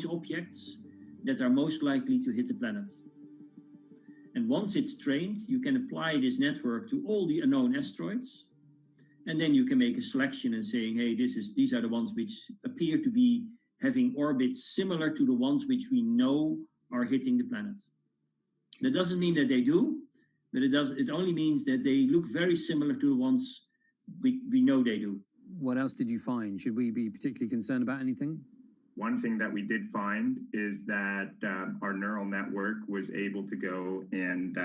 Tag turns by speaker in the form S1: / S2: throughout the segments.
S1: objects that are most likely to hit the planet. And once it's trained, you can apply this network to all the unknown asteroids. And then you can make a selection and saying, hey, these are the ones which appear to be having orbits similar to the ones which we know are hitting the planet. That doesn't mean that they do, but it only means that they look very similar to the ones we know they do.
S2: What else did you find? Should we be particularly concerned about anything?
S3: One thing that we did find is that our neural network was able to go and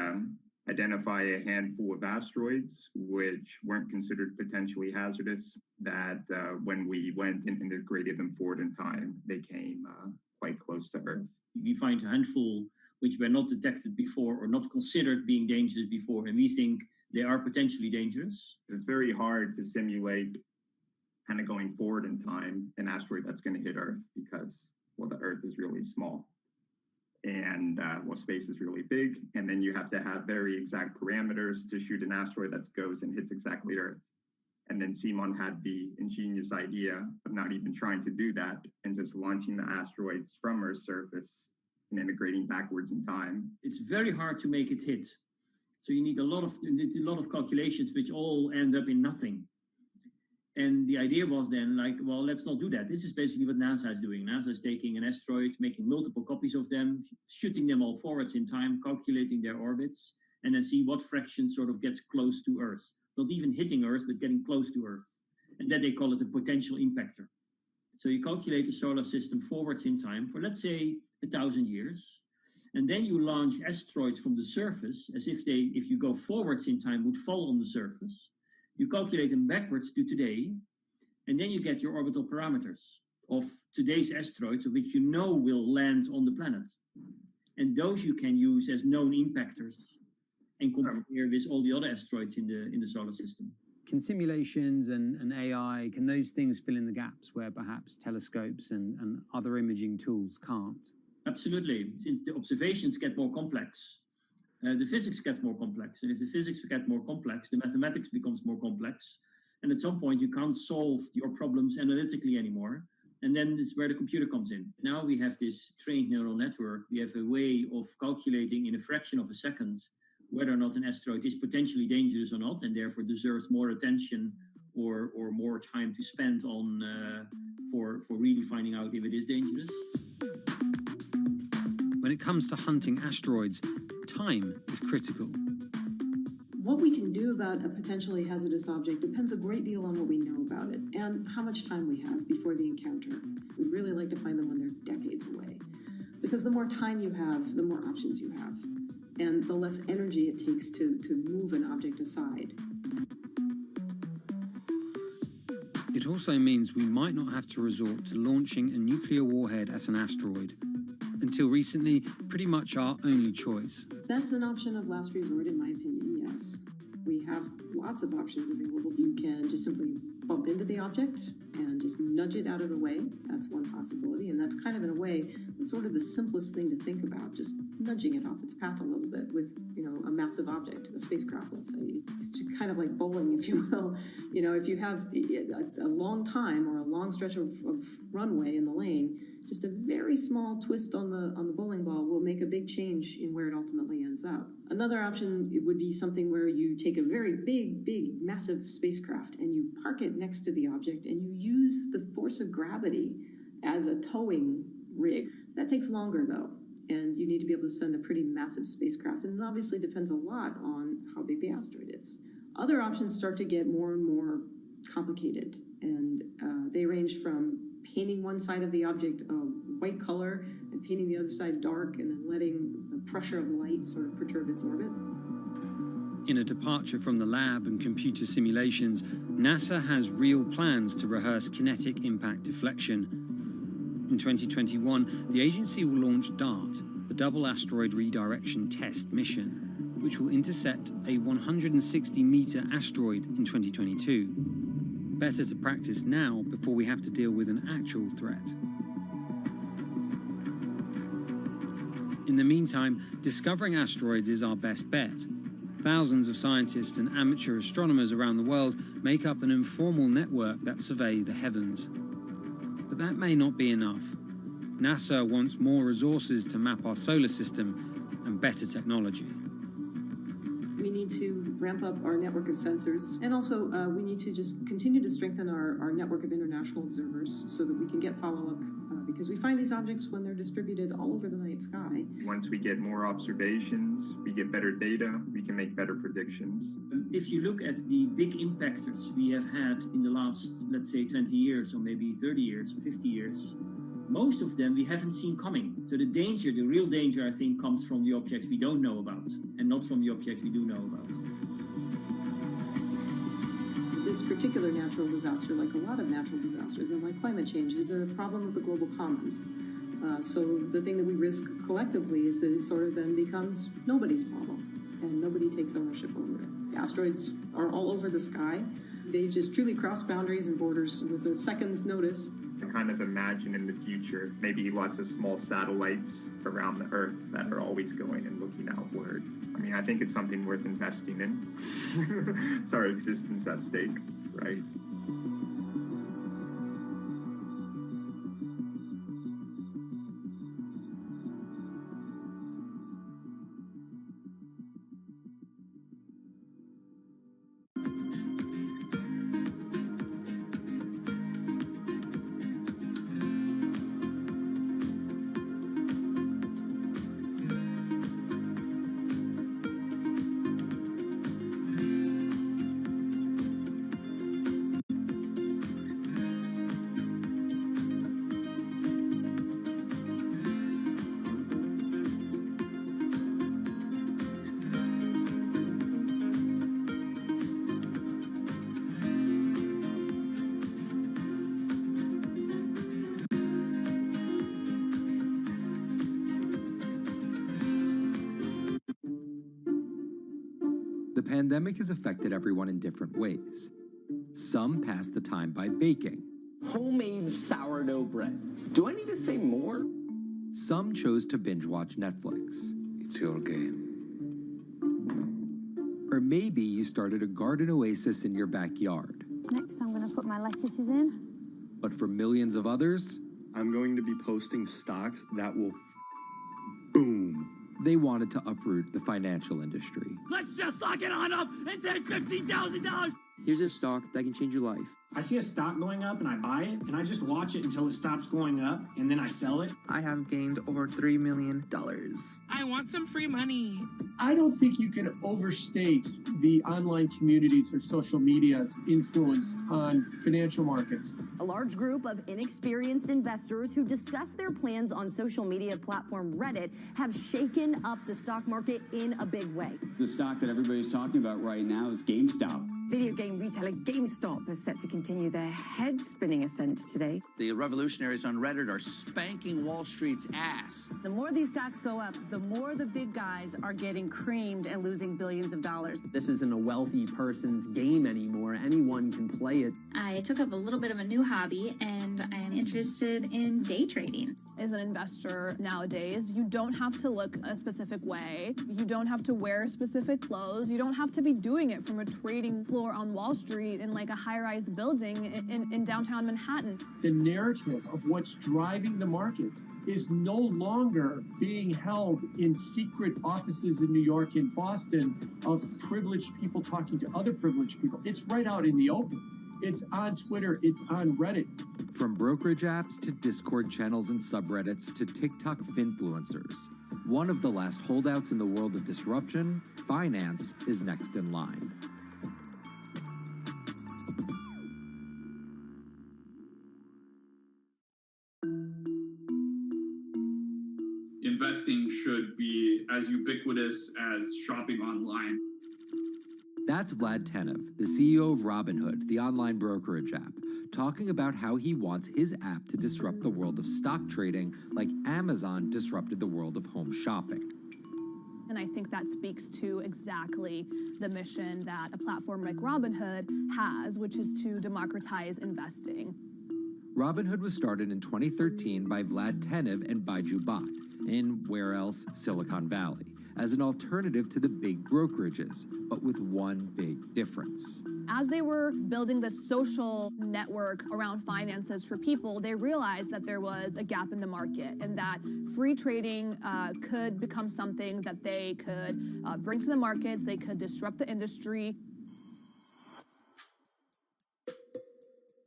S3: identify a handful of asteroids which weren't considered potentially hazardous, that when we went and integrated them forward in time, they came quite close to Earth.
S1: We find a handful which were not detected before or not considered being dangerous before, and we think they are potentially dangerous.
S3: It's very hard to simulate kind of going forward in time an asteroid that's going to hit Earth because, well, the Earth is really small. And space is really big, and then you have to have very exact parameters to shoot an asteroid that goes and hits exactly Earth. And then Simon had the ingenious idea of not even trying to do that and just launching the asteroids from Earth's surface and integrating backwards in time.
S1: It's very hard to make it hit. So you need a lot of calculations which all end up in nothing. And the idea was then like, well, let's not do that. This is basically what NASA is doing. NASA is taking an asteroid, making multiple copies of them, shooting them all forwards in time, calculating their orbits, and then see what fraction sort of gets close to Earth. Not even hitting Earth, but getting close to Earth. And that they call it a potential impactor. So you calculate the solar system forwards in time for, let's say, 1,000 years. And then you launch asteroids from the surface as if you go forwards in time, would fall on the surface. You calculate them backwards to today, and then you get your orbital parameters of today's asteroids, which you know will land on the planet. And those you can use as known impactors and compare with all the other asteroids in the solar system.
S2: Can simulations and AI, can those things fill in the gaps where perhaps telescopes and other imaging tools can't?
S1: Absolutely. Since the observations get more complex, the physics gets more complex. And if the physics get more complex, the mathematics becomes more complex. And at some point, you can't solve your problems analytically anymore. And then this is where the computer comes in. Now we have this trained neural network. We have a way of calculating in a fraction of a second whether or not an asteroid is potentially dangerous or not, and therefore deserves more attention or more time to spend on for really finding out if it is dangerous.
S2: When it comes to hunting asteroids, time is critical.
S4: What we can do about a potentially hazardous object depends a great deal on what we know about it and how much time we have before the encounter. We'd really like to find them when they're decades away, because the more time you have, the more options you have, and the less energy it takes to move an object aside.
S2: It also means we might not have to resort to launching a nuclear warhead at an asteroid. Until recently, pretty much our only choice.
S4: That's an option of last resort, in my opinion, yes. We have lots of options available. You can just simply bump into the object and just nudge it out of the way. That's one possibility, and that's kind of, in a way, sort of the simplest thing to think about, just nudging it off its path a little bit with, a massive object, a spacecraft, let's say. It's kind of like bowling, if you will. If you have a long time or a long stretch of runway in the lane, just a very small twist on the bowling ball will make a big change in where it ultimately ends up. Another option would be something where you take a very big, massive spacecraft and you park it next to the object and you use the force of gravity as a towing rig. That takes longer, though, and you need to be able to send a pretty massive spacecraft, and it obviously depends a lot on how big the asteroid is. Other options start to get more and more complicated, and they range from painting one side of the object a white color and painting the other side dark, and then letting the pressure of light sort of perturb its orbit.
S2: In a departure from the lab and computer simulations, NASA has real plans to rehearse kinetic impact deflection. In 2021, the agency will launch DART, the Double Asteroid Redirection Test mission, which will intercept a 160-meter asteroid in 2022. Better to practice now before we have to deal with an actual threat. In the meantime, discovering asteroids is our best bet. Thousands of scientists and amateur astronomers around the world make up an informal network that survey the heavens. But that may not be enough. NASA wants more resources to map our solar system and better technology.
S4: We need to ramp up our network of sensors, and also we need to just continue to strengthen our network of international observers so that we can get follow-up, because we find these objects when they're distributed all over the night sky.
S3: Once we get more observations, we get better data, we can make better predictions.
S1: If you look at the big impactors we have had in the last, let's say, 20 years, or maybe 30 years, or 50 years, most of them we haven't seen coming. So the danger, the real danger, I think, comes from the objects we don't know about, and not from the objects we do know about.
S4: This particular natural disaster, like a lot of natural disasters and like climate change, is a problem of the global commons. So the thing that we risk collectively is that it sort of then becomes nobody's problem, and nobody takes ownership over it. The asteroids are all over the sky. They just truly cross boundaries and borders with a second's notice.
S3: I kind of imagine in the future, maybe lots of small satellites around the Earth that are always going and looking outward. I mean, I think it's something worth investing in. It's our existence at stake, right?
S5: The pandemic has affected everyone in different ways. Some pass the time by baking.
S6: Homemade sourdough bread. Do I need to say more?
S5: Some chose to binge watch Netflix.
S7: It's your game.
S5: Or maybe you started a garden oasis in your backyard.
S8: Next, I'm going to put my lettuces in.
S5: But for millions of others,
S9: I'm going to be posting stocks that will boom.
S5: They wanted to uproot the financial industry.
S10: Let's just lock it on up and take $15,000.
S11: Here's a stock that can change your life.
S12: I see a stock going up and I buy it and I just watch it until it stops going up and then I sell it.
S11: I have gained over $3 million.
S13: I want some free money.
S14: I don't think you can overstate the online communities or social media's influence on financial markets.
S15: A large group of inexperienced investors who discuss their plans on social media platform Reddit have shaken up the stock market in a big way.
S16: The stock that everybody's talking about right now is GameStop.
S17: Video game retailer GameStop is set to continue their head-spinning ascent today.
S18: The revolutionaries on Reddit are spanking Wall Street's ass.
S19: The more these stocks go up, the more the big guys are getting creamed and losing billions of dollars.
S6: This isn't a wealthy person's game anymore. Anyone can play it.
S20: I took up a little bit of a new hobby, and I am interested in day trading.
S21: As an investor nowadays, you don't have to look a specific way. You don't have to wear specific clothes. You don't have to be doing it from a trading floor on Wall Street in like a high-rise building in downtown Manhattan.
S14: The narrative of what's driving the markets is no longer being held in secret offices in New York and Boston of privileged people talking to other privileged people. It's right out in the open. It's on Twitter, it's on Reddit.
S5: From brokerage apps to Discord channels and subreddits to TikTok finfluencers, one of the last holdouts in the world of disruption, finance, is next in line.
S22: Investing should be as ubiquitous as shopping online.
S5: That's Vlad Tenev, the CEO of Robinhood, the online brokerage app, talking about how he wants his app to disrupt the world of stock trading like Amazon disrupted the world of home shopping.
S21: And I think that speaks to exactly the mission that a platform like Robinhood has, which is to democratize investing.
S5: Robinhood was started in 2013 by Vlad Tenev and Baiju Bhatt in, where else, Silicon Valley, as an alternative to the big brokerages, but with one big difference.
S21: As they were building the social network around finances for people, they realized that there was a gap in the market and that free trading could become something that they could bring to the markets, they could disrupt the industry.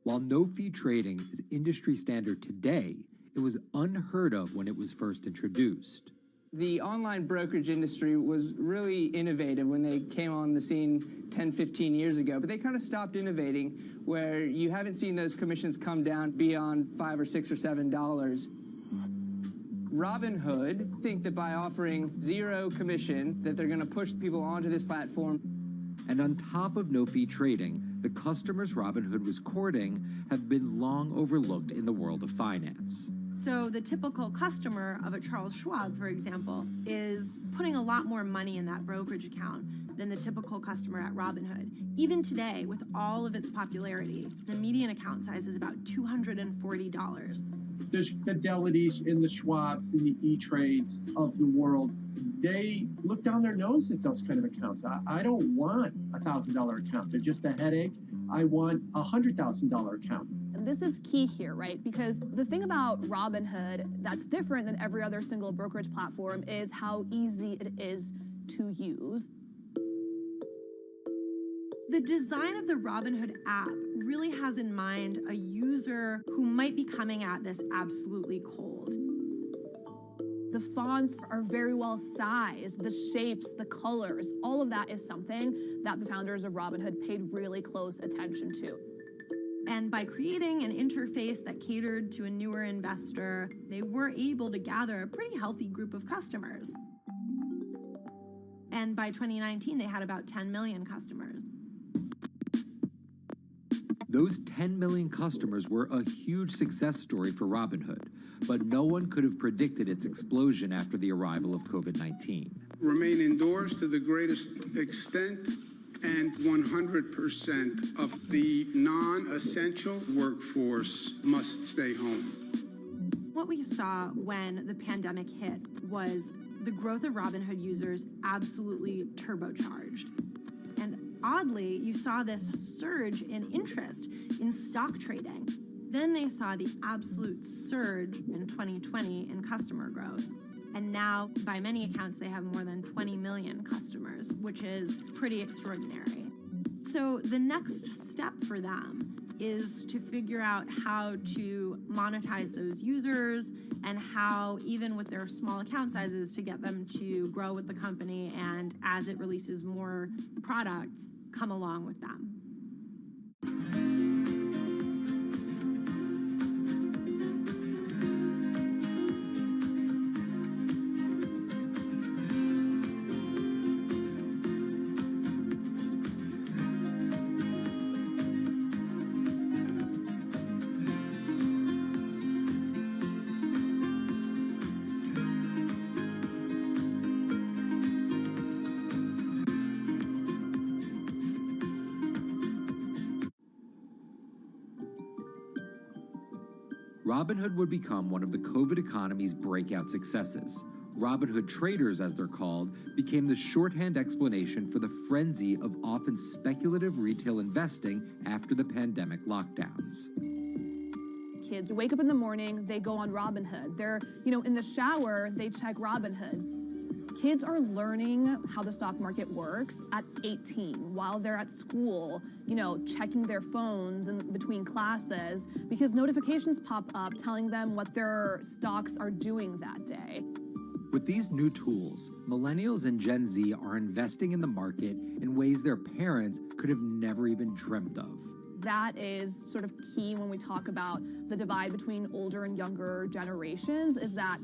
S5: While no-fee trading is industry standard today, it was unheard of when it was first introduced.
S2: The online brokerage industry was really innovative when they came on the scene 10, 15 years ago, but they kind of stopped innovating where you haven't seen those commissions come down beyond $5 or $6 or $7. Robinhood think that by offering zero commission that they're going to push people onto this platform.
S5: And on top of no-fee trading, the customers Robinhood was courting have been long overlooked in the world of finance.
S7: So the typical customer of a Charles Schwab, for example, is putting a lot more money in that brokerage account than the typical customer at Robinhood. Even today, with all of its popularity, the median account size is about $240.
S14: There's Fidelities in the Schwabs and the E-Trades of the world. They look down their nose at those kind of accounts. I don't want a $1,000 account. They're just a headache. I want a $100,000 account.
S21: And this is key here, right? Because the thing about Robinhood that's different than every other single brokerage platform is how easy it is to use.
S7: The design of the Robinhood app really has in mind a user who might be coming at this absolutely cold.
S21: The fonts are very well sized, the shapes, the colors, all of that is something that the founders of Robinhood paid really close attention to.
S7: And by creating an interface that catered to a newer investor, they were able to gather a pretty healthy group of customers. And by 2019, they had about 10 million customers.
S5: Those 10 million customers were a huge success story for Robinhood, but no one could have predicted its explosion after the arrival of COVID-19.
S23: Remain indoors to the greatest extent, and 100% of the non-essential workforce must stay home.
S7: What we saw when the pandemic hit was the growth of Robinhood users absolutely turbocharged. And oddly, you saw this surge in interest in stock trading. Then they saw the absolute surge in 2020 in customer growth. And now, by many accounts, they have more than 20 million customers, which is pretty extraordinary. So the next step for them is to figure out how to monetize those users and how, even with their small account sizes, to get them to grow with the company and, as it releases more products, come along with them.
S5: Robinhood would become one of the COVID economy's breakout successes. Robinhood traders, as they're called, became the shorthand explanation for the frenzy of often speculative retail investing after the pandemic lockdowns.
S21: Kids wake up in the morning, they go on Robinhood. They're, in the shower, they check Robinhood. Kids are learning how the stock market works at 18 while they're at school, checking their phones in between classes because notifications pop up telling them what their stocks are doing that day.
S5: With these new tools, millennials and Gen Z are investing in the market in ways their parents could have never even dreamt of.
S21: That is sort of key when we talk about the divide between older and younger generations, is that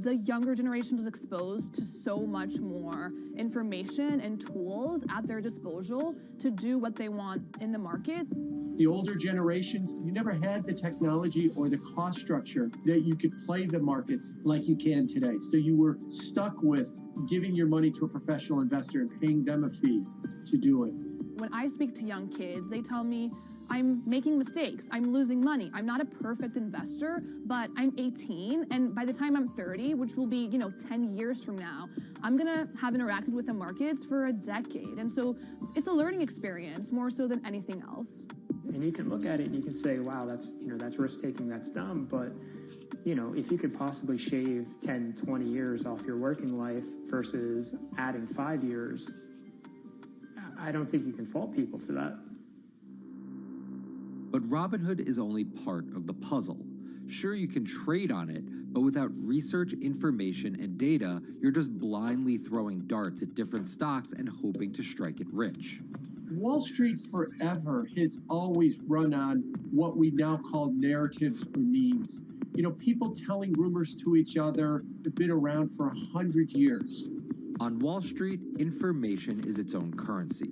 S21: the younger generation is exposed to so much more information and tools at their disposal to do what they want in the market.
S14: The older generations, you never had the technology or the cost structure that you could play the markets like you can today. So you were stuck with giving your money to a professional investor and paying them a fee to do it.
S21: When I speak to young kids, they tell me, I'm making mistakes. I'm losing money. I'm not a perfect investor, but I'm 18, and by the time I'm 30, which will be, 10 years from now, I'm gonna have interacted with the markets for a decade. And so it's a learning experience more so than anything else.
S1: And you can look at it and you can say, wow, that's risk-taking, that's dumb, but if you could possibly shave 10, 20 years off your working life versus adding 5 years, I don't think you can fault people for that.
S5: But Robinhood is only part of the puzzle. Sure, you can trade on it, but without research, information, and data, you're just blindly throwing darts at different stocks and hoping to strike it rich.
S14: Wall Street forever has always run on what we now call narratives or memes. People telling rumors to each other have been around for 100 years.
S5: On Wall Street, information is its own currency.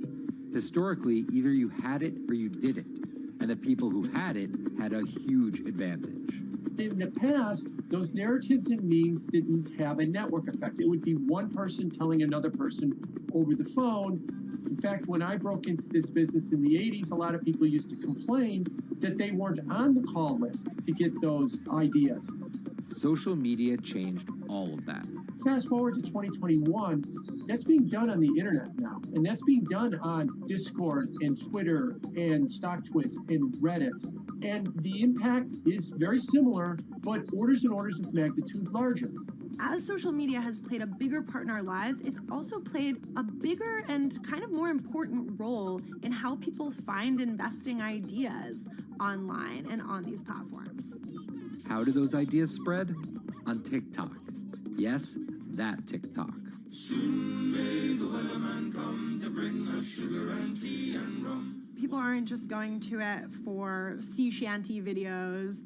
S5: Historically, either you had it or you didn't, and the people who had it had a huge advantage.
S14: In the past, those narratives and memes didn't have a network effect. It would be one person telling another person over the phone. In fact, when I broke into this business in the 80s, a lot of people used to complain that they weren't on the call list to get those ideas.
S5: Social media changed all of that.
S14: Fast forward to 2021, that's being done on the internet now. And that's being done on Discord and Twitter and StockTwits and Reddit. And the impact is very similar, but orders and orders of magnitude larger.
S7: As social media has played a bigger part in our lives, it's also played a bigger and kind of more important role in how people find investing ideas online and on these platforms.
S5: How do those ideas spread? On TikTok. Yes, that TikTok.
S10: Soon may the weatherman come to bring us sugar and tea and rum.
S7: People aren't just going to it for sea shanty videos.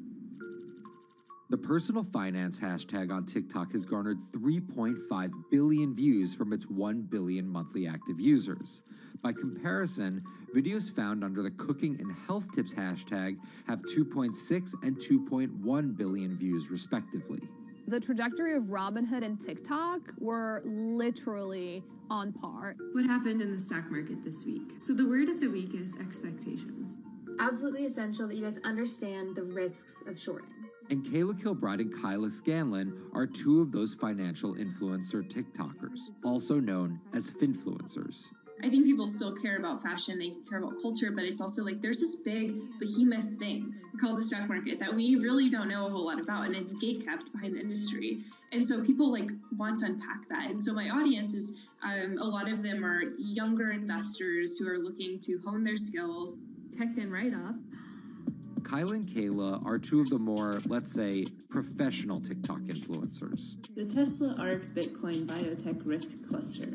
S5: The personal finance hashtag on TikTok has garnered 3.5 billion views from its 1 billion monthly active users. By comparison, videos found under the cooking and health tips hashtag have 2.6 and 2.1 billion views respectively.
S21: The trajectory of Robinhood and TikTok were literally on par.
S3: What happened in the stock market this week? So the word of the week is expectations.
S4: Absolutely essential that you guys understand the risks of shorting.
S5: And Kayla Kilbride and Kyla Scanlon are two of those financial influencer TikTokers, also known as finfluencers.
S24: I think people still care about fashion, they care about culture, but it's also like there's this big behemoth thing called the stock market that we really don't know a whole lot about, and it's gatekept behind the industry. And so people want to unpack that. And so my audience is, a lot of them are younger investors who are looking to hone their skills.
S3: Tech and write-up.
S5: Kyla and Kayla are two of the more, let's say, professional TikTok influencers.
S3: The Tesla ARK Bitcoin Biotech Risk Cluster.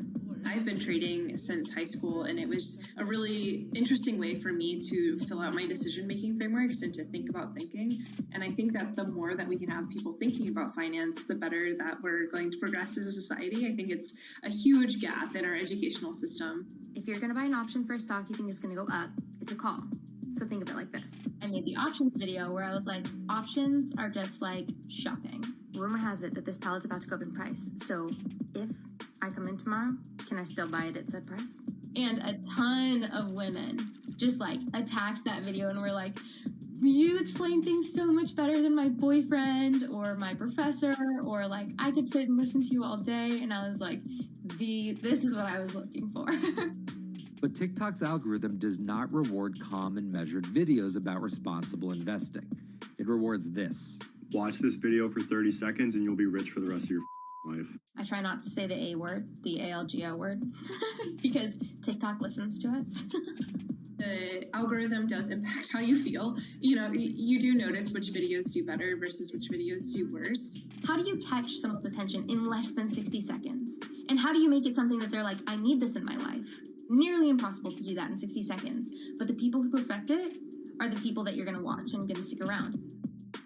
S24: I've been trading since high school, and it was a really interesting way for me to fill out my decision-making frameworks and to think about thinking. And I think that the more that we can have people thinking about finance, the better that we're going to progress as a society. I think it's a huge gap in our educational system.
S4: If you're going to buy an option for a stock you think is going to go up, it's a call. So think of it like this. I made the options video where I was like, options are just like shopping. Rumor has it that this pallet's about to go up in price. So if I come in tomorrow, can I still buy it at said price? And a ton of women just attacked that video and were like, you explain things so much better than my boyfriend or my professor, or I could sit and listen to you all day. And I was like, this is what I was looking for.
S5: But TikTok's algorithm does not reward calm and measured videos about responsible investing. It rewards this.
S9: Watch this video for 30 seconds and you'll be rich for the rest of your life.
S4: I try not to say the A word, the ALGO word, because TikTok listens to us.
S24: The algorithm does impact how you feel. You do notice which videos do better versus which videos do worse.
S4: How do you catch someone's attention in less than 60 seconds? And how do you make it something that they're like, I need this in my life? Nearly impossible to do that in 60 seconds. But the people who perfect it are the people that you're going to watch and going to stick around.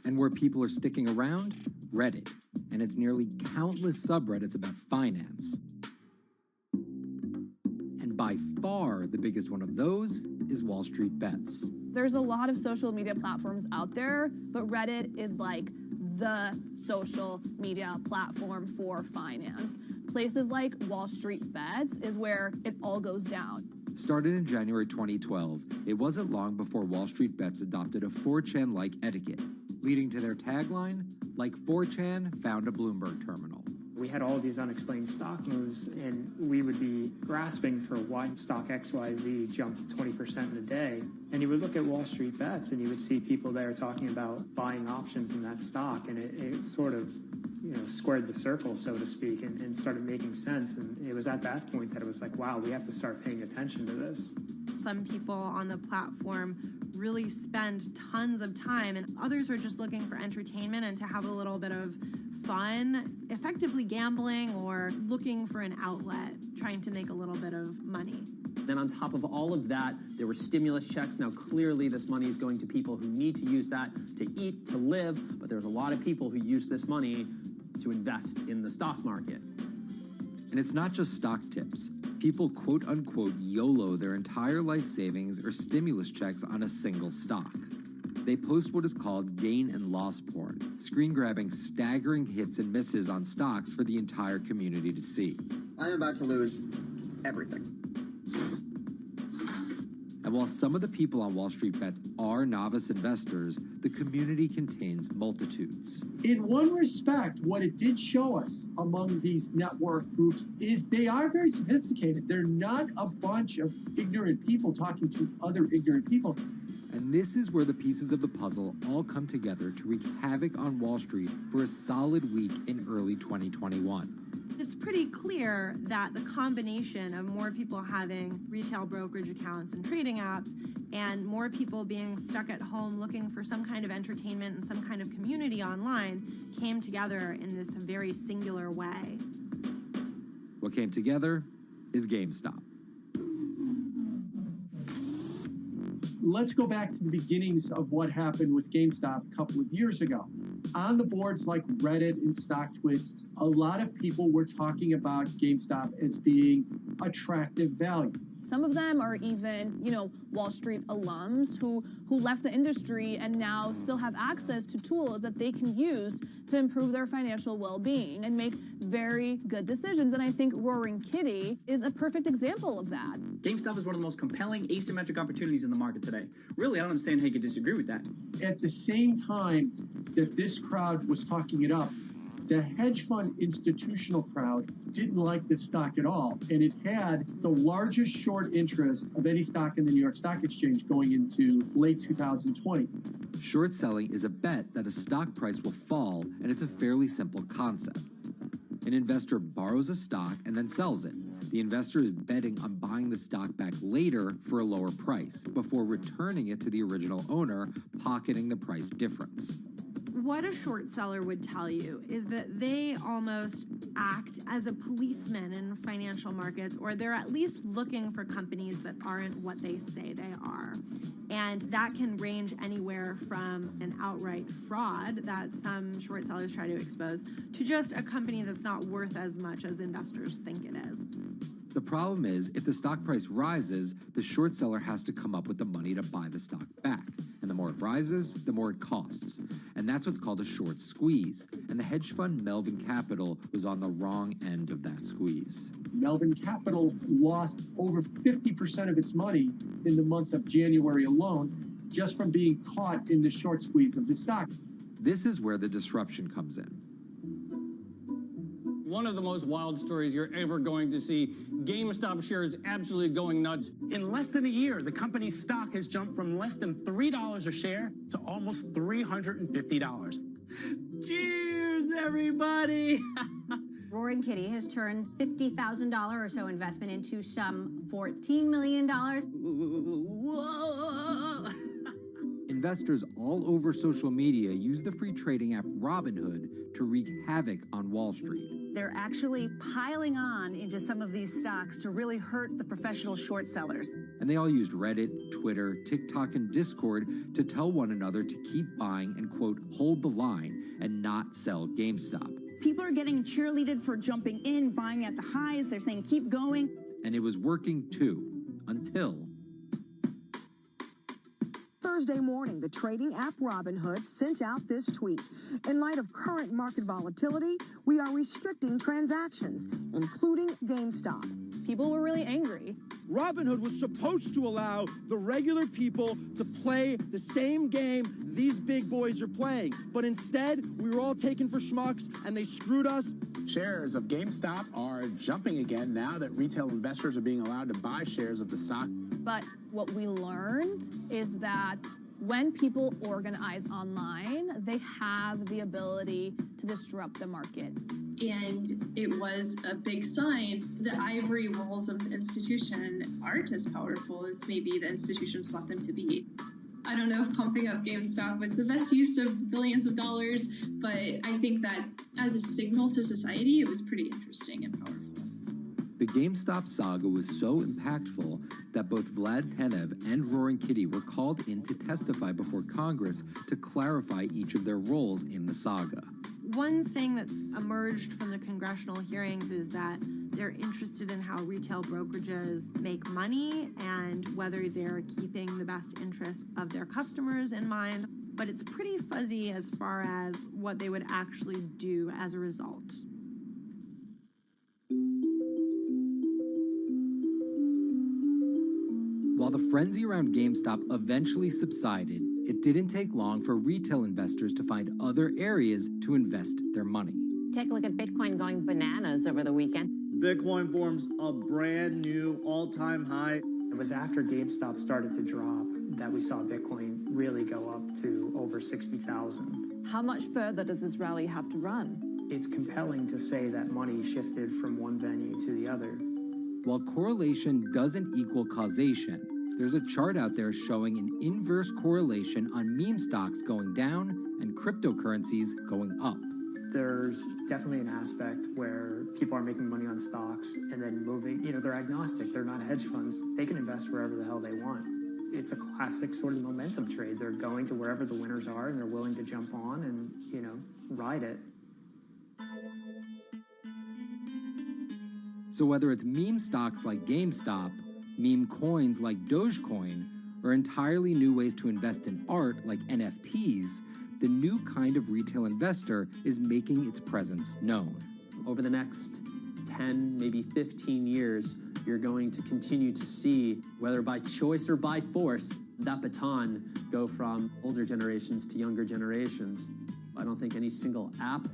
S5: And where people are sticking around? Reddit. And its nearly countless subreddits about finance. And by far the biggest one of those is Wall Street Bets.
S21: There's a lot of social media platforms out there, but Reddit is the social media platform for finance. Places like Wall Street Bets is where it all goes down.
S5: Started in January 2012, it wasn't long before Wall Street Bets adopted a 4chan-like etiquette, leading to their tagline, like 4chan found a Bloomberg terminal.
S1: We had all these unexplained stock moves, and we would be grasping for why stock XYZ jumped 20% in a day. And you would look at Wall Street Bets, and you would see people there talking about buying options in that stock, and it sort of, squared the circle, so to speak, and started making sense. And it was at that point that it was like, wow, we have to start paying attention to this.
S7: Some people on the platform really spend tons of time, and others are just looking for entertainment and to have a little bit of fun, effectively gambling or looking for an outlet, trying to make a little bit of money.
S6: Then on top of all of that, there were stimulus checks. Now, clearly, this money is going to people who need to use that to eat, to live, but there's a lot of people who use this money to invest in the stock market.
S5: And it's not just stock tips. People quote-unquote YOLO their entire life savings or stimulus checks on a single stock. They post what is called gain and loss porn, screen-grabbing staggering hits and misses on stocks for the entire community to see.
S8: I'm about to lose everything.
S5: And while some of the people on Wall Street Bets are novice investors, the community contains multitudes.
S14: In one respect, what it did show us among these network groups is they are very sophisticated. They're not a bunch of ignorant people talking to other ignorant people.
S5: And this is where the pieces of the puzzle all come together to wreak havoc on Wall Street for a solid week in early 2021.
S7: It's pretty clear that the combination of more people having retail brokerage accounts and trading apps and more people being stuck at home looking for some kind of entertainment and some kind of community online came together in this very singular way.
S5: What came together is GameStop.
S14: Let's go back to the beginnings of what happened with GameStop a couple of years ago. On the boards like Reddit and StockTwit, a lot of people were talking about GameStop as being attractive value.
S21: Some of them are even, Wall Street alums who left the industry and now still have access to tools that they can use to improve their financial well-being and make very good decisions. And I think Roaring Kitty is a perfect example of that.
S11: GameStop is one of the most compelling asymmetric opportunities in the market today. Really, I don't understand how you could disagree with that.
S14: At the same time that this crowd was talking it up, the hedge fund institutional crowd didn't like this stock at all, and it had the largest short interest of any stock in the New York Stock Exchange going into late 2020.
S5: Short selling is a bet that a stock price will fall, and it's a fairly simple concept. An investor borrows a stock and then sells it. The investor is betting on buying the stock back later for a lower price, before returning it to the original owner, pocketing the price difference.
S7: What a short seller would tell you is that they almost act as a policeman in financial markets, or they're at least looking for companies that aren't what they say they are. And that can range anywhere from an outright fraud that some short sellers try to expose to just a company that's not worth as much as investors think it is.
S5: The problem is, if the stock price rises, the short seller has to come up with the money to buy the stock back. And the more it rises, the more it costs. And that's what's called a short squeeze. And the hedge fund Melvin Capital was on the wrong end of that squeeze.
S14: Melvin Capital lost over 50% of its money in the month of January alone, just from being caught in the short squeeze of the stock.
S5: This is where the disruption comes in.
S12: One of the most wild stories you're ever going to see. GameStop shares absolutely going nuts.
S13: In less than a year, the company's stock has jumped from less than $3 a share to almost $350.
S11: Cheers, everybody!
S25: Roaring Kitty has turned $50,000 or so investment into some $14 million.
S11: Whoa!
S5: Investors all over social media use the free trading app Robinhood to wreak havoc on Wall Street.
S19: They're actually piling on into some of these stocks to really hurt the professional short sellers.
S5: And they all used Reddit, Twitter, TikTok, and Discord to tell one another to keep buying and, quote, hold the line and not sell GameStop.
S26: People are getting cheerleaded for jumping in, buying at the highs. They're saying, keep going.
S5: And it was working too, until
S27: Thursday morning, the trading app Robinhood sent out this tweet. In light of current market volatility, we are restricting transactions, including GameStop.
S21: people were really angry.
S2: Robinhood was supposed to allow the regular people to play the same game these big boys are playing. But instead, we were all taken for schmucks, and they screwed us.
S13: Shares of GameStop are jumping again now that retail investors are being allowed to buy shares of the stock.
S21: But what we learned is that when people organize online, they have the ability to disrupt the market.
S24: And it was a big sign the ivory walls of the institution aren't as powerful as maybe the institutions thought them to be. I don't know if pumping up GameStop was the best use of billions of dollars, but I think that as a signal to society, it was pretty interesting and powerful.
S5: The GameStop saga was so impactful that both Vlad Tenev and Roaring Kitty were called in to testify before Congress to clarify each of their roles in the saga.
S7: One thing that's emerged from the congressional hearings is that they're interested in how retail brokerages make money and whether they're keeping the best interest of their customers in mind, but it's pretty fuzzy as far as what they would actually do as a result.
S5: While the frenzy around GameStop eventually subsided, it didn't take long for retail investors to find other areas to invest their money.
S15: Take a look at Bitcoin going bananas over the weekend.
S16: Bitcoin forms a brand new all-time high.
S1: It was after GameStop started to drop that we saw Bitcoin really go up to over 60,000.
S17: How much further does this rally have to run?
S1: It's compelling to say that money shifted from one venue to the other.
S5: While correlation doesn't equal causation, there's a chart out there showing an inverse correlation on meme stocks going down and cryptocurrencies going up.
S1: There's definitely an aspect where people are making money on stocks and then moving, they're agnostic, they're not hedge funds. They can invest wherever the hell they want. It's a classic sort of momentum trade. They're going to wherever the winners are and they're willing to jump on and, ride it.
S5: So whether it's meme stocks like GameStop, meme coins like Dogecoin, or entirely new ways to invest in art like NFTs, the new kind of retail investor is making its presence known.
S6: Over the next 10, maybe 15 years, you're going to continue to see, whether by choice or by force, that baton go from older generations to younger generations. I don't think any single app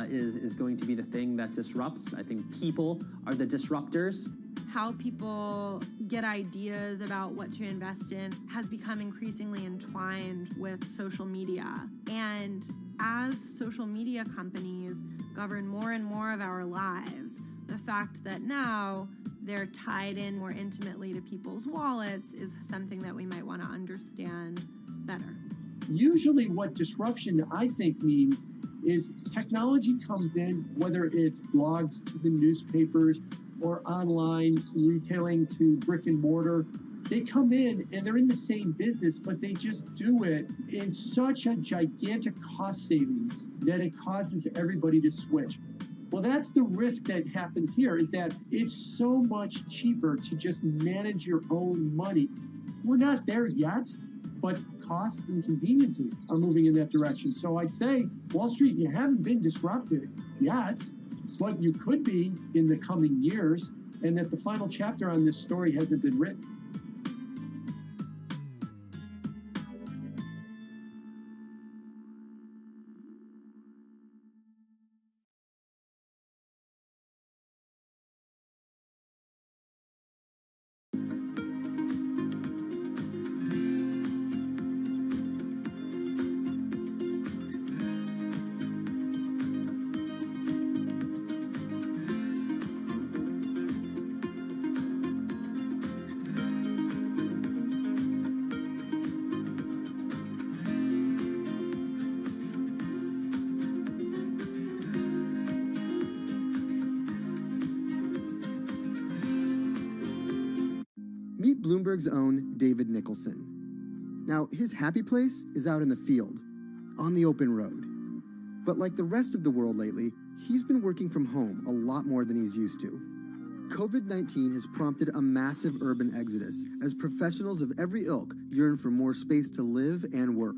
S6: is going to be the thing that disrupts. I think people are the disruptors.
S7: How people get ideas about what to invest in has become increasingly entwined with social media. And as social media companies govern more and more of our lives, the fact that now they're tied in more intimately to people's wallets is something that we might want to understand better.
S14: Usually what disruption, I think, means is technology comes in, whether it's blogs to the newspapers or online retailing to brick and mortar. They come in and they're in the same business, but they just do it in such a gigantic cost savings that it causes everybody to switch. Well, that's the risk that happens here, is that it's so much cheaper to just manage your own money. We're not there yet, but costs and conveniences are moving in that direction. So I'd say, Wall Street, you haven't been disrupted yet, but you could be in the coming years, and that the final chapter on this story hasn't been written.
S18: Meet Bloomberg's own David Nicholson. Now, his happy place is out in the field, on the open road. But like the rest of the world lately, he's been working from home a lot more than he's used to. COVID-19 has prompted a massive urban exodus as professionals of every ilk yearn for more space to live and work.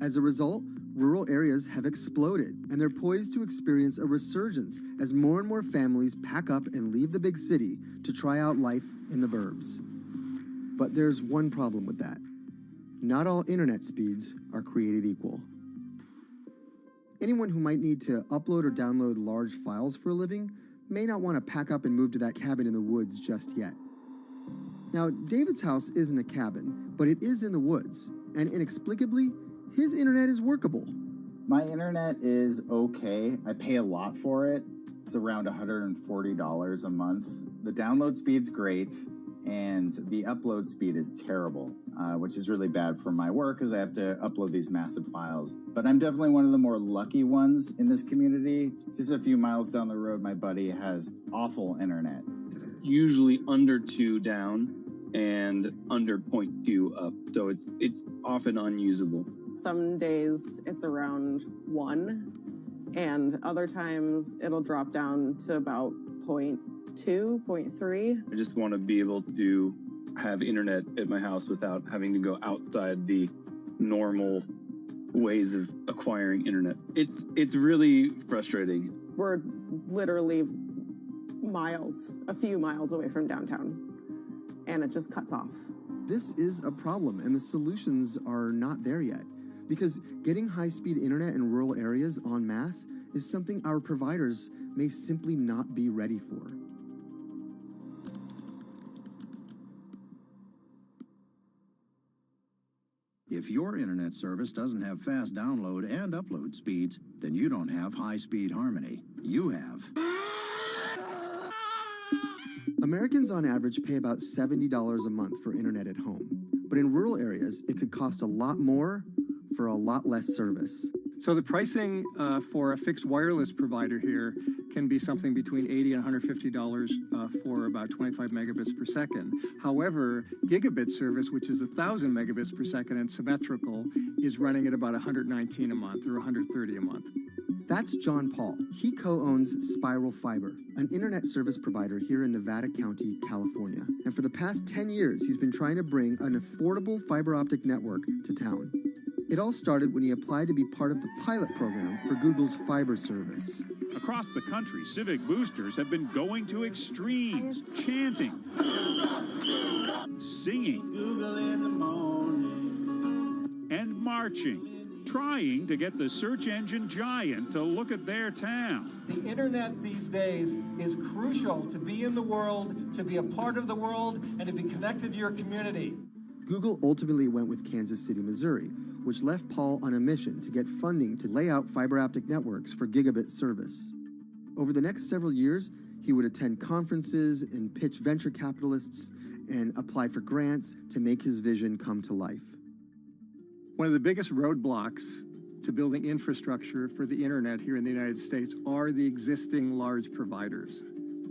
S18: As a result, rural areas have exploded, and they're poised to experience a resurgence as more and more families pack up and leave the big city to try out life in the burbs. But there's one problem with that. Not all internet speeds are created equal. Anyone who might need to upload or download large files for a living may not want to pack up and move to that cabin in the woods just yet. Now, David's house isn't a cabin, but it is in the woods, and inexplicably, his internet is workable.
S3: My internet is okay. I pay a lot for it. It's around $140 a month. The download speed's great, and the upload speed is terrible, which is really bad for my work because I have to upload these massive files. But I'm definitely one of the more lucky ones in this community. Just a few miles down the road, my buddy has awful internet.
S4: It's usually under 2 down and under 0.2 up, so it's often unusable.
S9: Some days it's around 1, and other times it'll drop down to about 0.2, 0.3.
S4: I just want to be able to have internet at my house without having to go outside the normal ways of acquiring internet. It's really frustrating.
S9: We're literally a few miles away from downtown, and it just cuts off.
S18: This is a problem, and the solutions are not there yet, because getting high-speed internet in rural areas en masse is something our providers may simply not be ready for.
S10: If your internet service doesn't have fast download and upload speeds, then you don't have high-speed harmony. You have.
S18: Americans on average pay about $70 a month for internet at home, but in rural areas, it could cost a lot more for a lot less service.
S20: So the pricing for a fixed wireless provider here can be something between $80 and $150 for about 25 megabits per second. However, gigabit service, which is 1,000 megabits per second and symmetrical, is running at about $119 a month or $130 a month.
S18: That's John Paul. He co-owns Spiral Fiber, an internet service provider here in Nevada County, California. And for the past 10 years, he's been trying to bring an affordable fiber optic network to town. It all started when he applied to be part of the pilot program for Google's fiber service.
S22: Across the country, civic boosters have been going to extremes, chanting, singing, and marching, trying to get the search engine giant to look at their town.
S23: The internet these days is crucial to be in the world, to be a part of the world, and to be connected to your community.
S18: Google ultimately went with Kansas City, Missouri, which left Paul on a mission to get funding to lay out fiber optic networks for gigabit service. Over the next several years, he would attend conferences and pitch venture capitalists and apply for grants to make his vision come to life.
S20: One of the biggest roadblocks to building infrastructure for the internet here in the United States are the existing large providers.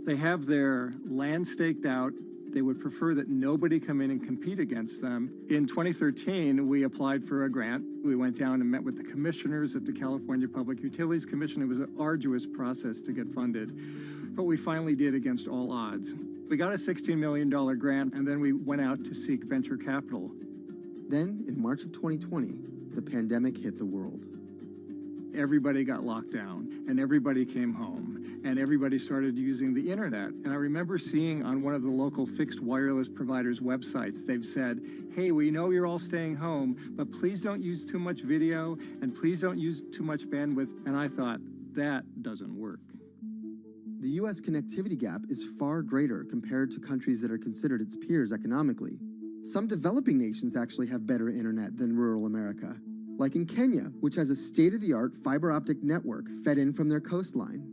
S20: They have their land staked out. They would prefer that nobody come in and compete against them. In 2013, we applied for a grant. We went down and met with the commissioners at the California Public Utilities Commission. It was an arduous process to get funded, but we finally did against all odds. We got a $16 million grant, and then we went out to seek venture capital.
S18: Then, in March of 2020, the pandemic hit the world.
S20: Everybody got locked down, and everybody came home, and everybody started using the internet. And I remember seeing on one of the local fixed wireless providers' websites, they've said, hey, we know you're all staying home, but please don't use too much video, and please don't use too much bandwidth. And I thought, that doesn't work.
S18: The U.S. connectivity gap is far greater compared to countries that are considered its peers economically. Some developing nations actually have better internet than rural America, like in Kenya, which has a state-of-the-art fiber optic network fed in from their coastline.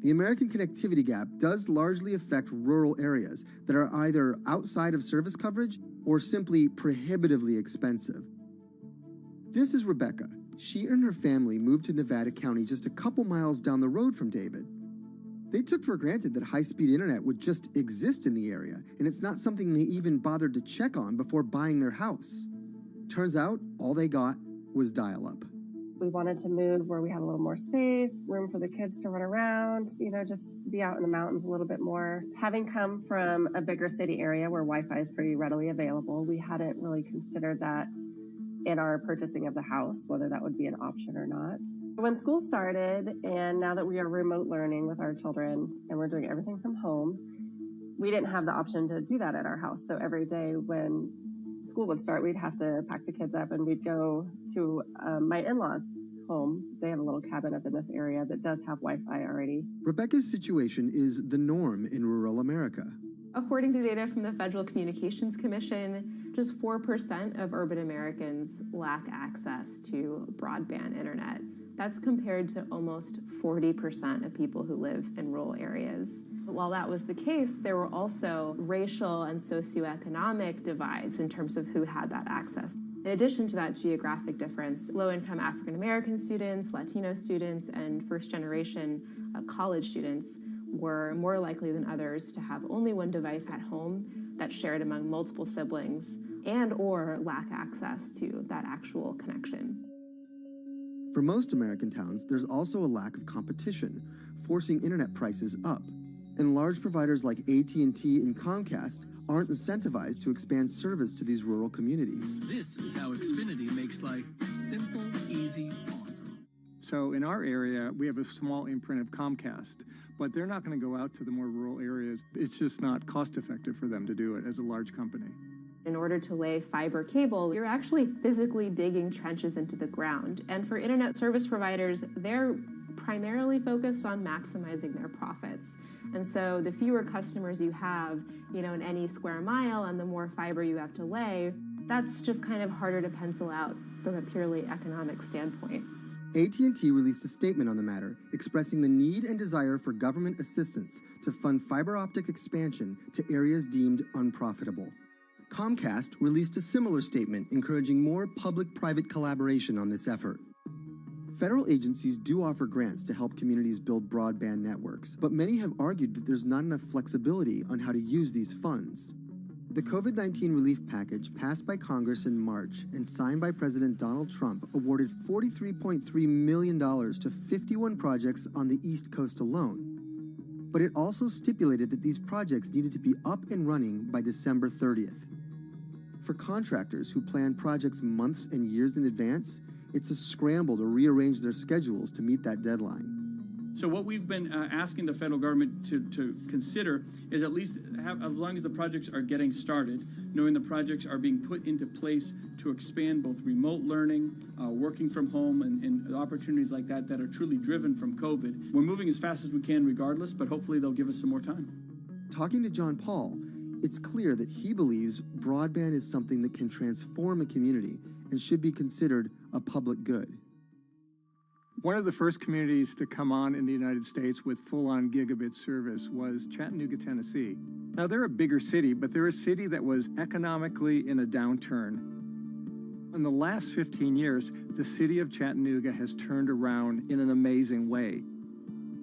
S18: The American connectivity gap does largely affect rural areas that are either outside of service coverage or simply prohibitively expensive. This is Rebecca. She and her family moved to Nevada County just a couple miles down the road from David. They took for granted that high-speed internet would just exist in the area, and it's not something they even bothered to check on before buying their house. Turns out, all they got was dial-up.
S28: We wanted to move where we had a little more space, room for the kids to run around, just be out in the mountains a little bit more. Having come from a bigger city area where Wi-Fi is pretty readily available, we hadn't really considered that in our purchasing of the house, whether that would be an option or not. When school started, and now that we are remote learning with our children and we're doing everything from home, we didn't have the option to do that at our house. So every day when school would start, we'd have to pack the kids up and we'd go to my in-laws' home. They have a little cabin up in this area that does have Wi-Fi already.
S18: Rebecca's situation is the norm in rural America.
S2: According to data from the Federal Communications Commission, just 4% of urban Americans lack access to broadband internet. That's compared to almost 40% of people who live in rural areas. But while that was the case, there were also racial and socioeconomic divides in terms of who had that access. In addition to that geographic difference, low-income African American students, Latino students, and first-generation college students were more likely than others to have only one device at home that's shared among multiple siblings and or lack access to that actual connection.
S18: For most American towns, there's also a lack of competition, forcing internet prices up. And large providers like AT&T and Comcast aren't incentivized to expand service to these rural communities.
S8: This is how Xfinity makes life simple, easy, awesome.
S20: So in our area, we have a small imprint of Comcast, but they're not going to go out to the more rural areas. It's just not cost effective for them to do it as a large company.
S2: In order to lay fiber cable, you're actually physically digging trenches into the ground. And for internet service providers, they're primarily focused on maximizing their profits. And so the fewer customers you have, in any square mile and the more fiber you have to lay, that's just kind of harder to pencil out from a purely economic standpoint.
S18: AT&T released a statement on the matter, expressing the need and desire for government assistance to fund fiber optic expansion to areas deemed unprofitable. Comcast released a similar statement encouraging more public-private collaboration on this effort. Federal agencies do offer grants to help communities build broadband networks, but many have argued that there's not enough flexibility on how to use these funds. The COVID-19 relief package passed by Congress in March and signed by President Donald Trump awarded $43.3 million to 51 projects on the East Coast alone. But it also stipulated that these projects needed to be up and running by December 30th. For contractors who plan projects months and years in advance, it's a scramble to rearrange their schedules to meet that deadline.
S11: So what we've been asking the federal government to consider is at least have, as long as the projects are getting started, knowing the projects are being put into place to expand both remote learning, working from home, and opportunities like that that are truly driven from COVID. We're moving as fast as we can regardless, but hopefully they'll give us some more time.
S18: Talking to John Paul, it's clear that he believes broadband is something that can transform a community and should be considered a public good.
S20: One of the first communities to come on in the United States with full-on gigabit service was Chattanooga, Tennessee. Now, they're a bigger city, but they're a city that was economically in a downturn. In the last 15 years, the city of Chattanooga has turned around in an amazing way.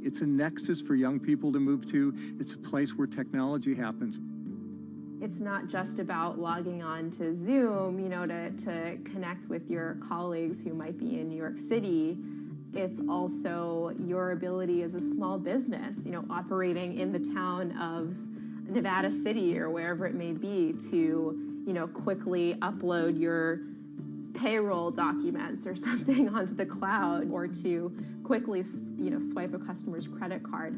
S20: It's a nexus for young people to move to. It's a place where technology happens.
S2: It's not just about logging on to Zoom, to connect with your colleagues who might be in New York City. It's also your ability as a small business, operating in the town of Nevada City or wherever it may be to, quickly upload your payroll documents or something onto the cloud, or to quickly, swipe a customer's credit card.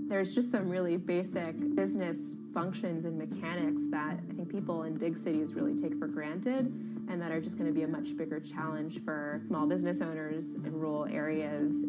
S2: There's just some really basic business functions and mechanics that I think people in big cities really take for granted, and that are just going to be a much bigger challenge for small business owners in rural areas.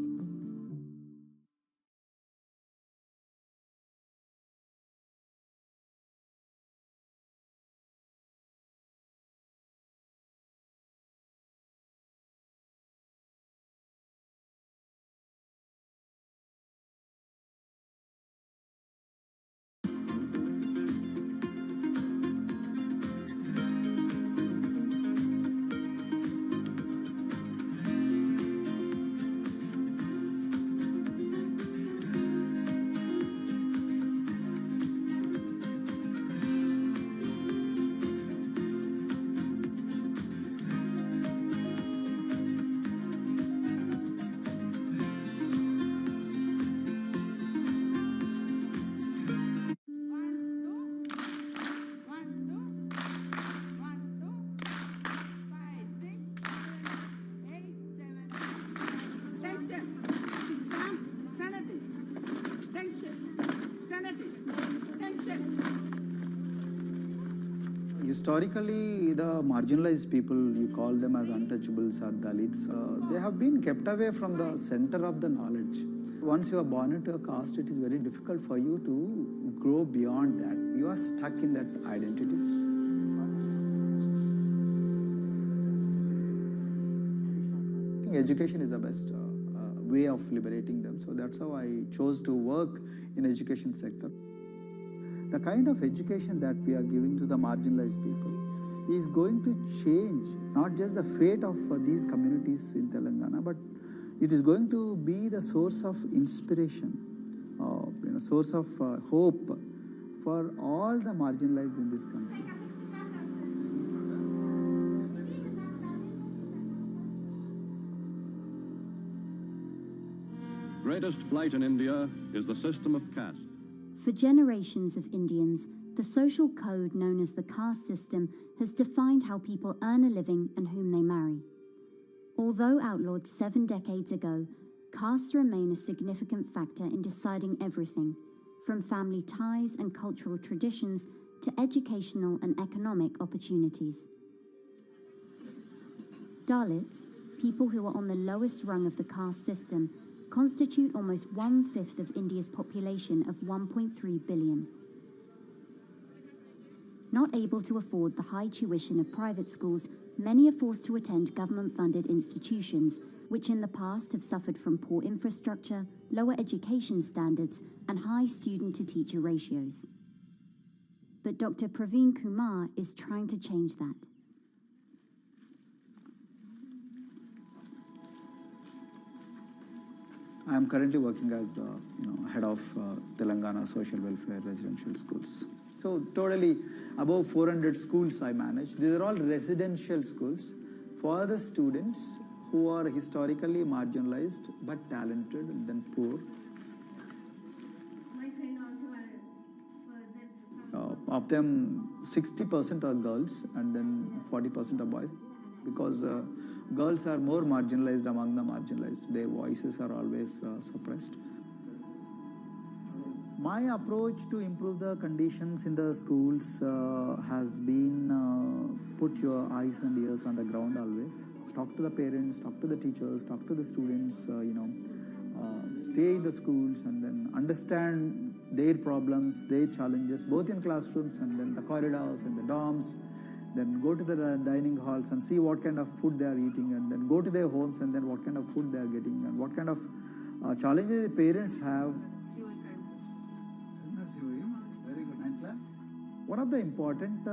S12: Historically, the marginalized people, you call them as untouchables or Dalits, they have been kept away from the center of the knowledge. Once you are born into a caste, it is very difficult for you to grow beyond that. You are stuck in that identity. I think education is the best way of liberating them. So that's how I chose to work in education sector. The kind of education that we are giving to the marginalized people is going to change not just the fate of these communities in Telangana, but it is going to be the source of inspiration, source of hope for all the marginalized in this country.
S13: Greatest blight in India is the system of caste.
S19: For generations of Indians, the social code known as the caste system has defined how people earn a living and whom they marry. Although outlawed 7 decades ago, castes remain a significant factor in deciding everything, from family ties and cultural traditions to educational and economic opportunities. Dalits, people who are on the lowest rung of the caste system, constitute almost 1/5 of India's population of 1.3 billion. Not able to afford the high tuition of private schools, many are forced to attend government-funded institutions, which in the past have suffered from poor infrastructure, lower education standards, and high student-to-teacher ratios. But Dr. Praveen Kumar is trying to change that.
S12: I am currently working as head of Telangana Social Welfare Residential Schools. So totally above 400 schools I manage. These are all residential schools for the students who are historically marginalized but talented and then poor. Of them, 60% are girls and then 40% are boys, because girls are more marginalized among the marginalized. Their voices are always suppressed. My approach to improve the conditions in the schools has been put your eyes and ears on the ground always. Talk to the parents, talk to the teachers, talk to the students, stay in the schools and then understand their problems, their challenges, both in classrooms and then the corridors and the dorms. Then go to the dining halls and see what kind of food they are eating, and then go to their homes and then what kind of food they are getting and what kind of challenges the parents have. Very good. 9th class. One of the important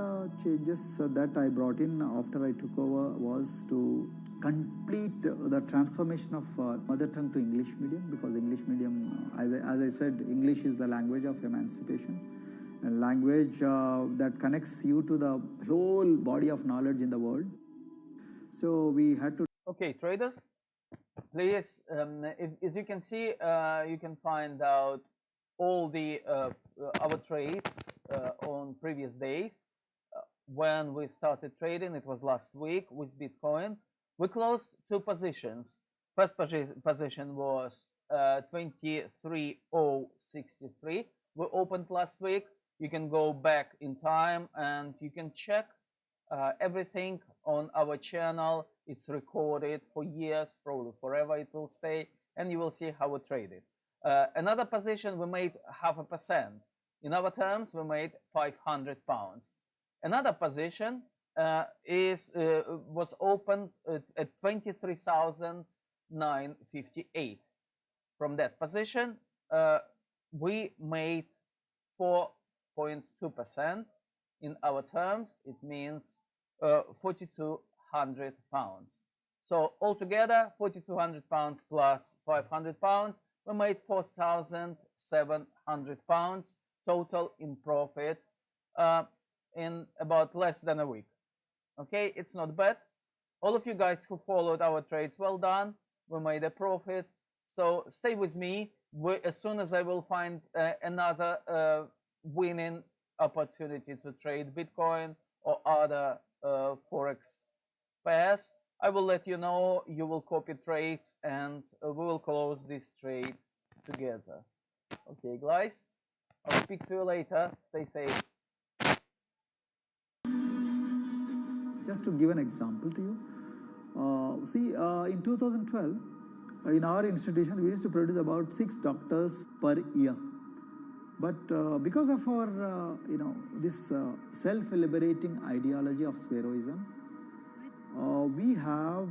S12: changes that I brought in after I took over was to complete the transformation of mother tongue to English medium, because English medium, as I said, English is the language of emancipation. A language that connects you to the whole body of knowledge in the world. So we had to...
S21: Okay, traders, please, as you can see, you can find out all the our trades on previous days. When we started trading, it was last week with Bitcoin. We closed 2 positions. First position was 23,063. We opened last week. You can go back in time and you can check everything on our channel. It's recorded for years, probably forever it will stay, and you will see how we traded. Another position, we made 0.5%. In our terms, we made £500. Another position was opened at 23,958. From that position, we made 4.2%. In our terms, it means £4,200. So altogether, £4,200 plus £500, we made £4,700 total in profit in about less than a week. Okay, it's not bad. All of you guys who followed our trades, well done. We made a profit. So stay with me. As soon as I will find another winning opportunity to trade Bitcoin or other Forex pairs, I will let you know. You will copy trades and we will close this trade together. Okay, guys? I'll speak to you later. Stay safe.
S12: Just to give an example to you, in 2012, in our institution, we used to produce about 6 doctors per year. But because of our, this self-liberating ideology of Sveroism, we have,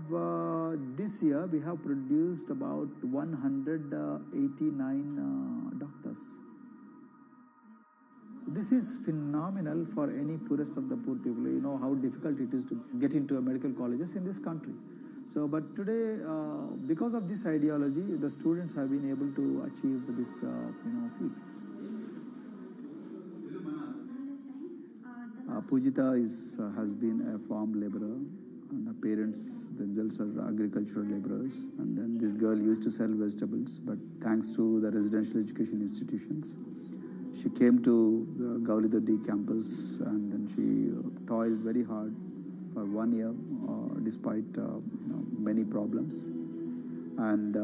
S12: this year, we have produced about 189 doctors. This is phenomenal for any poorest of the poor people. You know how difficult it is to get into medical colleges in this country. So, but today, because of this ideology, the students have been able to achieve this, feat. Pujita has been a farm laborer, and her parents themselves are agricultural laborers. And then this girl used to sell vegetables, but thanks to the residential education institutions, she came to the Gaulidoddi campus, and then she toiled very hard for 1 year, despite many problems. And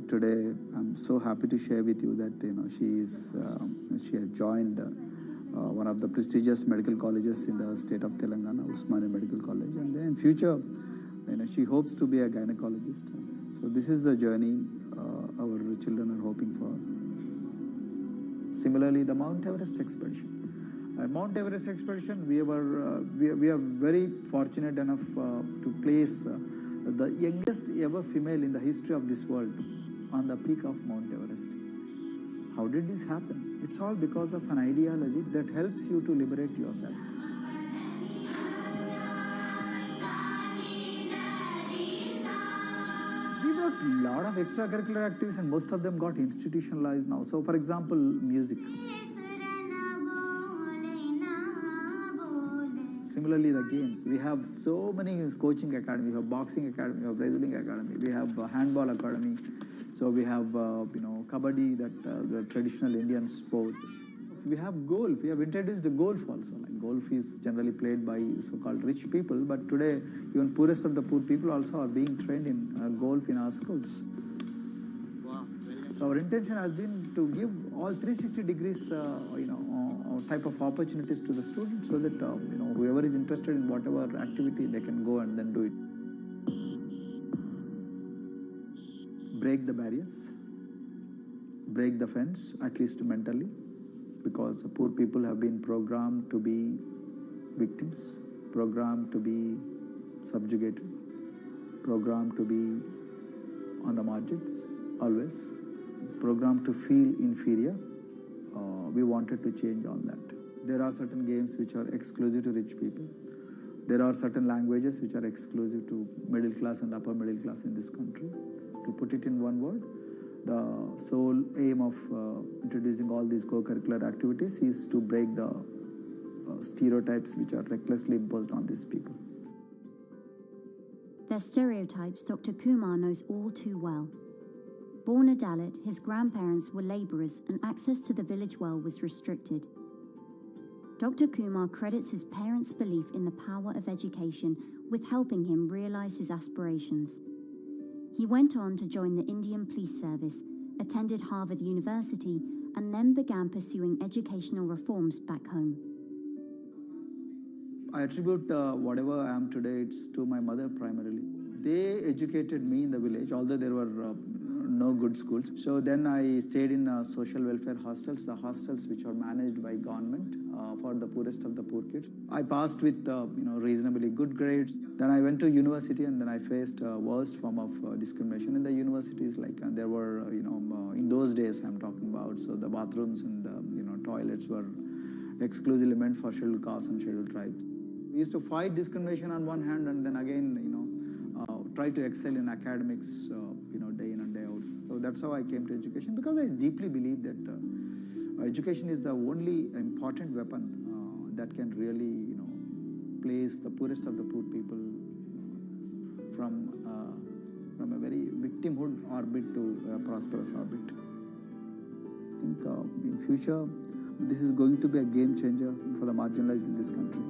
S12: today, I'm so happy to share with you that she has joined one of the prestigious medical colleges in the state of Telangana, Usmania Medical College, and then in future, she hopes to be a gynecologist. So this is the journey our children are hoping for. Similarly, the Mount Everest expedition. Mount Everest expedition, we are very fortunate enough to place the youngest ever female in the history of this world on the peak of Mount Everest. How did this happen? It's all because of an ideology that helps you to liberate yourself. We brought a lot of extracurricular activities, and most of them got institutionalized now. So, for example, music. Similarly, the games. We have so many coaching academy. We have boxing academy, we have wrestling academy, we have handball academy. So we have, kabaddi, the traditional Indian sport. We have golf. We have introduced the golf also. Like golf is generally played by so-called rich people, but today even poorest of the poor people also are being trained in golf in our schools. Wow. So our intention has been to give all 360 degrees, type of opportunities to the students, so that whoever is interested in whatever activity, they can go and then do it. Break the barriers, break the fence, at least mentally, because poor people have been programmed to be victims, programmed to be subjugated, programmed to be on the margins, always, programmed to feel inferior. We wanted to change all that. There are certain games which are exclusive to rich people. There are certain languages which are exclusive to middle class and upper middle class in this country. To put it in one word, the sole aim of introducing all these co-curricular activities is to break the stereotypes which are recklessly imposed on these people.
S19: Their stereotypes Dr. Kumar knows all too well. Born a Dalit, his grandparents were labourers and access to the village well was restricted. Dr. Kumar credits his parents' belief in the power of education with helping him realise his aspirations. He went on to join the Indian Police Service, attended Harvard University, and then began pursuing educational reforms back home.
S12: I attribute whatever I am today, it's to my mother primarily. They educated me in the village, although there were no good schools. So then I stayed in social welfare hostels, the hostels which are managed by government for the poorest of the poor kids. I passed with reasonably good grades. Then I went to university, and then I faced worst form of discrimination in the universities. Like there were in those days I'm talking about. So the bathrooms and the toilets were exclusively meant for scheduled castes and scheduled tribes. We used to fight discrimination on one hand, and then again try to excel in academics day in and day out. So that's how I came to education, because I deeply believe that education is the only important weapon that can really place the poorest of the poor people from a very victimhood orbit to a prosperous orbit. I think in future this is going to be a game changer for the marginalized in this country.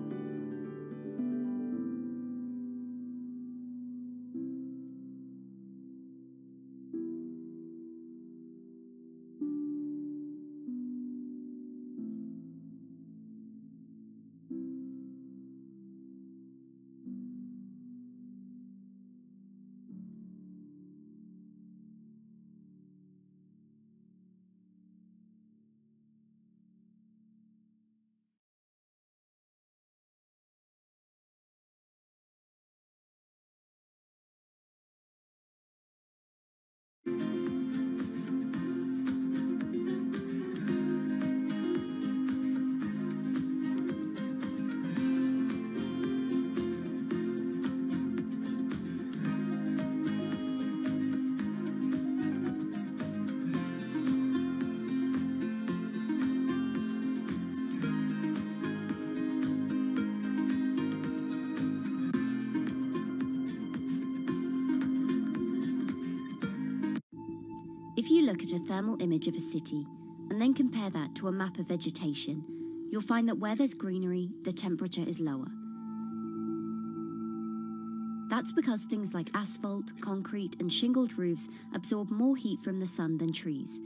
S1: If you look at a thermal image of a city and then compare that to a map of vegetation, you'll find that where there's greenery, the temperature is lower. That's because things like asphalt, concrete, and shingled roofs absorb more heat from the sun than trees.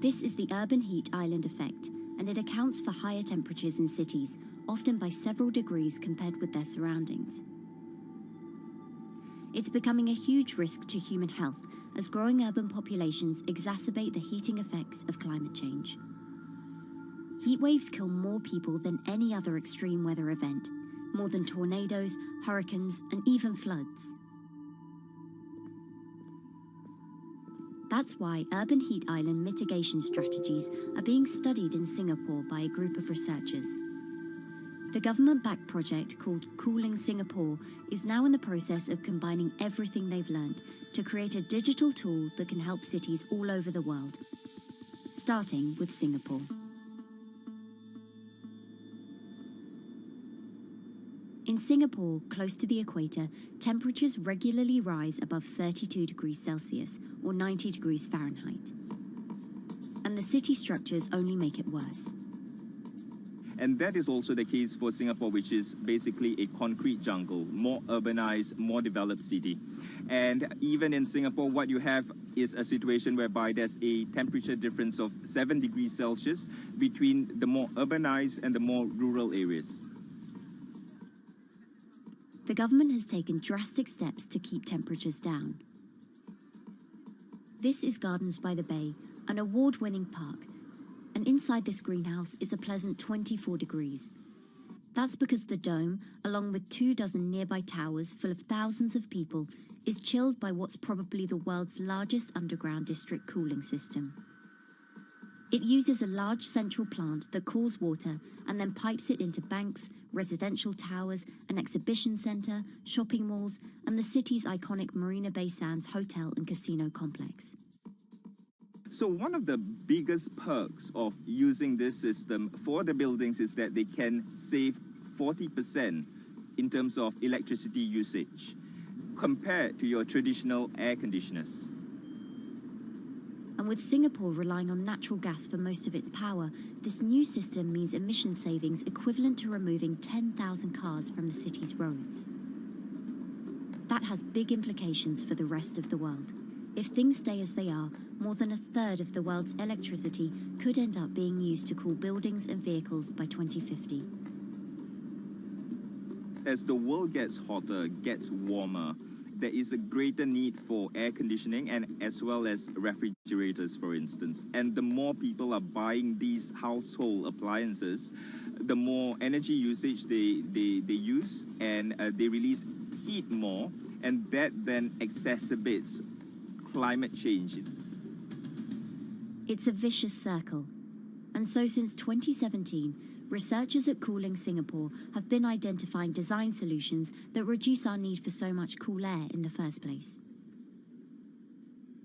S1: This is the urban heat island effect, and it accounts for higher temperatures in cities, often by several degrees compared with their surroundings. It's becoming a huge risk to human health as growing urban populations exacerbate the heating effects of climate change. Heat waves kill more people than any other extreme weather event, more than tornadoes, hurricanes, and even floods. That's why urban heat island mitigation strategies are being studied in Singapore by a group of researchers. The government-backed project called Cooling Singapore is now in the process of combining everything they've learned to create a digital tool that can help cities all over the world, starting with Singapore. In Singapore, close to the equator, temperatures regularly rise above 32 degrees Celsius or 90 degrees Fahrenheit. And the city structures only make it worse.
S15: And that is also the case for Singapore, which is basically a concrete jungle, more urbanized, more developed city. And even in Singapore, what you have is a situation whereby there's a temperature difference of 7 degrees Celsius between the more urbanized and the more rural areas.
S1: The government has taken drastic steps to keep temperatures down. This is Gardens by the Bay, an award-winning park, and inside this greenhouse is a pleasant 24 degrees. That's because the dome, along with 24 nearby towers full of thousands of people, is chilled by what's probably the world's largest underground district cooling system. It uses a large central plant that cools water and then pipes it into banks, residential towers, an exhibition centre, shopping malls, and the city's iconic Marina Bay Sands hotel and casino complex.
S15: So one of the biggest perks of using this system for the buildings is that they can save 40% in terms of electricity usage compared to your traditional air conditioners.
S1: And with Singapore relying on natural gas for most of its power, this new system means emission savings equivalent to removing 10,000 cars from the city's roads. That has big implications for the rest of the world. If things stay as they are, more than a third of the world's electricity could end up being used to cool buildings and vehicles by 2050.
S15: As the world gets hotter, gets warmer, there is a greater need for air conditioning and as well as refrigerators, for instance. And the more people are buying these household appliances, the more energy usage they use, and they release heat more, and that then exacerbates climate change.
S1: It's a vicious circle. And so since 2017, researchers at Cooling Singapore have been identifying design solutions that reduce our need for so much cool air in the first place.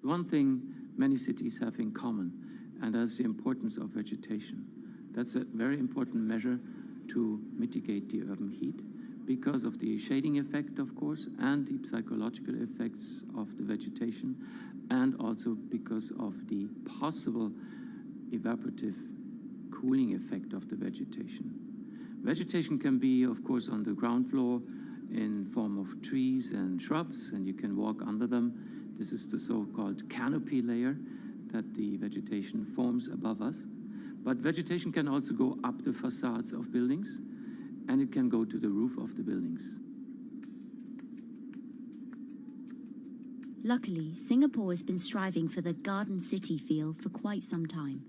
S16: One thing many cities have in common, and that's the importance of vegetation. That's a very important measure to mitigate the urban heat because of the shading effect, of course, and the psychological effects of the vegetation, and also because of the possible evaporative cooling effect of the vegetation. Vegetation can be, of course, on the ground floor in form of trees and shrubs, and you can walk under them. This is the so-called canopy layer that the vegetation forms above us. But vegetation can also go up the facades of buildings, and it can go to the roof of the buildings.
S1: Luckily, Singapore has been striving for the garden city feel for quite some time.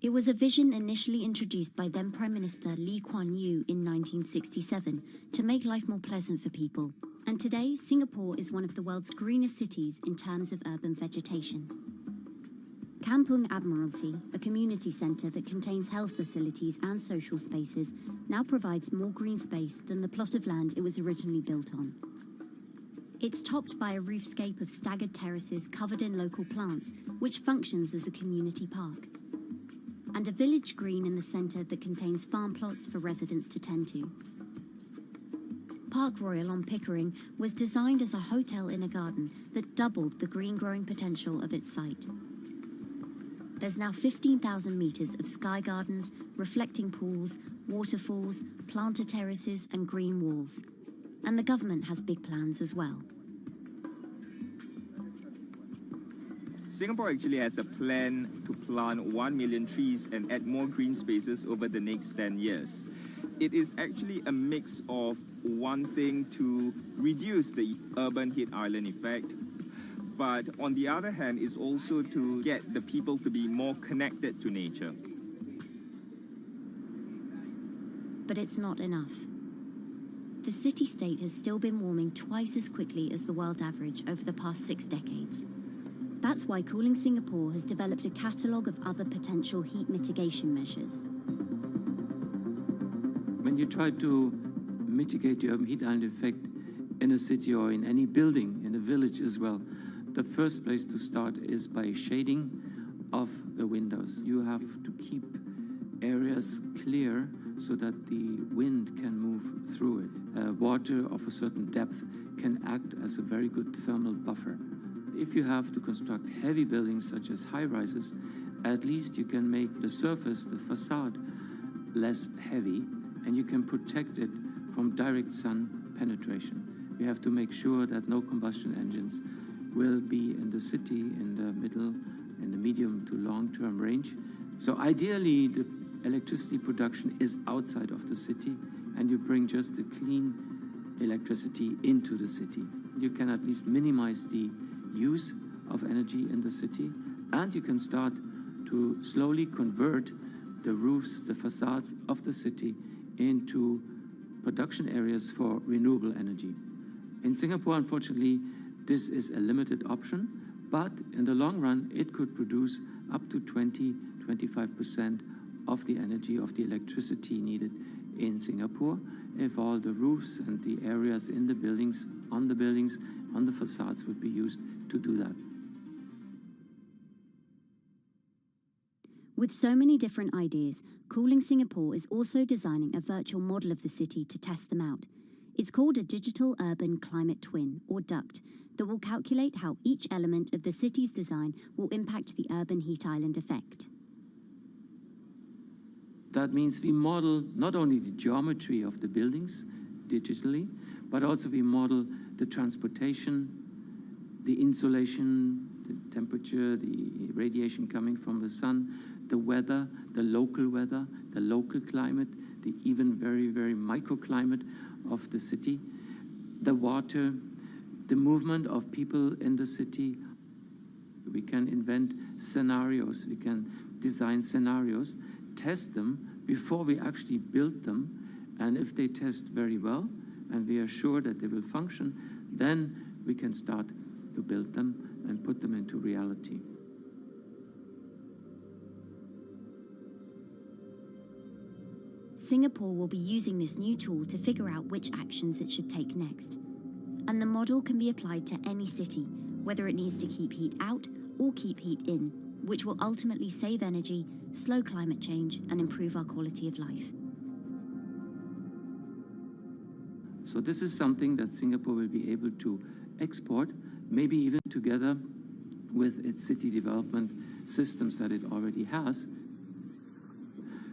S1: It was a vision initially introduced by then Prime Minister Lee Kuan Yew in 1967 to make life more pleasant for people. And today, Singapore is one of the world's greenest cities in terms of urban vegetation. Kampung Admiralty, a community centre that contains health facilities and social spaces, now provides more green space than the plot of land it was originally built on. It's topped by a roofscape of staggered terraces covered in local plants, which functions as a community park, and a village green in the centre that contains farm plots for residents to tend to. Park Royal on Pickering was designed as a hotel in a garden that doubled the green growing potential of its site. There's now 15,000 metres of sky gardens, reflecting pools, waterfalls, planter terraces and green walls. And the government has big plans as well.
S15: Singapore actually has a plan to plant 1 million trees and add more green spaces over the next 10 years. It is actually a mix of one thing to reduce the urban heat island effect, but on the other hand is also to get the people to be more connected to nature.
S1: But it's not enough. The city-state has still been warming twice as quickly as the world average over the past 6 decades. That's why Cooling Singapore has developed a catalogue of other potential heat mitigation measures.
S16: When you try to mitigate the urban heat island effect in a city or in any building, in a village as well, the first place to start is by shading of the windows. You have to keep areas clear so that the wind can move through it. Water of a certain depth can act as a very good thermal buffer. If you have to construct heavy buildings such as high-rises, at least you can make the surface, the facade, less heavy, and you can protect it from direct sun penetration. We have to make sure that no combustion engines will be in the city in the middle, in the medium to long-term range. So ideally, the electricity production is outside of the city, and you bring just the clean electricity into the city. You can at least minimize the use of energy in the city, and you can start to slowly convert the roofs, the facades of the city into production areas for renewable energy. In Singapore, unfortunately, this is a limited option, but in the long run, it could produce up to 20-25% of the energy, of the electricity needed in Singapore if all the roofs and the areas in the buildings, on the facades would be used to do that.
S1: With so many different ideas, Cooling Singapore is also designing a virtual model of the city to test them out. It's called a Digital Urban Climate Twin, or DUCT, that will calculate how each element of the city's design will impact the urban heat island effect.
S16: That means we model not only the geometry of the buildings digitally, but also we model the transportation, the insulation, the temperature, the radiation coming from the sun, the weather, the local climate, the even very, very microclimate of the city, the water, the movement of people in the city. We can invent scenarios, we can design scenarios, test them before we actually build them, and if they test very well, and we are sure that they will function, then we can start to build them and put them into reality.
S1: Singapore will be using this new tool to figure out which actions it should take next. And the model can be applied to any city, whether it needs to keep heat out or keep heat in, which will ultimately save energy, slow climate change, and improve our quality of life.
S16: So this is something that Singapore will be able to export, maybe even together with its city development systems that it already has.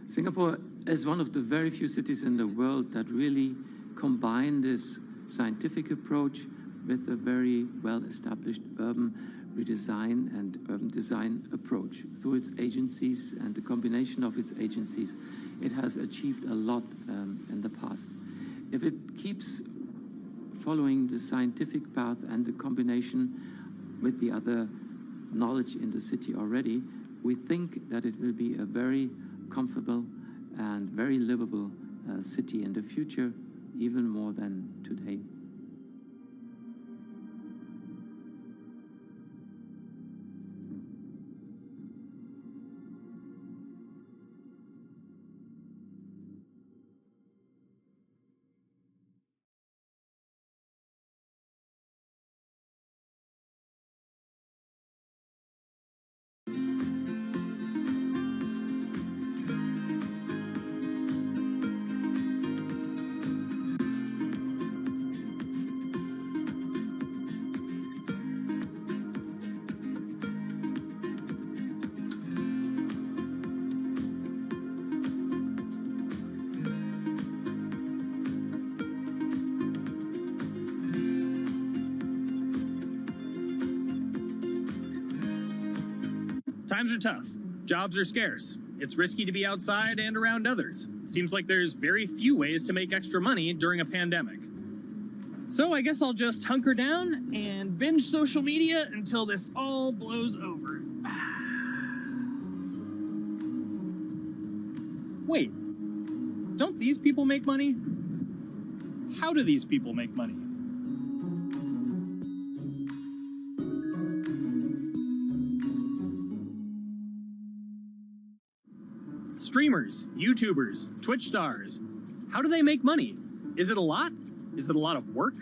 S16: Singapore is one of the very few cities in the world that really combine this scientific approach with a very well-established urban redesign and urban design approach. Through its agencies and the combination of its agencies, it has achieved a lot in the past. If it keeps following the scientific path and the combination with the other knowledge in the city already, we think that it will be a very comfortable and very livable city in the future, even more than today.
S5: Times are tough. Jobs are scarce. It's risky to be outside and around others. Seems like there's very few ways to make extra money during a pandemic. So I guess I'll just hunker down and binge social media until this all blows over. Wait, don't these people make money? How do these people make money? Streamers, YouTubers, Twitch stars. How do they make money? Is it a lot? Is it a lot of work?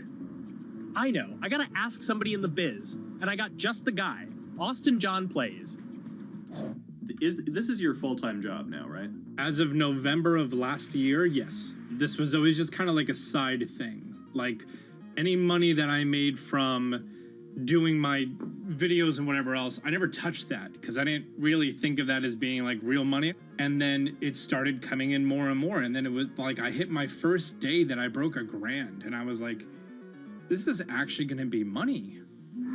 S5: I know, I gotta ask somebody in the biz, and I got just the guy. Austin John Plays.
S6: This is your full-time job now, right?
S7: As of November of last year, yes. This was always just kind of like a side thing. Like, any money that I made from doing my videos and whatever else, I never touched that because I didn't really think of that as being like real money. And then it started coming in more and more. And then it was like I hit my first day that I broke $1,000 and I was like, this is actually going to be money.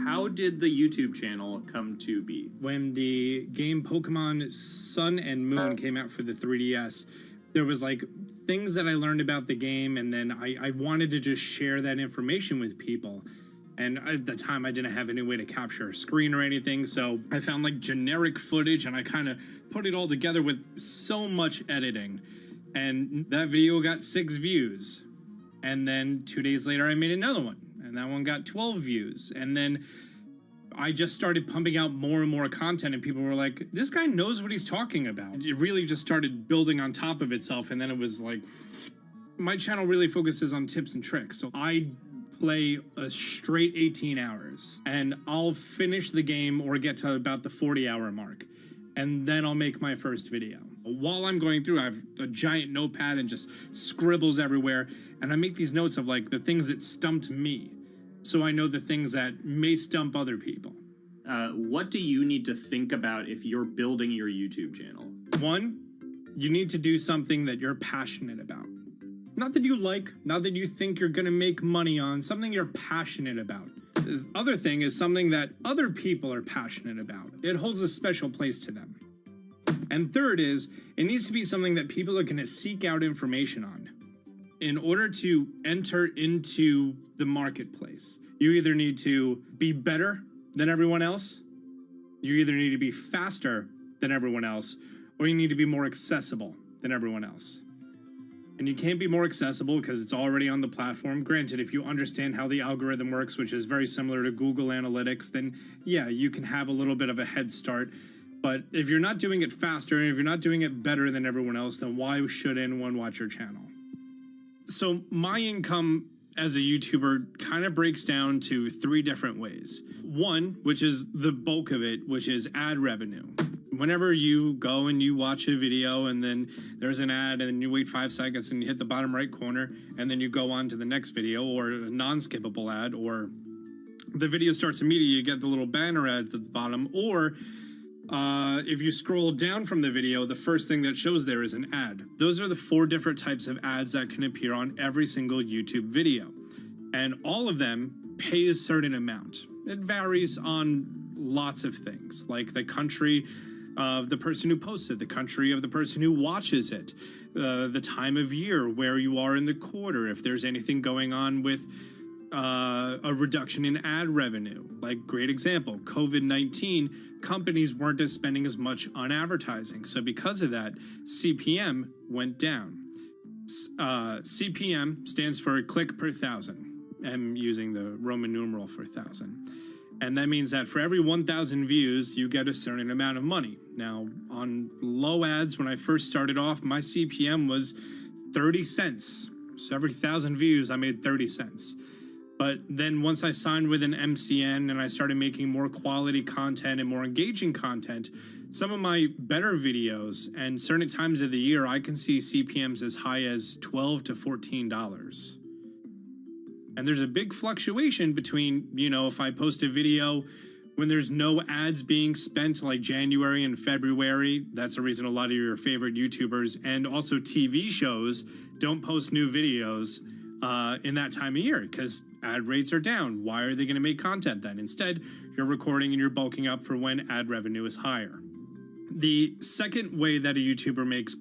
S6: How did the YouTube channel come to be?
S7: When the game Pokemon Sun and Moon came out for the 3DS, there was like things that I learned about the game, and then I wanted to just share that information with people. And at the time, I didn't have any way to capture a screen or anything, so I found like generic footage, and I kind of put it all together with so much editing. And that video got 6 views. And then 2 days later, I made another one, and that one got 12 views. And then I just started pumping out more and more content, and people were like, this guy knows what he's talking about. It really just started building on top of itself, and then it was like, my channel really focuses on tips and tricks. So I play a straight 18 hours, and I'll finish the game or get to about the 40-hour mark, and then I'll make my first video. While I'm going through, I have a giant notepad and just scribbles everywhere, and I make these notes of like the things that stumped me, so I know the things that may stump other people.
S6: What do you need to think about if you're building your YouTube channel? 1,
S7: you need to do something that you're passionate about. Not that you like, not that you think you're gonna make money on, something you're passionate about. The other thing is something that other people are passionate about. It holds a special place to them. And third is, it needs to be something that people are gonna seek out information on. In order to enter into the marketplace, you either need to be better than everyone else, you either need to be faster than everyone else, or you need to be more accessible than everyone else. And you can't be more accessible because it's already on the platform. Granted, if you understand how the algorithm works, which is very similar to Google Analytics, then yeah, you can have a little bit of a head start. But if you're not doing it faster, and if you're not doing it better than everyone else, then why should anyone watch your channel? So my income as a YouTuber kind of breaks down to 3 different ways. 1, which is the bulk of it, which is ad revenue. Whenever you go and you watch a video and then there's an ad and then you wait 5 seconds and you hit the bottom right corner and then you go on to the next video, or a non-skippable ad, or the video starts immediately, you get the little banner ad at the bottom, or if you scroll down from the video, the first thing that shows there is an ad. Those are the 4 different types of ads that can appear on every single YouTube video. And all of them pay a certain amount. It varies on lots of things, like the country of the person who posts it, the country of the person who watches it, the time of year, where you are in the quarter, if there's anything going on with a reduction in ad revenue. Like, great example, COVID-19, companies weren't spending as much on advertising. So because of that, CPM went down. CPM stands for click per thousand. I'm using the Roman numeral for 1,000. And that means that for every 1,000 views, you get a certain amount of money. Now, on low ads, when I first started off, my CPM was 30 cents. So every 1,000 views, I made 30 cents. But then once I signed with an MCN and I started making more quality content and more engaging content, some of my better videos and certain times of the year, I can see CPMs as high as $12 to $14. And there's a big fluctuation between, you know, if I post a video when there's no ads being spent, like January and February, that's the reason a lot of your favorite YouTubers and also TV shows don't post new videos in that time of year because ad rates are down. Why are they going to make content then? Instead, you're recording and you're bulking up for when ad revenue is higher. The second way that a YouTuber makes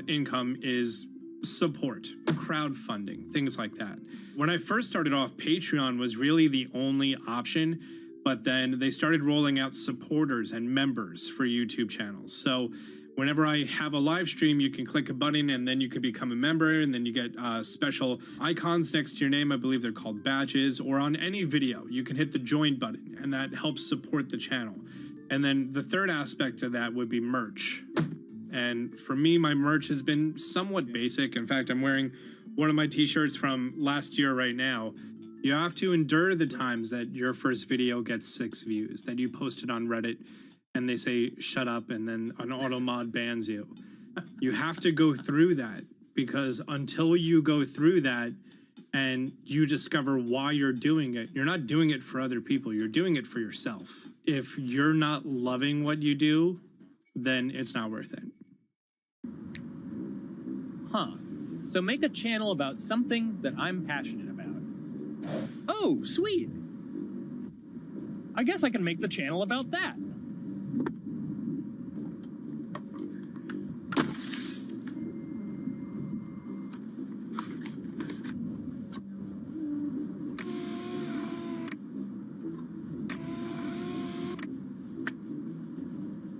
S7: income is support, crowdfunding, things like that. When I first started off, Patreon was really the only option, but then they started rolling out supporters and members for YouTube channels. So whenever I have a live stream, you can click a button and then you can become a member, and then you get special icons next to your name. I believe they're called badges. Or on any video, you can hit the join button, and that helps support the channel. And then the third aspect of that would be merch. And for me, my merch has been somewhat basic. In fact, I'm wearing one of my t-shirts from last year right now. You have to endure the times that your first video gets 6 views, that you post it on Reddit and they say, shut up, and then an auto mod bans you. You have to go through that, because until you go through that and you discover why you're doing it, you're not doing it for other people, you're doing it for yourself. If you're not loving what you do, then it's not worth it.
S5: Huh. So make a channel about something that I'm passionate about. Oh, sweet. I guess I can make the channel about that.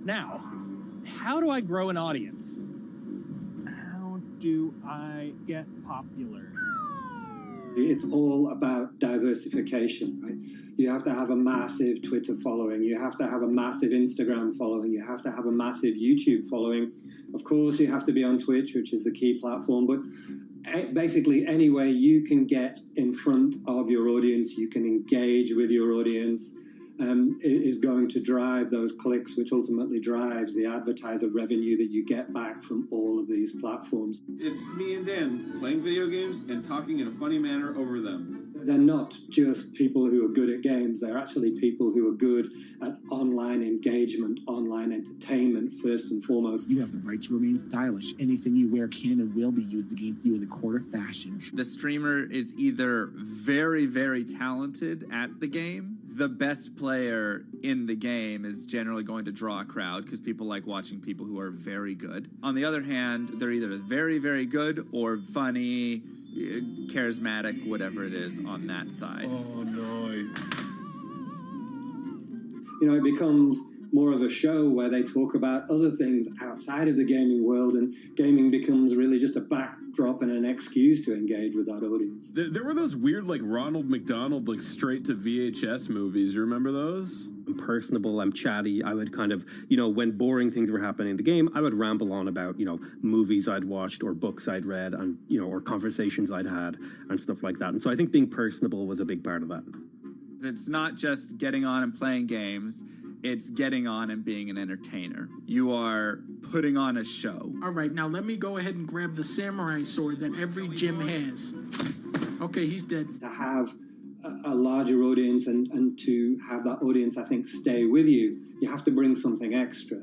S5: Now, how do I grow an audience? How do I get popular?
S3: It's all about diversification, right? You have to have a massive Twitter following. You have to have a massive Instagram following. You have to have a massive YouTube following. Of course, you have to be on Twitch, which is the key platform. But basically, any way you can get in front of your audience, you can engage with your audience, is going to drive those clicks, which ultimately drives the advertiser revenue that you get back from all of these platforms.
S4: It's me and Dan playing video games and talking in a funny manner over them.
S3: They're not just people who are good at games, they're actually people who are good at online engagement, online entertainment, first and foremost.
S14: You have the right to remain stylish. Anything you wear can and will be used against you in the court of fashion.
S17: The streamer is either very, very talented at the game. The best player in the game is generally going to draw a crowd because people like watching people who are very good. On the other hand, they're either very, very good or funny, charismatic, whatever it is on that side.
S4: Oh, no.
S3: You know, it becomes more of a show where they talk about other things outside of the gaming world, and gaming becomes really just a backdrop and an excuse to engage with that audience.
S4: There were those weird, like, Ronald McDonald, like, straight to VHS movies. You remember those?
S24: I'm personable, I'm chatty. I would kind of, when boring things were happening in the game, I would ramble on about, movies I'd watched or books I'd read and, or conversations I'd had and stuff like that. And so I think being personable was a big part of that.
S17: It's not just getting on and playing games. It's getting on and being an entertainer. You are putting on a show.
S8: All right, now let me go ahead and grab the samurai sword that every gym has. Okay, he's dead.
S3: To have a larger audience and to have that audience, I think, stay with you, you have to bring something extra.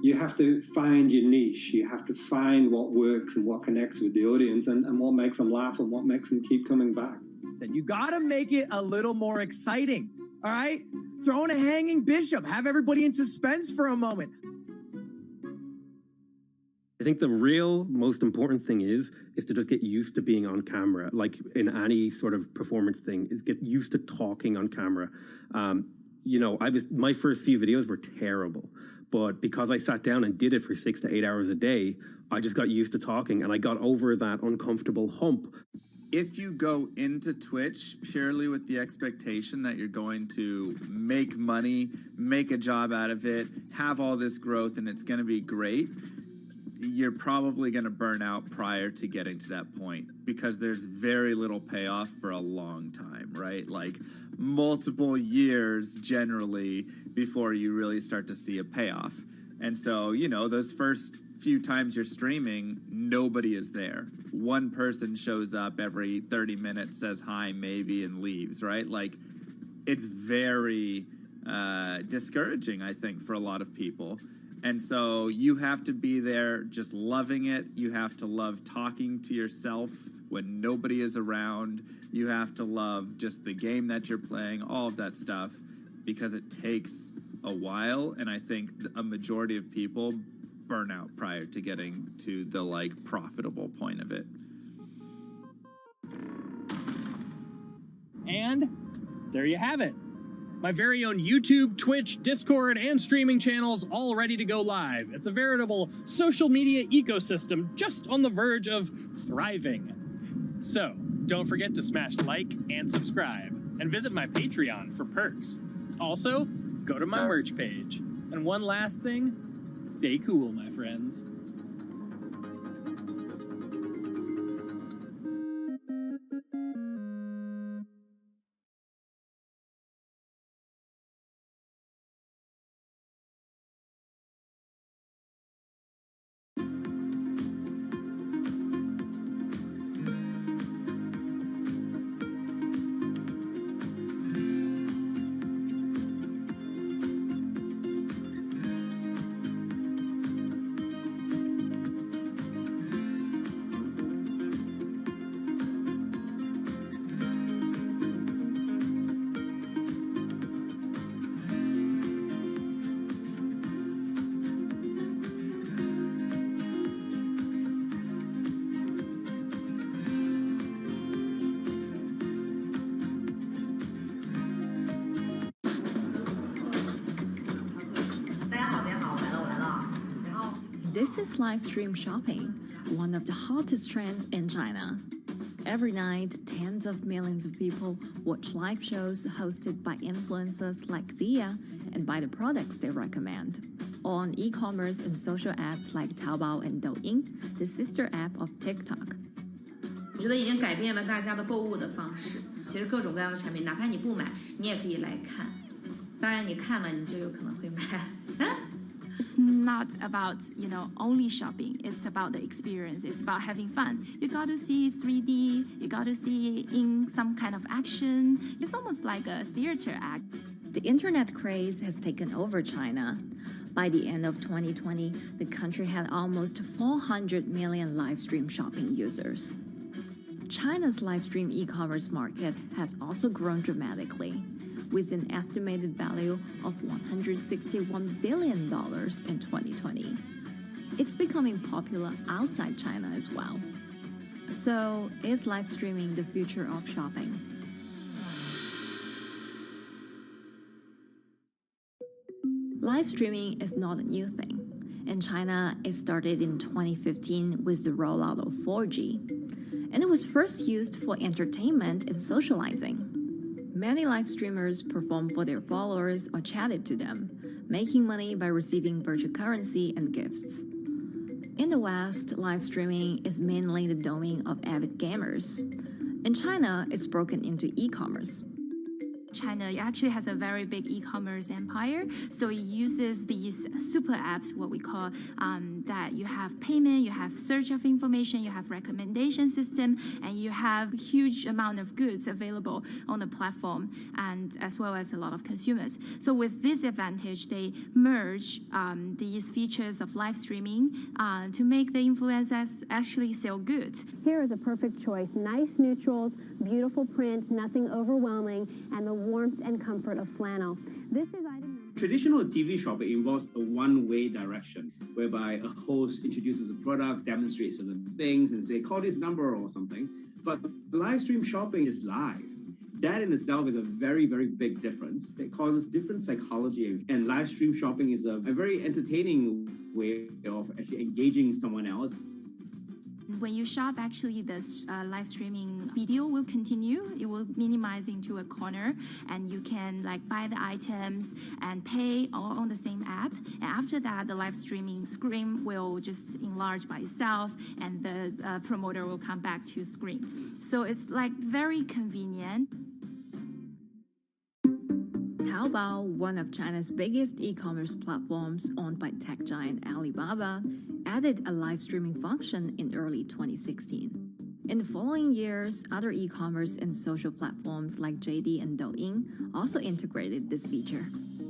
S3: You have to find your niche. You have to find what works and what connects with the audience and what makes them laugh and what makes them keep coming back.
S25: You gotta make it a little more exciting, all right? Throw in a hanging bishop. Have everybody in suspense for a moment.
S24: I think the real most important thing is to just get used to being on camera. Like in any sort of performance thing, is get used to talking on camera. My first few videos were terrible, but because I sat down and did it for 6 to 8 hours a day, I just got used to talking and I got over that uncomfortable hump.
S17: If you go into Twitch purely with the expectation that you're going to make money, make a job out of it, have all this growth, and it's going to be great, you're probably going to burn out prior to getting to that point because there's very little payoff for a long time, right? Like multiple years generally before you really start to see a payoff. And so, those first few times you're streaming, nobody is there. One person shows up every 30 minutes, says hi maybe, and leaves, right? Like, it's very discouraging, I think, for a lot of people. And so you have to be there just loving it. You have to love talking to yourself when nobody is around. You have to love just the game that you're playing, all of that stuff, because it takes a while, and I think a majority of people burn out prior to getting to the like profitable point of it.
S5: And there you have it. My very own YouTube, Twitch, Discord, and streaming channels all ready to go live. It's a veritable social media ecosystem just on the verge of thriving. So, don't forget to smash like and subscribe, and visit my Patreon for perks. Also, go to my merch page. And one last thing, stay cool, my friends.
S9: This is live stream shopping, one of the hottest trends in China. Every night, tens of millions of people watch live shows hosted by influencers like Thea and buy the products they recommend. On e-commerce and social apps like Taobao and Douyin, the sister app of TikTok.
S10: 我觉得已经改变了大家的购物的方式。其实各种各样的产品，哪怕你不买，你也可以来看。当然，你看了，你就有可能会买。
S11: It's not about, only shopping. It's about the experience. It's about having fun. You got to see 3D. You got to see in some kind of action. It's almost like a theater act.
S9: The internet craze has taken over China. By the end of 2020, the country had almost 400 million live stream shopping users. China's live stream e-commerce market has also grown dramatically, with an estimated value of $161 billion in 2020. It's becoming popular outside China as well. So, is live streaming the future of shopping? Live streaming is not a new thing. In China, it started in 2015 with the rollout of 4G. And it was first used for entertainment and socializing. Many live streamers performed for their followers or chatted to them, making money by receiving virtual currency and gifts. In the West, live streaming is mainly the domain of avid gamers. In China, it's broken into e-commerce.
S11: China actually has a very big e-commerce empire, so it uses these super apps, what we call that you have payment, you have search of information, you have recommendation system, and you have huge amount of goods available on the platform, and as well as a lot of consumers. So with this advantage, they merge these features of live streaming to make the influencers actually sell goods.
S22: Here is a perfect choice: nice neutrals, beautiful print, nothing overwhelming, and the warmth and comfort of flannel. This is item.
S23: Traditional TV shopping involves a one-way direction, whereby a host introduces a product, demonstrates certain things, and say, call this number or something. But live stream shopping is live. That in itself is a very, very big difference. It causes different psychology. And live stream shopping is a very entertaining way of actually engaging someone else.
S11: When you shop, actually, this live streaming video will continue. It will minimize into a corner, and you can buy the items and pay all on the same app. And after that, the live streaming screen will just enlarge by itself, and the promoter will come back to screen. So it's very convenient.
S9: Taobao, one of China's biggest e-commerce platforms owned by tech giant Alibaba, added a live streaming function in early 2016. In the following years, other e-commerce and social platforms like JD and Douyin also integrated this feature.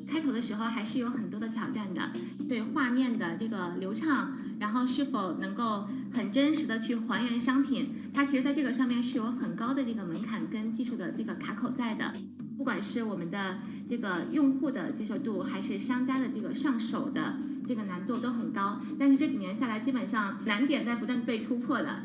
S10: 开头的时候还是有很多的挑战的，对画面的这个流畅，然后是否能够很真实的去还原商品，它其实在这个上面是有很高的这个门槛跟技术的这个卡口在的。
S11: 不管是我们的这个用户的接受度，还是商家的这个上手的这个难度都很高。但是这几年下来，基本上难点在不断被突破的。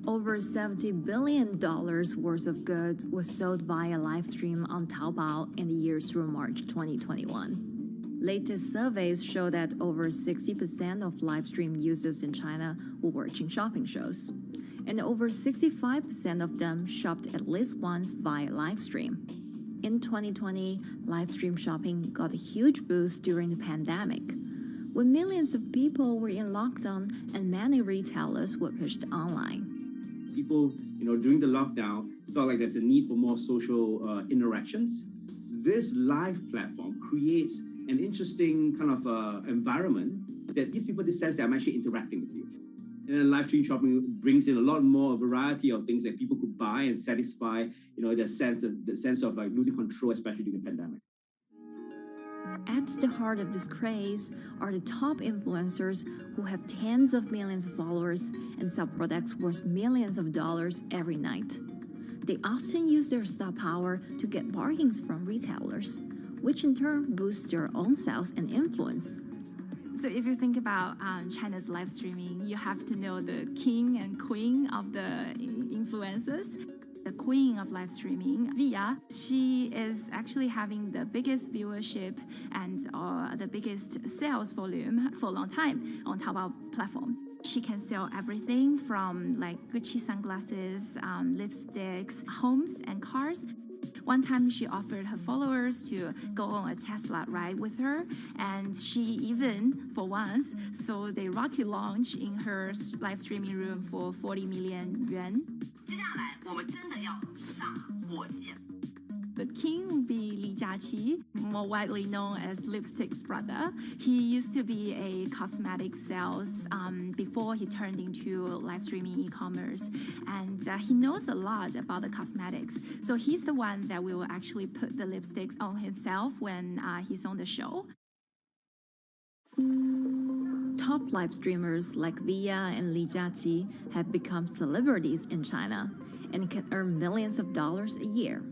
S9: Over $70 billion worth of goods was sold via live stream on Taobao in the year through March 2021. Latest surveys show that over 60% of live stream users in China were watching shopping shows, and over 65% of them shopped at least once via live stream. In 2020, live stream shopping got a huge boost during the pandemic, when millions of people were in lockdown and many retailers were pushed online.
S23: People, during the lockdown, felt like there's a need for more social interactions. This live platform creates an interesting kind of environment that gives people the sense that I'm actually interacting with you. And then live stream shopping brings in a lot more variety of things that people could buy and satisfy, the sense of like losing control, especially during the pandemic.
S9: At the heart of this craze are the top influencers who have tens of millions of followers and sell products worth millions of dollars every night. They often use their star power to get bargains from retailers, which in turn boosts their own sales and influence.
S11: So if you think about China's live streaming, you have to know the king and queen of the influencers. The queen of live streaming, Via, she is actually having the biggest viewership and the biggest sales volume for a long time on Taobao platform. She can sell everything from like Gucci sunglasses, lipsticks, homes, and cars. One time she offered her followers to go on a Tesla ride with her, and she even, for once, sold a rocket launch in her live streaming room for 40 million yuan. The king would be Li Jiaqi, more widely known as Lipstick's brother. He used to be a cosmetic sales before he turned into live streaming e-commerce, and he knows a lot about the cosmetics. So he's the one that will actually put the lipsticks on himself when he's on the show.
S9: Top live streamers like Via and Li Jiaqi have become celebrities in China and can earn millions of dollars a year.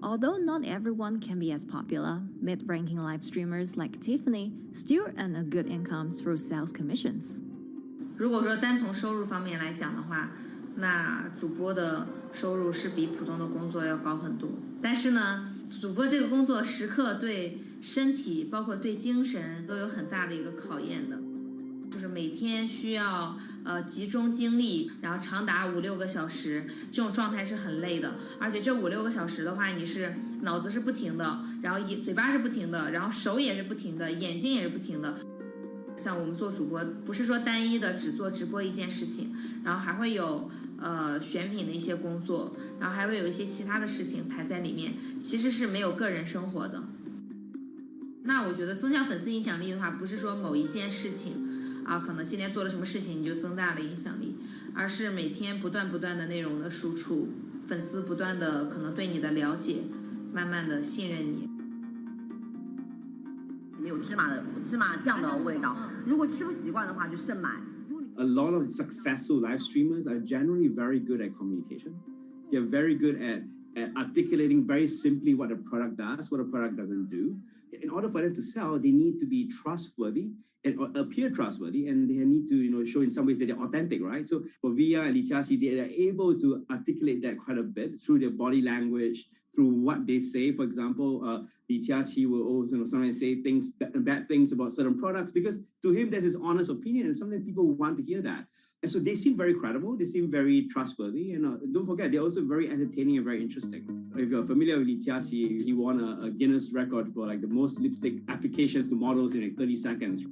S9: Although not everyone can be as popular, mid-ranking live streamers like Tiffany still earn a good income through sales commissions.
S10: 如果说单从收入方面来讲的话，那主播的收入是比普通的工作要高很多。但是呢，主播这个工作时刻对身体，包括对精神都有很大的一个考验的。就是每天需要集中精力，然后长达5-6个小时，这种状态是很累的。而且这5-6个小时的话，你是脑子是不停的，然后嘴巴是不停的，然后手也是不停的，眼睛也是不停的。像我们做主播，不是说单一的只做直播一件事情，然后还会有选品的一些工作，然后还会有一些其他的事情排在里面，其实是没有个人生活的。那我觉得增强粉丝影响力的话，不是说某一件事情。可能今天做了什么事情你就增大了影响力，而是每天不断的内容的输出，粉丝不断的可能对你的了解，慢慢的信任你。
S2: 没有芝麻酱的味道，如果吃不习惯的话就慎买。
S23: A lot of successful live streamers are generally very good at communication. They're very good at articulating very simply what a product does, what a product doesn't do. In order for them to sell, they need to be trustworthy and appear trustworthy, and they need to show in some ways that they're authentic, right? So for Via and Li Jiaqi, they are able to articulate that quite a bit through their body language, through what they say. For example, Li Jiaqi will also sometimes say bad things about certain products because to him that's his honest opinion, and sometimes people want to hear that. And so they seem very credible, they seem very trustworthy, and don't forget, they're also very entertaining and very interesting. If you're familiar with Li Jiaqi, he won a Guinness record for like the most lipstick applications to models in like 30 seconds.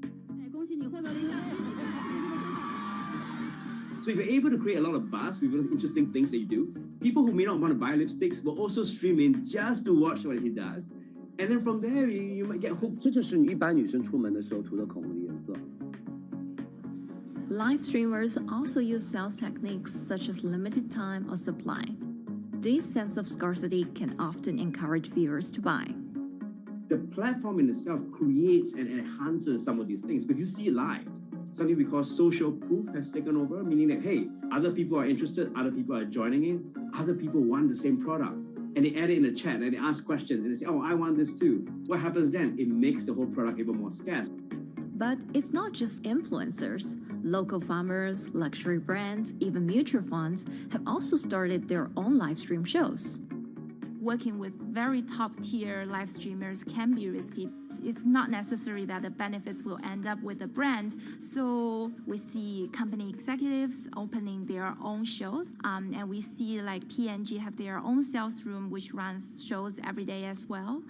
S23: So if you're able to create a lot of buzz with interesting things that you do, people who may not want to buy lipsticks will also stream in just to watch what he does. And then from there, you might get hooked.
S13: 这就是一般女生出门的时候涂的口红的颜色。
S9: Live streamers also use sales techniques such as limited time or supply. This sense of scarcity can often encourage viewers to buy.
S23: The platform in itself creates and enhances some of these things because you see it live. Something we call social proof has taken over, meaning that, hey, other people are interested, other people are joining in, other people want the same product. and they add it in the chat and they ask questions and they say, oh, I want this too. What happens then? It makes the whole product even more scarce.
S9: But it's not just influencers. Local farmers, luxury brands, even mutual funds have also started their own live stream shows.
S11: Working with very top-tier live streamers can be risky. It's not necessary that the benefits will end up with the brand. So we see company executives opening their own shows, and we see like P&G have their own sales room which runs shows every day as well.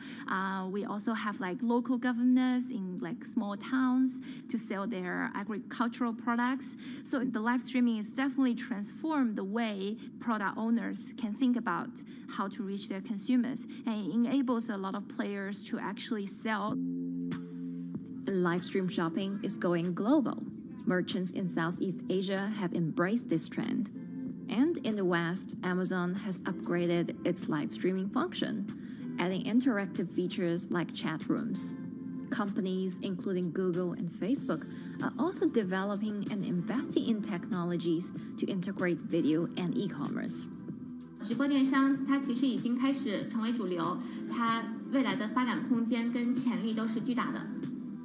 S11: We also have like local governors in like small towns to sell their agricultural products. So the live streaming is definitely transformed the way product owners can think about how to reach their consumers, and it enables a lot of players to actually sell.
S9: Live stream shopping is going global. Merchants in Southeast Asia have embraced this trend. And in the West, Amazon has upgraded its live streaming function, adding interactive features like chat rooms. Companies, including Google and Facebook, are also developing and investing in technologies to integrate video and e-commerce.
S10: 直播电商它其实已经开始成为主流，它未来的发展空间跟潜力都是巨大的。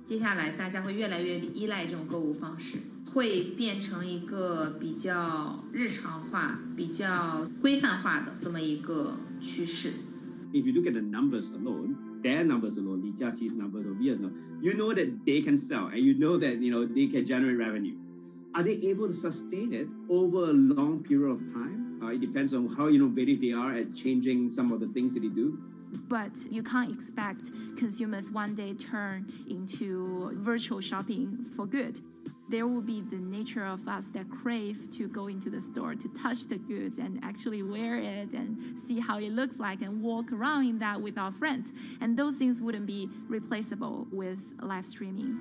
S10: 接下来大家会越来越依赖这种购物方式，会变成一个比较日常化、比较规范化的这么一个趋势。
S23: If you look at the numbers alone, their numbers alone, Li Jiaxi's numbers or Via's numbers, you know that they can sell and you know that they can generate revenue. Are they able to sustain it over a long period of time? It depends on how innovative they are at changing some of the things that they do.
S11: But you can't expect consumers one day turn into virtual shopping for good. There will be the nature of us that crave to go into the store, to touch the goods and actually wear it and see how it looks like and walk around in that with our friends. And those things wouldn't be replaceable with live streaming.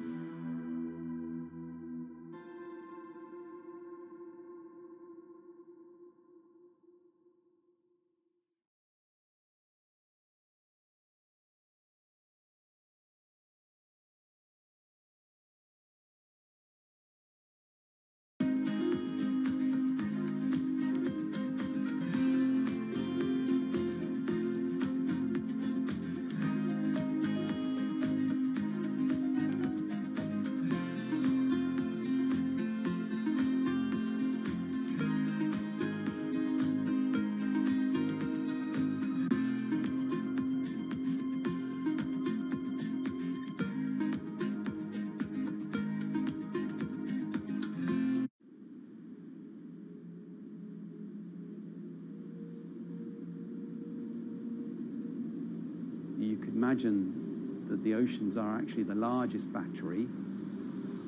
S16: You could imagine that the oceans are actually the largest battery.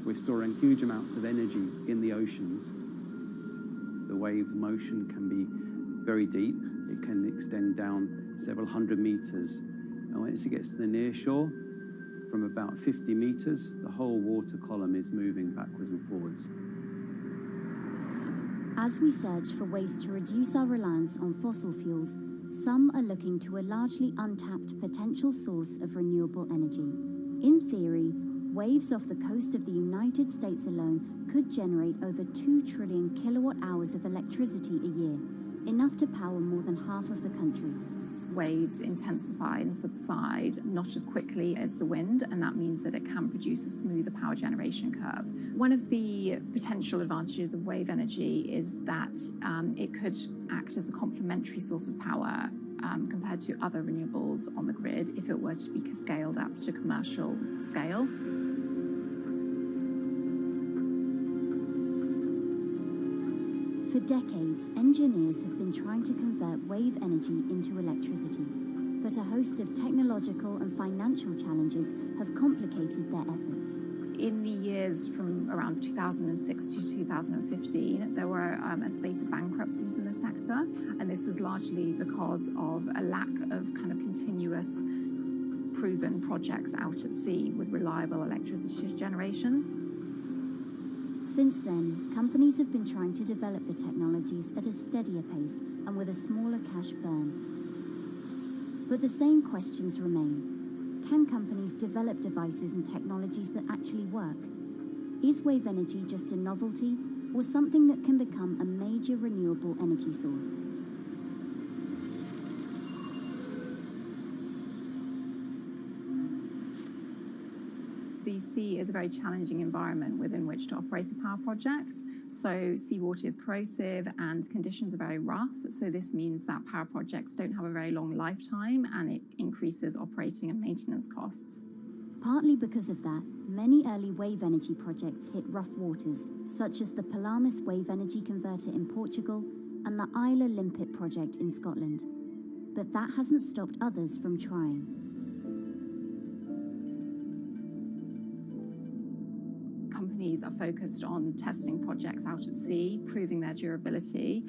S16: We're storing huge amounts of energy in the oceans. The wave motion can be very deep. It can extend down several hundred meters. And once it gets to the near shore, from about 50 meters, the whole water column is moving backwards and forwards.
S1: As we search for ways to reduce our reliance on fossil fuels, some are looking to a largely untapped potential source of renewable energy. In theory, waves off the coast of the United States alone could generate over 2 trillion kilowatt hours of electricity a year, enough to power more than half of the country.
S12: Waves intensify and subside not as quickly as the wind, and that means that it can produce a smoother power generation curve. One of the potential advantages of wave energy is that it could act as a complementary source of power compared to other renewables on the grid if it were to be scaled up to commercial scale.
S1: For decades, engineers have been trying to convert wave energy into electricity, but a host of technological and financial challenges have complicated their efforts.
S12: In the years from around 2006 to 2015, there were a spate of bankruptcies in the sector, and this was largely because of a lack of kind of continuous proven projects out at sea with reliable electricity generation.
S1: Since then, companies have been trying to develop the technologies at a steadier pace and with a smaller cash burn. But the same questions remain. Can companies develop devices and technologies that actually work? Is wave energy just a novelty or something that can become a major renewable energy source?
S12: The sea is a very challenging environment within which to operate a power project. So seawater is corrosive and conditions are very rough. So this means that power projects don't have a very long lifetime, and it increases operating and maintenance costs.
S1: Partly because of that, many early wave energy projects hit rough waters, such as the Palamas Wave Energy Converter in Portugal and the Isla Limpet project in Scotland. But that hasn't stopped others from trying.
S12: Companies are focused on testing projects out at sea, proving their durability,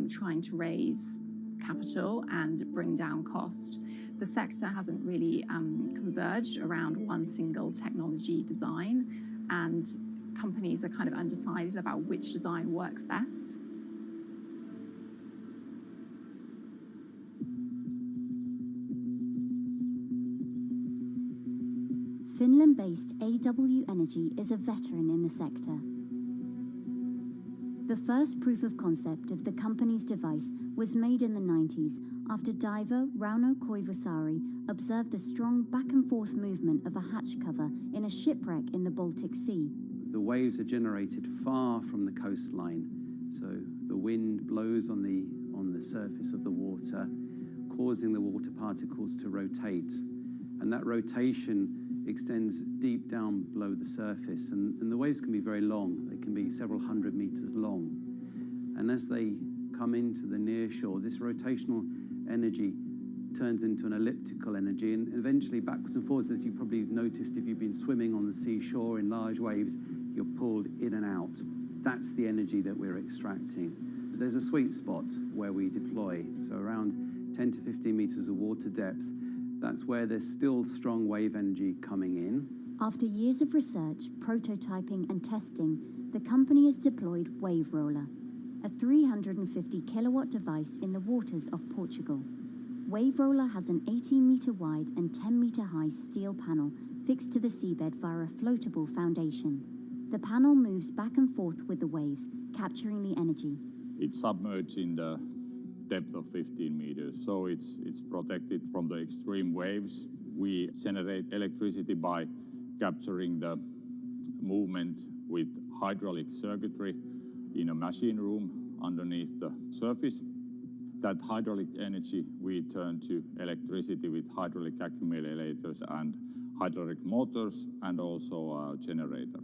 S12: trying to raise capital and bring down cost. The sector hasn't really converged around one single technology design, and companies are kind of undecided about which design works best.
S1: Finland-based AW Energy is a veteran in the sector. The first proof of concept of the company's device was made in the 90s after diver Rauno Koivusaari observed the strong back-and-forth movement of a hatch cover in a shipwreck in the Baltic Sea.
S15: The waves are generated far from the coastline, so the wind blows on the surface of the water, causing the water particles to rotate, and that rotation extends deep down below the surface, and the waves can be very long. They can be several hundred meters long. And as they come into the near shore, this rotational energy turns into an elliptical energy, and eventually backwards and forwards, as you probably noticed if you've been swimming on the seashore in large waves, you're pulled in and out. That's the energy that we're extracting. But there's a sweet spot where we deploy, so around 10 to 15 meters of water depth. That's where there's still strong wave energy coming in.
S1: After years of research, prototyping and testing, the company has deployed Wave Roller, a 350 kilowatt device in the waters off Portugal. Wave Roller has an 18-meter wide and 10-meter high steel panel fixed to the seabed via a floatable foundation. The panel moves back and forth with the waves, capturing the energy.
S18: It's submerged in the depth of 15 meters, so it's protected from the extreme waves. We generate electricity by capturing the movement with hydraulic circuitry in a machine room underneath the surface. That hydraulic energy we turn to electricity with hydraulic accumulators and hydraulic motors, and also a generator.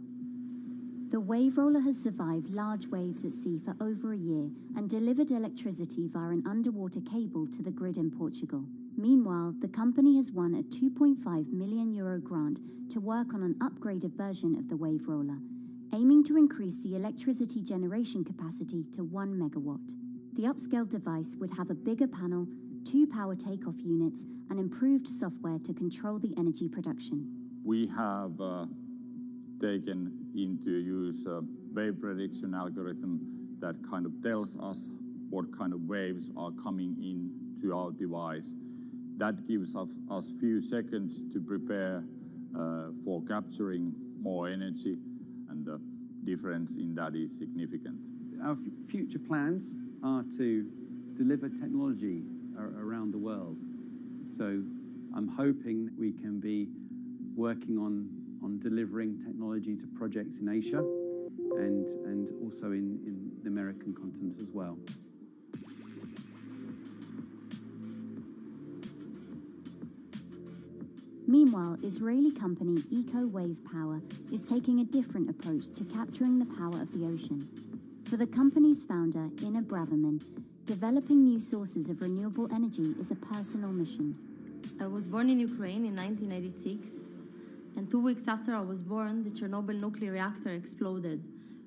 S1: The Wave Roller has survived large waves at sea for over a year and delivered electricity via an underwater cable to the grid in Portugal. Meanwhile, the company has won a €2.5 million grant to work on an upgraded version of the Wave Roller, aiming to increase the electricity generation capacity to 1 megawatt. The upscaled device would have a bigger panel, 2 power takeoff units, and improved software to control the energy production.
S18: We have taken into use a wave prediction algorithm that kind of tells us what kind of waves are coming in to our device. That gives us few seconds to prepare for capturing more energy, and the difference in that is significant.
S15: Our future plans are to deliver technology around the world. So I'm hoping we can be working on delivering technology to projects in Asia and also in the American continent as well.
S1: Meanwhile, Israeli company Eco Wave Power is taking a different approach to capturing the power of the ocean. For the company's founder, Ina Braverman, developing new sources of renewable energy is a personal mission.
S19: I was born in Ukraine in 1986, and 2 weeks after I was born, the Chernobyl nuclear reactor exploded,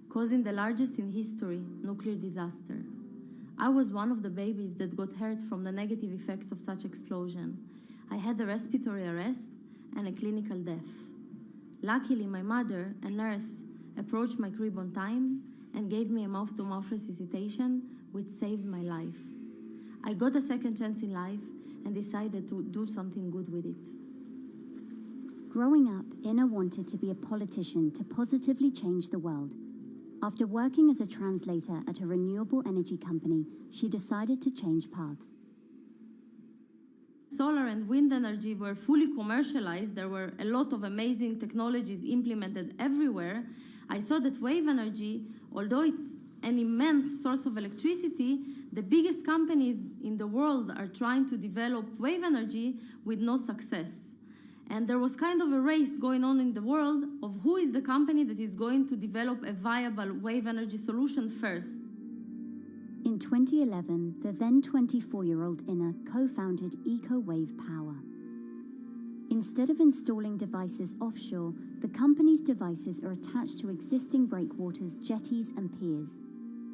S19: causing the largest in history nuclear disaster. I was one of the babies that got hurt from the negative effects of such explosion. I had a respiratory arrest and a clinical death. Luckily, my mother, a nurse, approached my crib on time and gave me a mouth-to-mouth resuscitation, which saved my life. I got a second chance in life and decided to do something good with it.
S1: Growing up, Ina wanted to be a politician to positively change the world. After working as a translator at a renewable energy company, she decided to change paths.
S19: solar and wind energy were fully commercialized, there were a lot of amazing technologies implemented everywhere, I saw that wave energy, although it's an immense source of electricity, the biggest companies in the world are trying to develop wave energy with no success. And there was kind of a race going on in the world of who is the company that is going to develop a viable wave energy solution first.
S1: In 2011, the then 24-year-old Inna co-founded EcoWave Power. Instead of installing devices offshore, the company's devices are attached to existing breakwaters, jetties, and piers.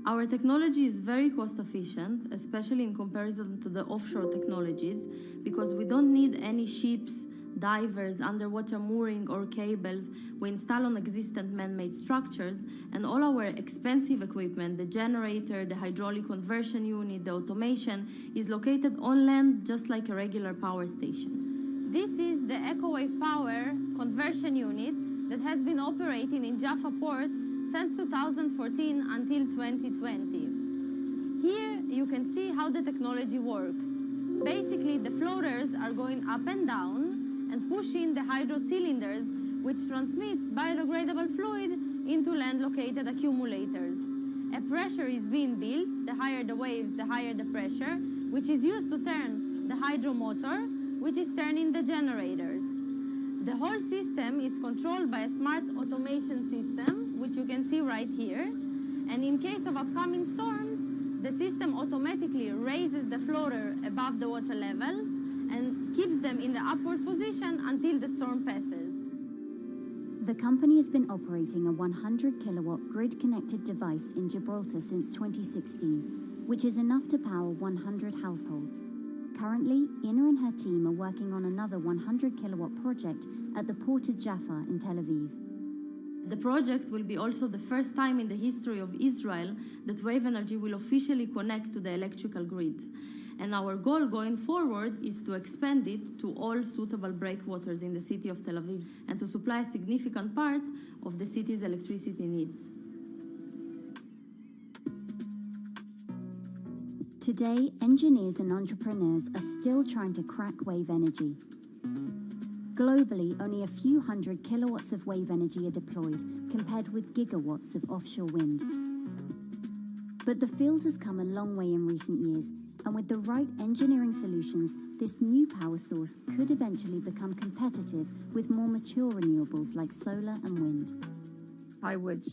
S19: Our technology is very cost efficient, especially in comparison to the offshore technologies, because we don't need any ships, divers, underwater mooring, or cables. We install on existing man-made structures, and all our expensive equipment, the generator, the hydraulic conversion unit, the automation, is located on land just like a regular power station. This is the EcoWave Power conversion unit that has been operating in Jaffa Port since 2014 until 2020. Here you can see how the technology works. Basically, the floaters are going up and down and pushing the hydro cylinders, which transmit biodegradable fluid into land-located accumulators. A pressure is being built. The higher the waves, the higher the pressure, which is used to turn the hydro motor, which is turning the generators. The whole system is controlled by a smart automation system, which you can see right here. And in case of upcoming storms, the system automatically raises the floater above the water level and keeps them in the upward position until the storm passes.
S1: The company has been operating a 100-kilowatt grid-connected device in Gibraltar since 2016, which is enough to power 100 households. Currently, Inna and her team are working on another 100-kilowatt project at the port of Jaffa in Tel Aviv.
S19: The project will be also the first time in the history of Israel that wave energy will officially connect to the electrical grid. And our goal going forward is to expand it to all suitable breakwaters in the city of Tel Aviv and to supply a significant part of the city's electricity needs.
S1: Today, engineers and entrepreneurs are still trying to crack wave energy. Globally, only a few hundred kilowatts of wave energy are deployed, compared with gigawatts of offshore wind. But the field has come a long way in recent years, and with the right engineering solutions, this new power source could eventually become competitive with more mature renewables like solar and wind.
S12: I would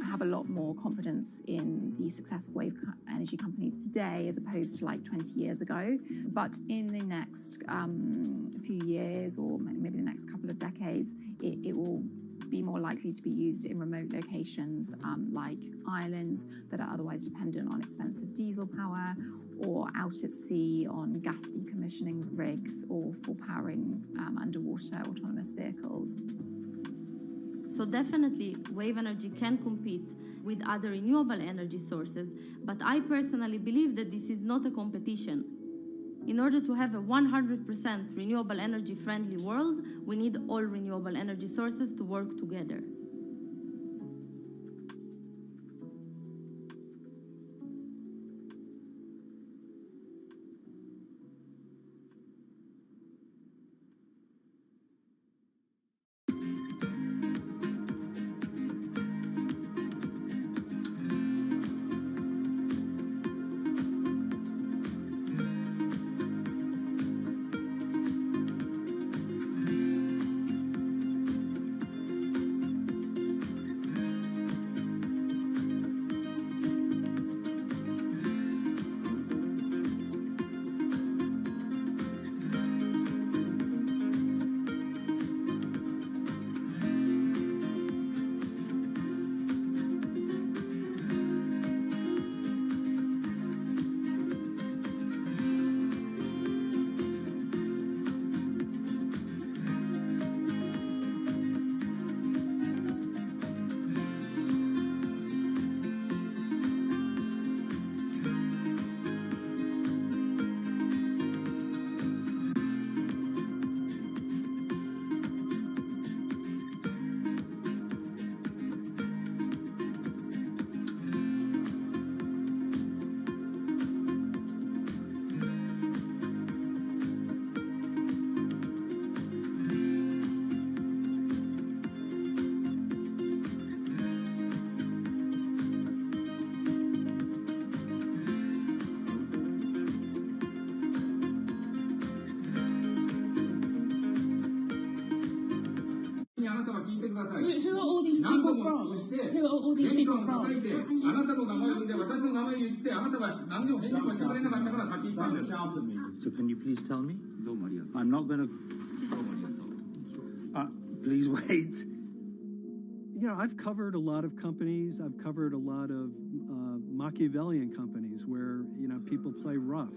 S12: have a lot more confidence in the success of wave energy companies today as opposed to like 20 years ago. But in the next few years, or maybe the next couple of decades, it will be more likely to be used in remote locations like islands that are otherwise dependent on expensive diesel power, or out at sea on gas decommissioning rigs, or for powering underwater autonomous vehicles.
S19: So definitely, wave energy can compete with other renewable energy sources, but I personally believe that this is not a competition. In order to have a 100% renewable energy friendly world, we need all renewable energy sources to work together.
S6: from? Who are all these people from?
S7: So can you please tell me? I'm not going to... please wait.
S14: You know, I've covered a lot of companies. I've covered a lot of Machiavellian companies where, you know, people play rough.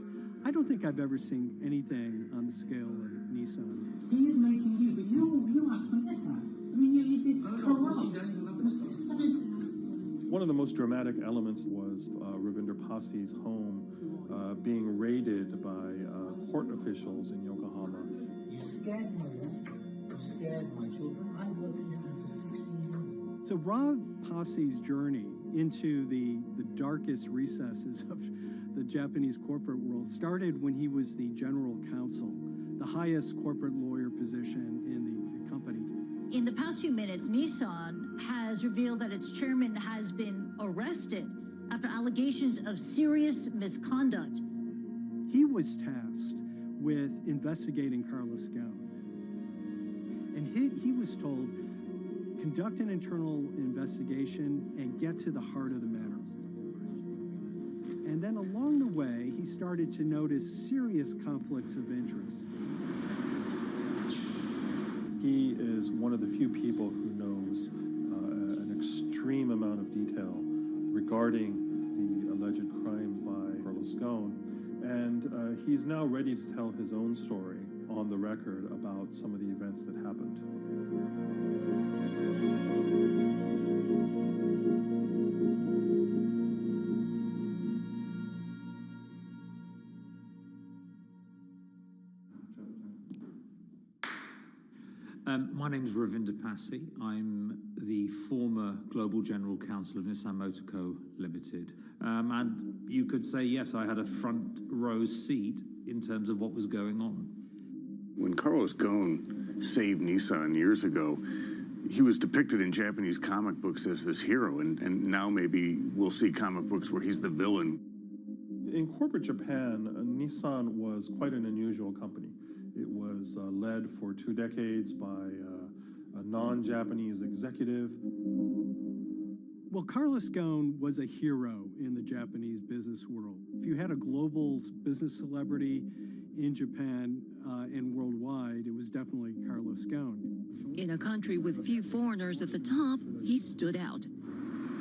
S14: I don't think I've ever seen anything on the scale of Nissan.
S6: He is making you, but you're out for this. I mean, it's corrupt. The system is...
S20: One of the most dramatic elements was Ravinder Passi's home being raided by court officials in Yokohama.
S6: You scared my wife. You scared my children. I worked in this for 16 years.
S14: So Rav Passi's journey into the darkest recesses of the Japanese corporate world started when he was the general counsel, the highest corporate lawyer position in the company.
S21: In the past few minutes, Nissan has revealed that its chairman has been arrested after allegations of serious misconduct.
S14: He was tasked with investigating Carlos Ghosn. And he was told, conduct an internal investigation and get to the heart of the matter. And then along the way, he started to notice serious conflicts of interest.
S20: He is one of the few people who knows an extreme amount of detail regarding the alleged crimes by Carlos Ghosn, and he's now ready to tell his own story on the record about some of the events that happened.
S26: My name is Ravinder Passi. I'm the former Global General Counsel of Nissan Motor Co. Limited. And you could say, yes, I had a front row seat in terms of what was going on.
S27: When Carlos Ghosn saved Nissan years ago, he was depicted in Japanese comic books as this hero, and now maybe we'll see comic books where he's the villain.
S20: In corporate Japan, Nissan was quite an unusual company. It was led for 2 decades by a non-Japanese executive.
S14: Well, Carlos Ghosn was a hero in the Japanese business world. If you had a global business celebrity in Japan and worldwide, it was definitely Carlos Ghosn.
S28: In a country with few foreigners at the top, he stood out.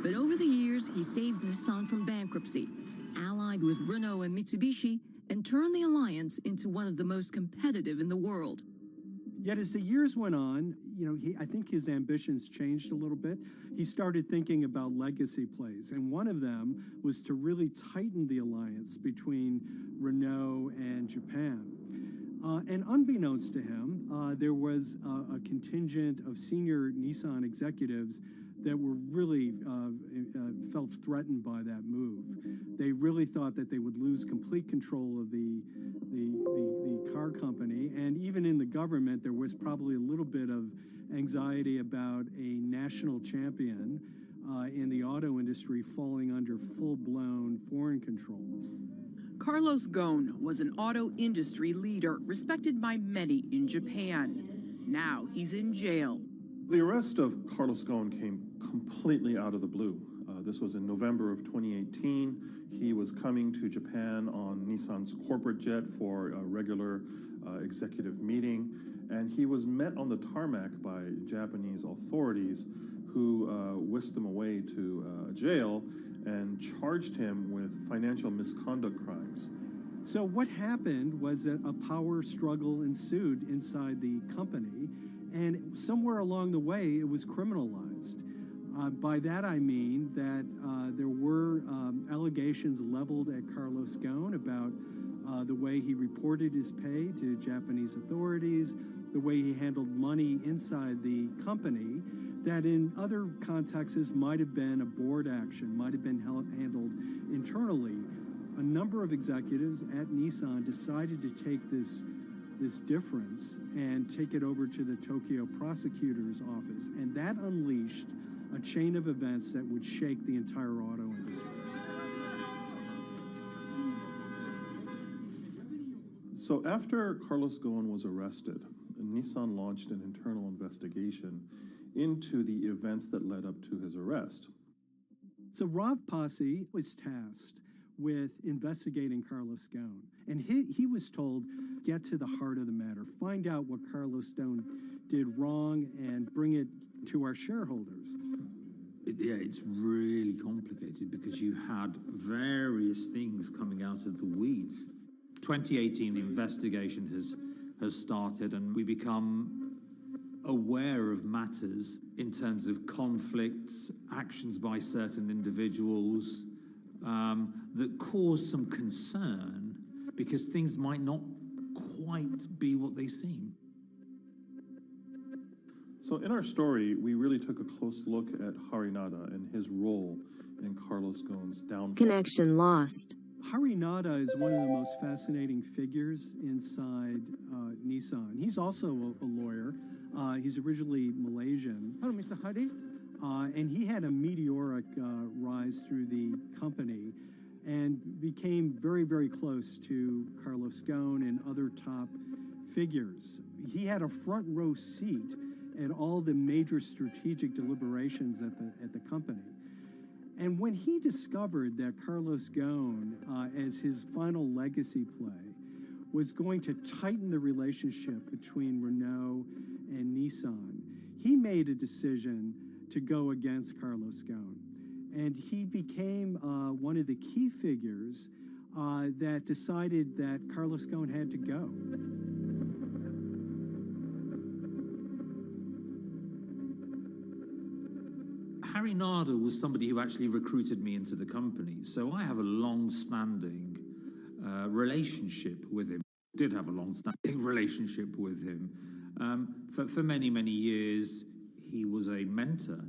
S28: But over the years, he saved Nissan from bankruptcy, allied with Renault and Mitsubishi, and turned the alliance into one of the most competitive in the world.
S14: Yet as the years went on, you know, I think his ambitions changed a little bit. He started thinking about legacy plays, and one of them was to really tighten the alliance between Renault and Japan. And unbeknownst to him, there was a contingent of senior Nissan executives that were really felt threatened by that move. They really thought that they would lose complete control of the car company, and even in the government, there was probably a little bit of anxiety about a national champion in the auto industry falling under full-blown foreign control.
S29: Carlos Ghosn was an auto industry leader, respected by many in Japan. Now he's in jail.
S20: The arrest of Carlos Ghosn came completely out of the blue. This was in November of 2018. He was coming to Japan on Nissan's corporate jet for a regular executive meeting, and he was met on the tarmac by Japanese authorities who whisked him away to jail and charged him with financial misconduct crimes.
S14: So what happened was that a power struggle ensued inside the company, and somewhere along the way, it was criminalized. By that I mean that there were allegations leveled at Carlos Ghosn about the way he reported his pay to Japanese authorities, the way he handled money inside the company, that in other contexts might have been a board action, might have been handled internally. A number of executives at Nissan decided to take this difference and take it over to the Tokyo prosecutor's office, and that unleashed a chain of events that would shake the entire auto industry.
S20: So after Carlos Ghosn was arrested, Nissan launched an internal investigation into the events that led up to his arrest.
S14: So Rav Pasi was tasked with investigating Carlos Ghosn, and he was told, get to the heart of the matter, find out what Carlos Ghosn did wrong and bring it to our shareholders.
S26: It's really complicated because you had various things coming out of the weeds. 2018, the investigation has started, and we become aware of matters in terms of conflicts, actions by certain individuals that cause some concern because things might not quite be what they seem.
S20: So in our story, we really took a close look at Harinada and his role in Carlos Ghosn's downfall.
S2: Connection lost.
S14: Harinada is one of the most fascinating figures inside Nissan. He's also a lawyer. He's originally Malaysian. Hello, Mr. Hadi. And he had a meteoric rise through the company and became very, very close to Carlos Ghosn and other top figures. He had a front row seat at all the major strategic deliberations at the company. And when he discovered that Carlos Ghosn, as his final legacy play, was going to tighten the relationship between Renault and Nissan, he made a decision to go against Carlos Ghosn. And he became one of the key figures that decided that Carlos Ghosn had to go.
S26: Harinada was somebody who actually recruited me into the company, so I have a long-standing relationship with him. Did have a long-standing relationship with him. For many, many years, he was a mentor.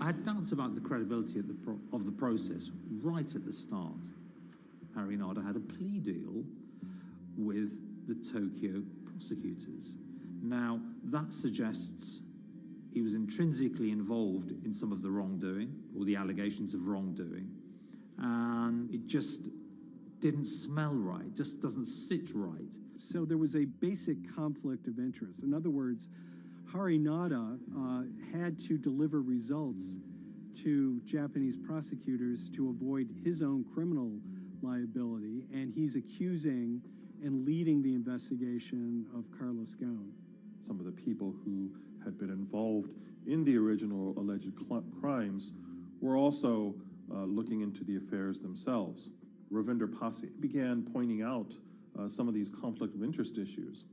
S26: I had doubts about the credibility of the process right at the start. Harinada had a plea deal with the Tokyo prosecutors. Now, that suggests he was intrinsically involved in some of the wrongdoing, or the allegations of wrongdoing, and it just didn't smell right, just doesn't sit right.
S14: So there was a basic conflict of interest. In other words, Harinada had to deliver results to Japanese prosecutors to avoid his own criminal liability, and he's accusing and leading the investigation of Carlos Ghosn.
S20: Some of the people who had been involved in the original alleged crimes were also looking into the affairs themselves. Ravinder Pasi began pointing out some of these conflict of interest issues.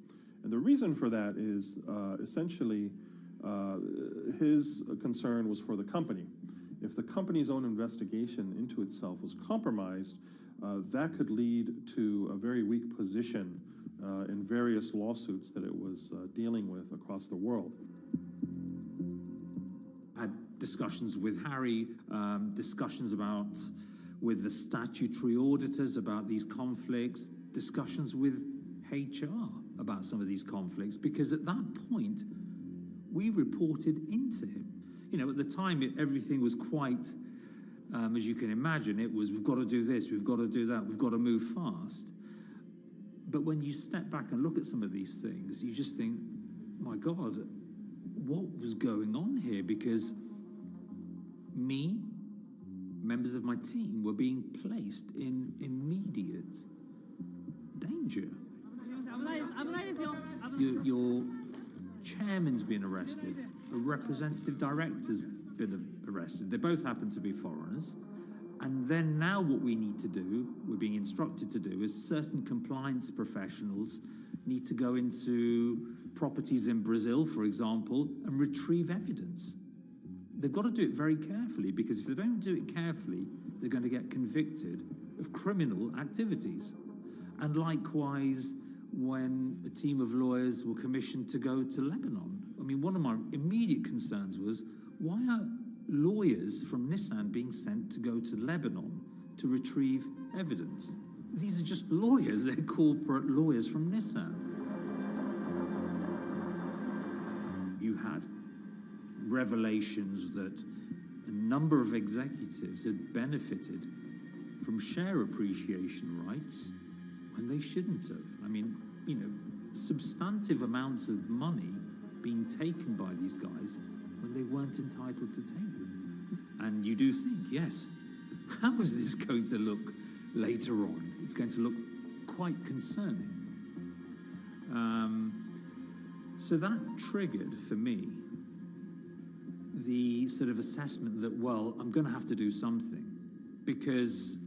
S20: And the reason for that is essentially his concern was for the company. If the company's own investigation into itself was compromised, that could lead to a very weak position in various lawsuits that it was dealing with across the world.
S26: I had discussions with Harry, discussions with the statutory auditors about these conflicts, discussions with HR about some of these conflicts, because at that point, we reported into him. You know, at the time, everything was quite, as you can imagine, it was, we've got to do this, we've got to do that, we've got to move fast. But when you step back and look at some of these things, you just think, my God, what was going on here? Because me, members of my team, were being placed in immediate danger. Your chairman's been arrested. A representative director's been arrested. They both happen to be foreigners. And then now what we need to do, we're being instructed to do, is certain compliance professionals need to go into properties in Brazil, for example, and retrieve evidence. They've got to do it very carefully, because if they don't do it carefully, they're going to get convicted of criminal activities. And likewise, when a team of lawyers were commissioned to go to Lebanon, I mean, one of my immediate concerns was, why are lawyers from Nissan being sent to go to Lebanon to retrieve evidence? These are just lawyers, they're corporate lawyers from Nissan. You had revelations that a number of executives had benefited from share appreciation rights when they shouldn't have. I mean, you know, substantive amounts of money being taken by these guys when they weren't entitled to take them. And you do think, yes, how is this going to look later on? It's going to look quite concerning. So that triggered for me the sort of assessment that, well, I'm going to have to do something, because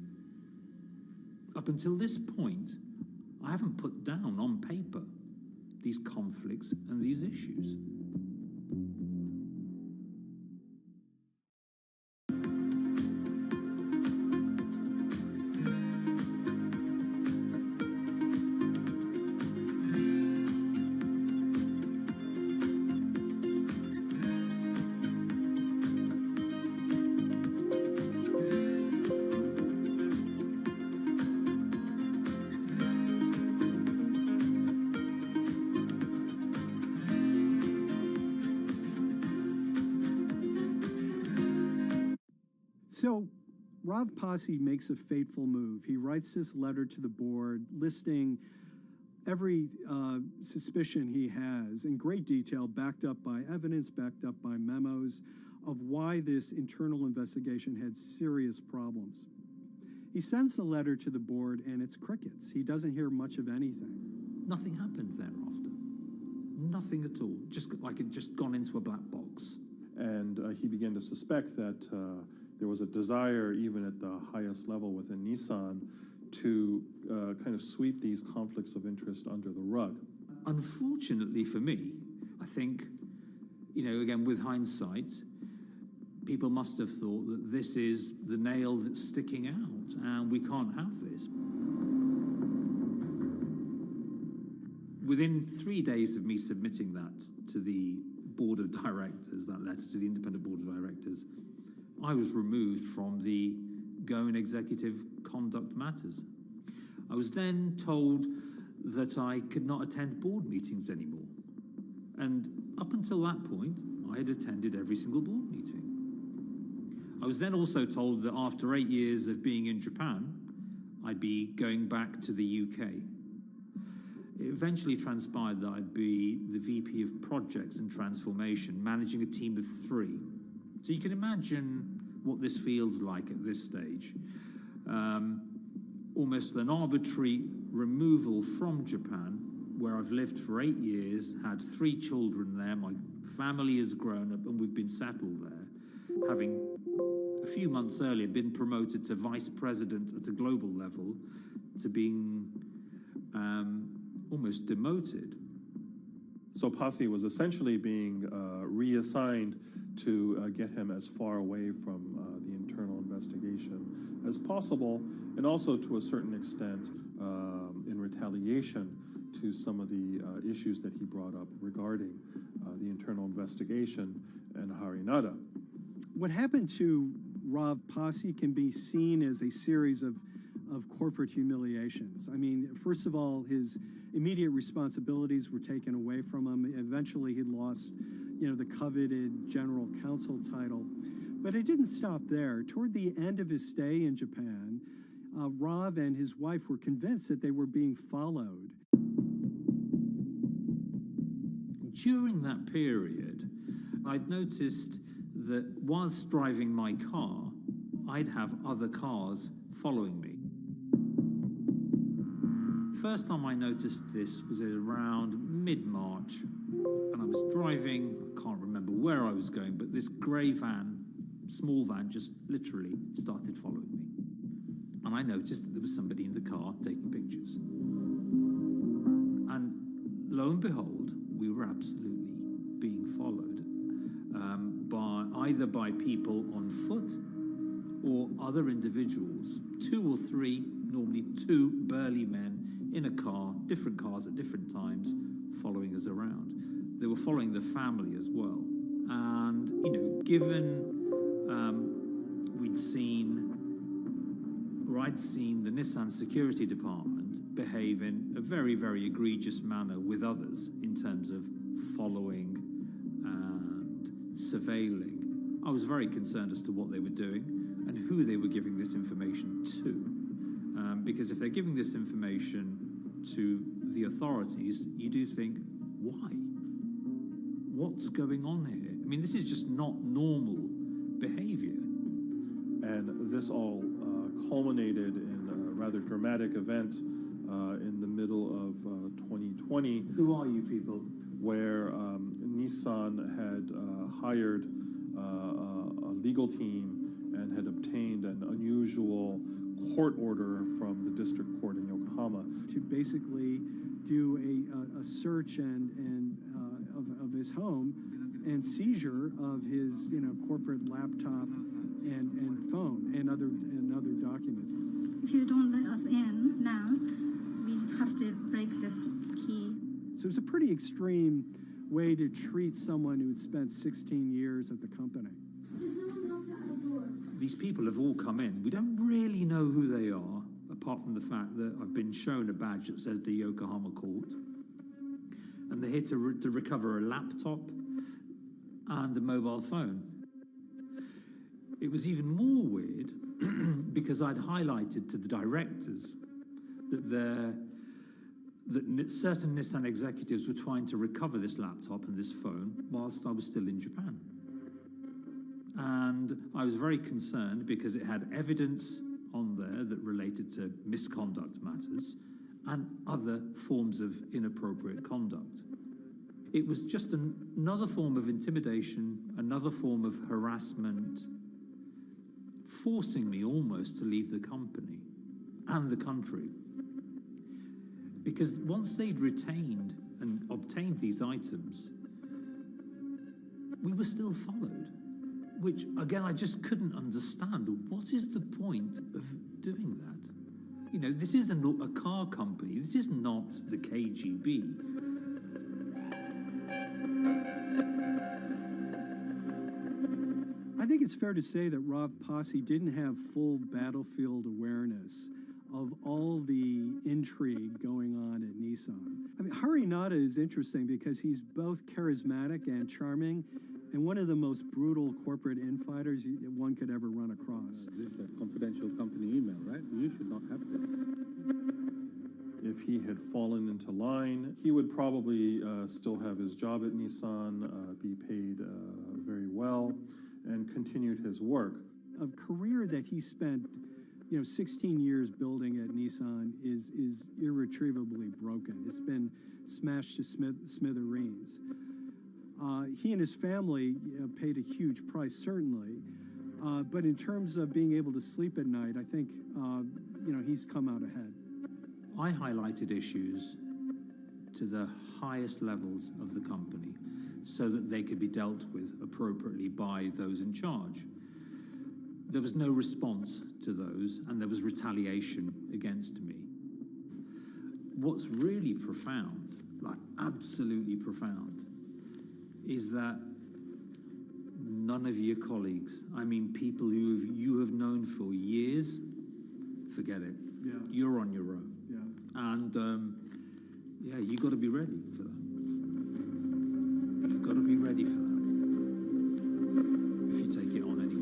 S26: up until this point, I haven't put down on paper these conflicts and these issues.
S14: So Rav Pasi makes a fateful move. He writes this letter to the board listing every suspicion he has in great detail, backed up by evidence, backed up by memos, of why this internal investigation had serious problems. He sends the letter to the board and it's crickets. He doesn't hear much of anything.
S26: Nothing happened thereafter. Nothing at all. Just like it just gone into a black box.
S20: And he began to suspect that there was a desire, even at the highest level within Nissan, to kind of sweep these conflicts of interest under the rug.
S26: Unfortunately for me, I think, again, with hindsight, people must have thought that this is the nail that's sticking out, and we can't have this. Within 3 days of me submitting that to the board of directors, that letter to the independent board of directors, I was removed from the Goan Executive Conduct Matters. I was then told that I could not attend board meetings anymore. And up until that point, I had attended every single board meeting. I was then also told that after 8 years of being in Japan, I'd be going back to the UK. It eventually transpired that I'd be the VP of Projects and Transformation, managing a team of 3. So you can imagine what this feels like at this stage. Almost an arbitrary removal from Japan, where I've lived for 8 years, had 3 children there, my family has grown up, and we've been settled there, having a few months earlier been promoted to vice president at a global level, to being almost demoted.
S20: So Pasi was essentially being reassigned to get him as far away from the internal investigation as possible, and also to a certain extent in retaliation to some of the issues that he brought up regarding the internal investigation and Harinada.
S14: What happened to Rav Pasi can be seen as a series of corporate humiliations. I mean, first of all, his immediate responsibilities were taken away from him. Eventually, he lost, the coveted general counsel title. But it didn't stop there. Toward the end of his stay in Japan, Rav and his wife were convinced that they were being followed.
S26: During that period, I'd noticed that whilst driving my car, I'd have other cars following me. First time I noticed this was around mid-March, and I was driving, I can't remember where I was going, but this grey van, small van, just literally started following me. And I noticed that there was somebody in the car taking pictures. And lo and behold, we were absolutely being followed either by people on foot or other individuals, 2 or 3, normally 2 burly men in a car, different cars at different times, following us around. They were following the family as well. And, given I'd seen the Nissan security department behave in a very, very egregious manner with others in terms of following and surveilling, I was very concerned as to what they were doing and who they were giving this information to. Because if they're giving this information to the authorities, you do think, why? What's going on here? I mean, this is just not normal behavior.
S20: And this all culminated in a rather dramatic event in the middle of 2020.
S7: Who are you people?
S20: Where Nissan had hired a legal team and had obtained an unusual court order from the district court in Yokohama
S14: to basically do a search of his home and seizure of his corporate laptop and phone and other documents.
S2: If you don't let us in now, we have to break this key.
S14: So it's a pretty extreme way to treat someone who had spent 16 years at the company.
S26: These people have all come in. We don't really know who they are, apart from the fact that I've been shown a badge that says the Yokohama court. And they're here to recover a laptop and a mobile phone. It was even more weird because I'd highlighted to the directors that certain Nissan executives were trying to recover this laptop and this phone whilst I was still in Japan. And I was very concerned because it had evidence on there that related to misconduct matters and other forms of inappropriate conduct. It was just another form of intimidation, another form of harassment, forcing me almost to leave the company and the country. Because once they'd retained and obtained these items, we were still followed, which, again, I just couldn't understand. What is the point of doing that? You know, this is a car company. This is not the KGB.
S14: I think it's fair to say that Rav Pasi didn't have full battlefield awareness of all the intrigue going on at Nissan. I mean, Harinata is interesting because he's both charismatic and charming, and one of the most brutal corporate infighters one could ever run across.
S3: This is a confidential company email, right? You should not have this.
S20: If he had fallen into line, he would probably still have his job at Nissan, be paid very well, and continued his work.
S14: A career that he spent 16 years building at Nissan is irretrievably broken. It's been smashed to smithereens. He and his family paid a huge price, certainly. But in terms of being able to sleep at night, I think, he's come out ahead.
S26: I highlighted issues to the highest levels of the company so that they could be dealt with appropriately by those in charge. There was no response to those, and there was retaliation against me. What's really profound, like absolutely profound, is that none of your colleagues, I mean people who you have known for years, forget it.
S14: Yeah.
S26: You're on your own.
S14: Yeah.
S26: And you got to be ready for that. You've got to be ready for that. If you take it on anyway.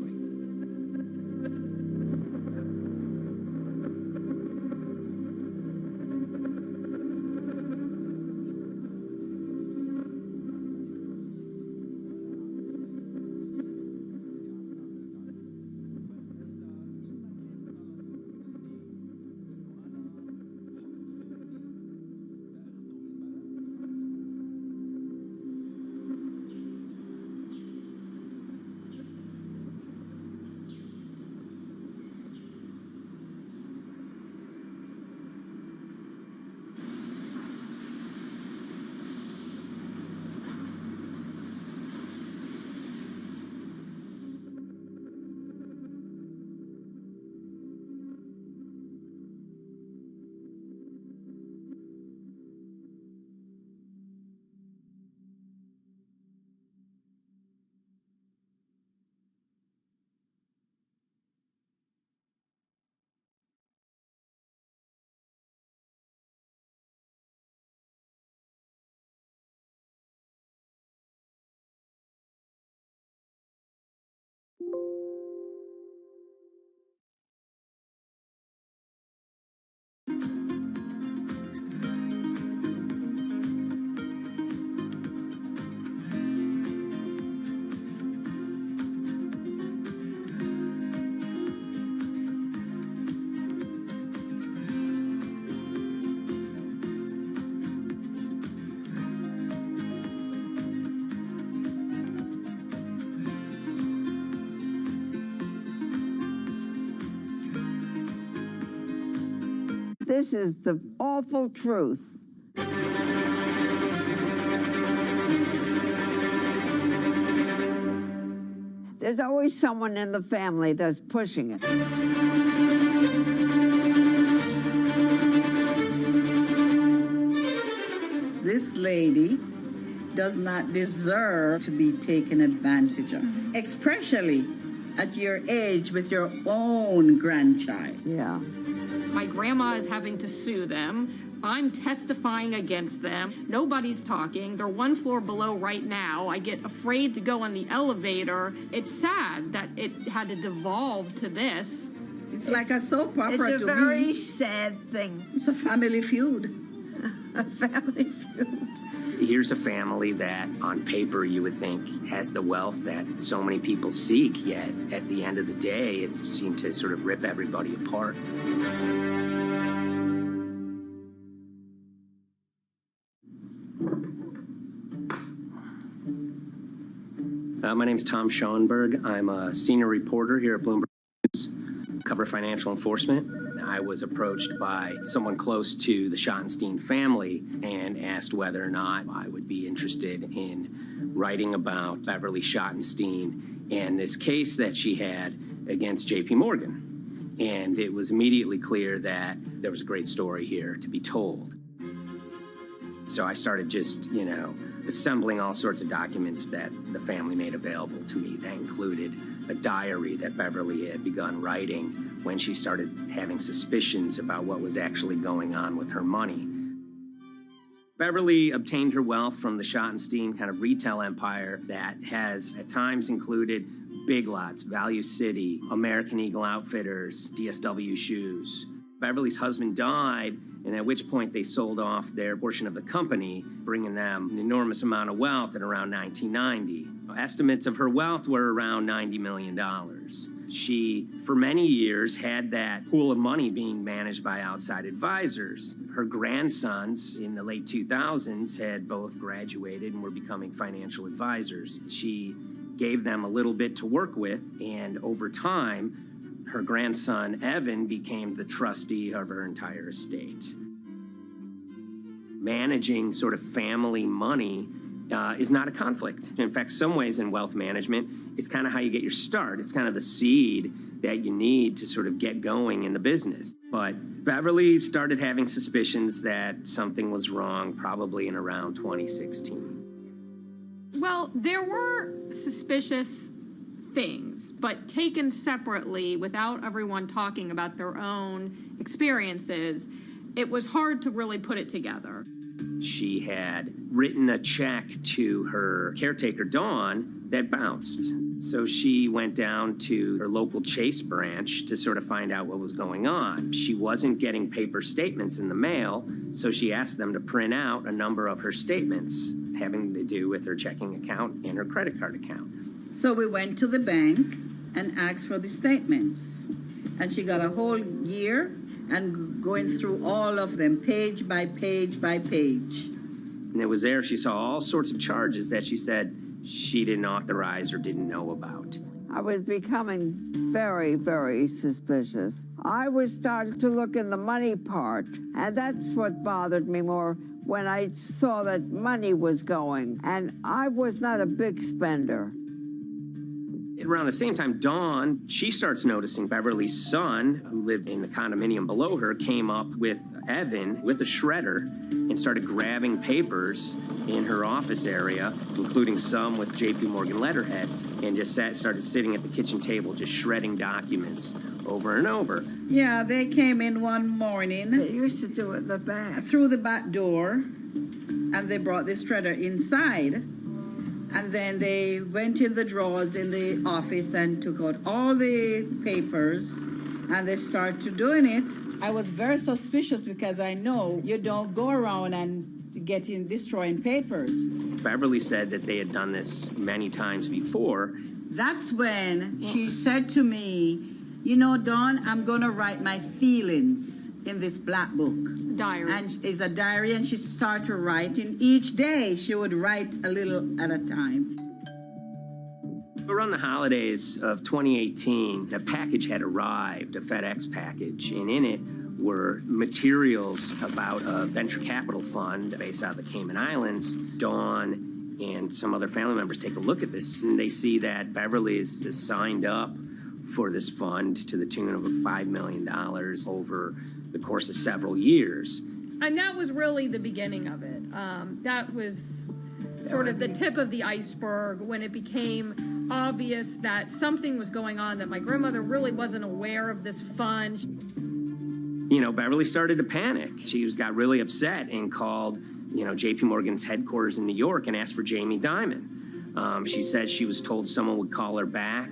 S4: this is the awful truth. There's always someone in the family that's pushing it.
S5: This lady does not deserve to be taken advantage of, especially at your age with your own grandchild.
S4: Yeah.
S8: My grandma is having to sue them. I'm testifying against them. Nobody's talking. They're one floor below right now. I get afraid to go on the elevator. It's sad that it had to devolve to this.
S5: It's like a soap opera to me.
S4: It's a very sad thing.
S5: It's a family feud.
S4: A family feud.
S9: Here's a family that, on paper, you would think has the wealth that so many people seek, yet at the end of the day, it seemed to sort of rip everybody apart. My name's Tom Schoenberg. I'm a senior reporter here at Bloomberg News, cover financial enforcement. I was approached by someone close to the Schottenstein family and asked whether or not I would be interested in writing about Beverly Schottenstein and this case that she had against JP Morgan. And it was immediately clear that there was a great story here to be told. So I started just, assembling all sorts of documents that the family made available to me. That included a diary that Beverly had begun writing when she started having suspicions about what was actually going on with her money. Beverly obtained her wealth from the Schottenstein kind of retail empire that has at times included Big Lots, Value City, American Eagle Outfitters, DSW Shoes. Beverly's husband died, and at which point they sold off their portion of the company, bringing them an enormous amount of wealth at around 1990. Estimates of her wealth were around $90 million. She, for many years, had that pool of money being managed by outside advisors. Her grandsons in the late 2000s had both graduated and were becoming financial advisors. She gave them a little bit to work with, and over time, her grandson, Evan, became the trustee of her entire estate. Managing sort of family money is not a conflict. In fact, some ways in wealth management, it's kind of how you get your start. It's kind of the seed that you need to sort of get going in the business. But Beverly started having suspicions that something was wrong probably in around 2016.
S8: Well, there were suspicious things, but taken separately without everyone talking about their own experiences, it was hard to really put it together.
S9: She had written a check to her caretaker, Dawn, that bounced. So she went down to her local Chase branch to sort of find out what was going on. She wasn't getting paper statements in the mail, so she asked them to print out a number of her statements having to do with her checking account and her credit card account.
S5: So we went to the bank and asked for the statements. And she got a whole year and going through all of them, page by page by page.
S9: And it was there she saw all sorts of charges that she said she didn't authorize or didn't know about.
S4: I was becoming very, very suspicious. I was starting to look in the money part, and that's what bothered me more when I saw that money was going. And I was not a big spender.
S9: Around the same time, Dawn, she starts noticing Beverly's son, who lived in the condominium below her, came up with Evan with a shredder and started grabbing papers in her office area, including some with JP Morgan letterhead, and just started sitting at the kitchen table just shredding documents over and over.
S5: Yeah, they came in one morning.
S4: They used to do it in the back.
S5: Through the back door, and they brought the shredder inside. And then they went in the drawers in the office and took out all the papers, and they started doing it. I was very suspicious because I know you don't go around and destroying papers.
S9: Beverly said that they had done this many times before.
S5: That's when she said to me, Dawn, I'm going to write my feelings in this black book.
S8: Diary.
S5: And it's a diary, and she started writing. Each day she would write a little at a time.
S9: Around the holidays of 2018, a package had arrived, a FedEx package, and in it were materials about a venture capital fund based out of the Cayman Islands. Dawn and some other family members take a look at this, and they see that Beverly is signed up for this fund to the tune of $5 million over the course of several years.
S8: And that was really the beginning of it. That was sort of the tip of the iceberg when it became obvious that something was going on, that my grandmother really wasn't aware of this fund.
S9: You know, Beverly started to panic. She got really upset and called, J.P. Morgan's headquarters in New York and asked for Jamie Dimon. She said she was told someone would call her back,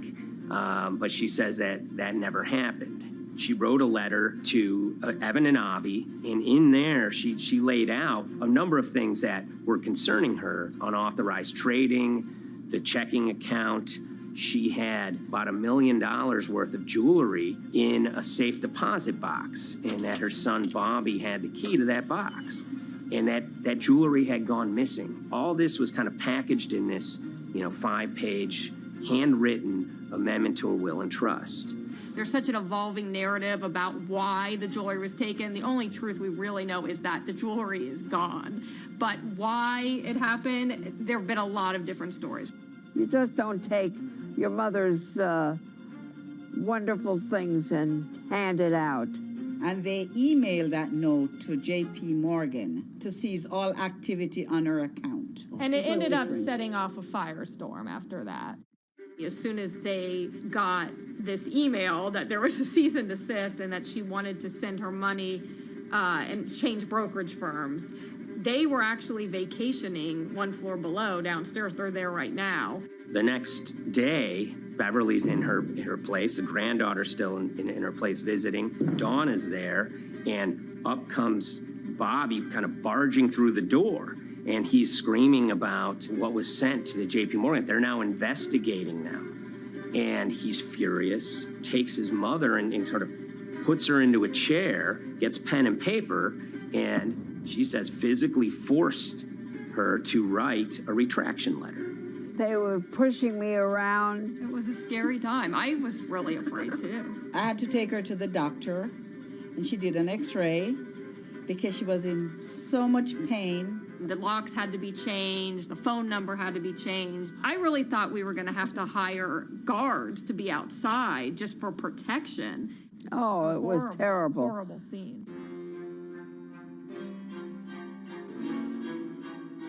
S9: but she says that never happened. She wrote a letter to Evan and Avi, and in there she laid out a number of things that were concerning her: unauthorized trading, the checking account. She had about $1 million worth of jewelry in a safe deposit box, and that her son Bobby had the key to that box, and that jewelry had gone missing. All this was kind of packaged in this, 5-page handwritten amendment to a will and trust.
S8: There's such an evolving narrative about why the jewelry was taken. The only truth we really know is that the jewelry is gone. But why it happened, there have been a lot of different stories.
S4: You just don't take your mother's wonderful things and hand it out.
S5: And they emailed that note to J.P. Morgan to seize all activity on her account.
S8: And it ended up setting off a firestorm after that. As soon as they got this email that there was a cease and desist and that she wanted to send her money and change brokerage firms, they were actually vacationing one floor below downstairs. They're there right now.
S9: The next day, Beverly's in her place. The granddaughter's still in her place visiting. Dawn is there, and up comes Bobby kind of barging through the door. And he's screaming about what was sent to the J.P. Morgan. They're now investigating them. And he's furious, takes his mother and sort of puts her into a chair, gets pen and paper, and she says physically forced her to write a retraction letter.
S4: They were pushing me around.
S8: It was a scary time. I was really afraid, too.
S5: I had to take her to the doctor, and she did an x-ray because she was in so much pain.
S8: The locks had to be changed. The phone number had to be changed. I really thought we were going to have to hire guards to be outside just for protection.
S4: Oh, it was terrible.
S8: Horrible scene.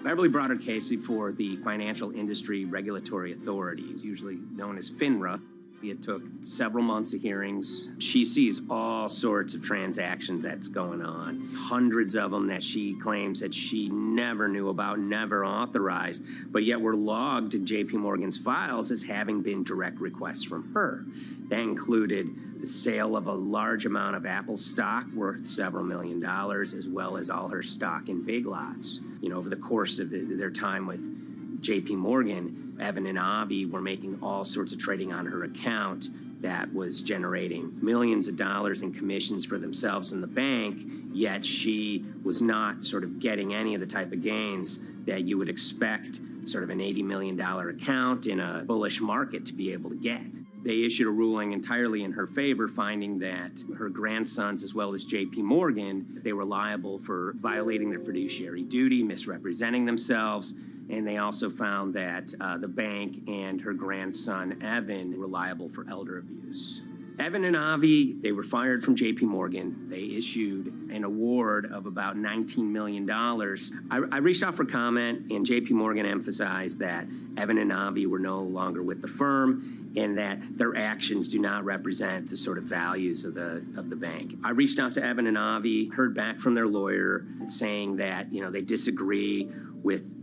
S9: Beverly brought her case before the Financial Industry Regulatory Authorities, usually known as FINRA. It took several months of hearings. She sees all sorts of transactions that's going on, hundreds of them that she claims that she never knew about, never authorized, but yet were logged in J.P. Morgan's files as having been direct requests from her. That included the sale of a large amount of Apple stock worth several $1 million, as well as all her stock in Big Lots. Over the course of their time with J.P. Morgan, Evan and Avi were making all sorts of trading on her account that was generating millions of dollars in commissions for themselves and the bank, yet she was not sort of getting any of the type of gains that you would expect sort of an $80 million account in a bullish market to be able to get. They issued a ruling entirely in her favor, finding that her grandsons, as well as J.P. Morgan, they were liable for violating their fiduciary duty, misrepresenting themselves, and they also found that the bank and her grandson, Evan, were liable for elder abuse. Evan and Avi, they were fired from J.P. Morgan. They issued an award of about $19 million. I reached out for comment, and J.P. Morgan emphasized that Evan and Avi were no longer with the firm and that their actions do not represent the sort of values of the bank. I reached out to Evan and Avi, heard back from their lawyer saying that, they disagree with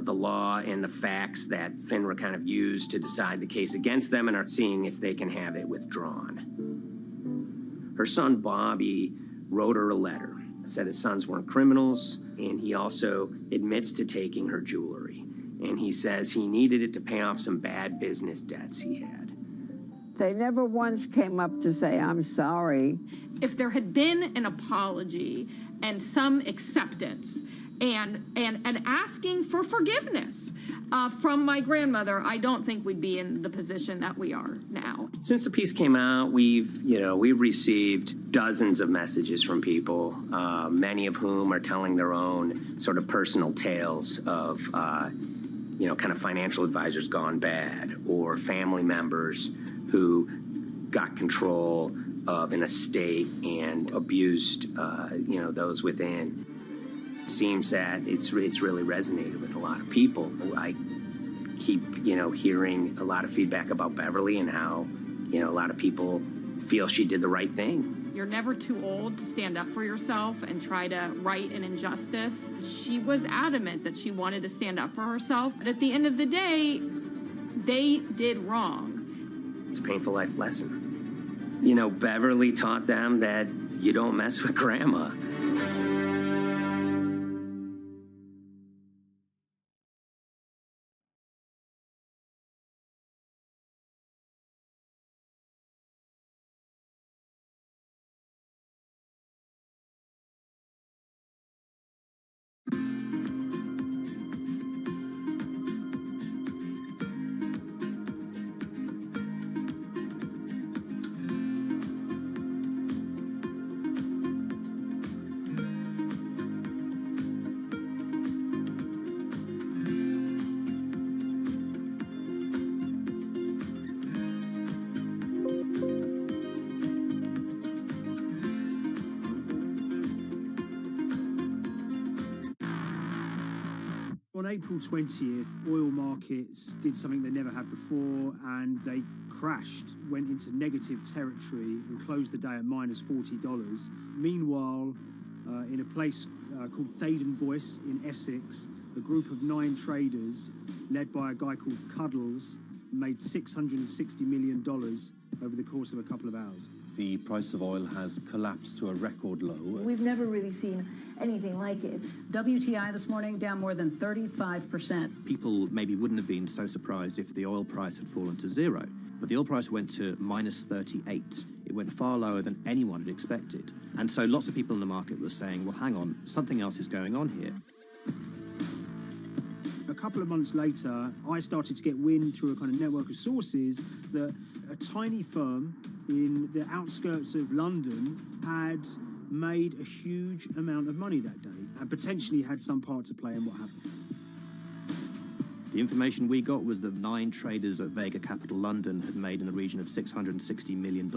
S9: the law and the facts that FINRA kind of used to decide the case against them and are seeing if they can have it withdrawn. Her son, Bobby, wrote her a letter, said his sons weren't criminals, and he also admits to taking her jewelry. And he says he needed it to pay off some bad business debts he had.
S4: They never once came up to say, I'm sorry.
S8: If there had been an apology and some acceptance, and asking for forgiveness from my grandmother, I don't think we'd be in the position that we are now.
S9: Since the piece came out, we've received dozens of messages from people, many of whom are telling their own sort of personal tales of, kind of financial advisors gone bad, or family members who got control of an estate and abused, those within. It seems that it's really resonated with a lot of people. I keep, hearing a lot of feedback about Beverly and how, a lot of people feel she did the right thing.
S8: You're never too old to stand up for yourself and try to right an injustice. She was adamant that she wanted to stand up for herself, but at the end of the day, they did wrong.
S9: It's a painful life lesson. Beverly taught them that you don't mess with grandma.
S10: On April 20th, oil markets did something they never had before, and they crashed, went into negative territory and closed the day at minus $40. Meanwhile, in a place called Thaden Boyce in Essex, a group of 9 traders, led by a guy called Cuddles, made $660 million over the course of a couple of hours.
S11: The price of oil has collapsed to a record low.
S21: We've never really seen anything like it. WTI this morning down more than 35%.
S13: People maybe wouldn't have been so surprised if the oil price had fallen to zero, but the oil price went to minus 38. It went far lower than anyone had expected. And so lots of people in the market were saying, well, hang on, something else is going on here.
S10: A couple of months later, I started to get wind through a kind of network of sources that a tiny firm in the outskirts of London had made a huge amount of money that day and potentially had some part to play in what happened.
S13: The information we got was that 9 traders at Vega Capital London had made in the region of $660 million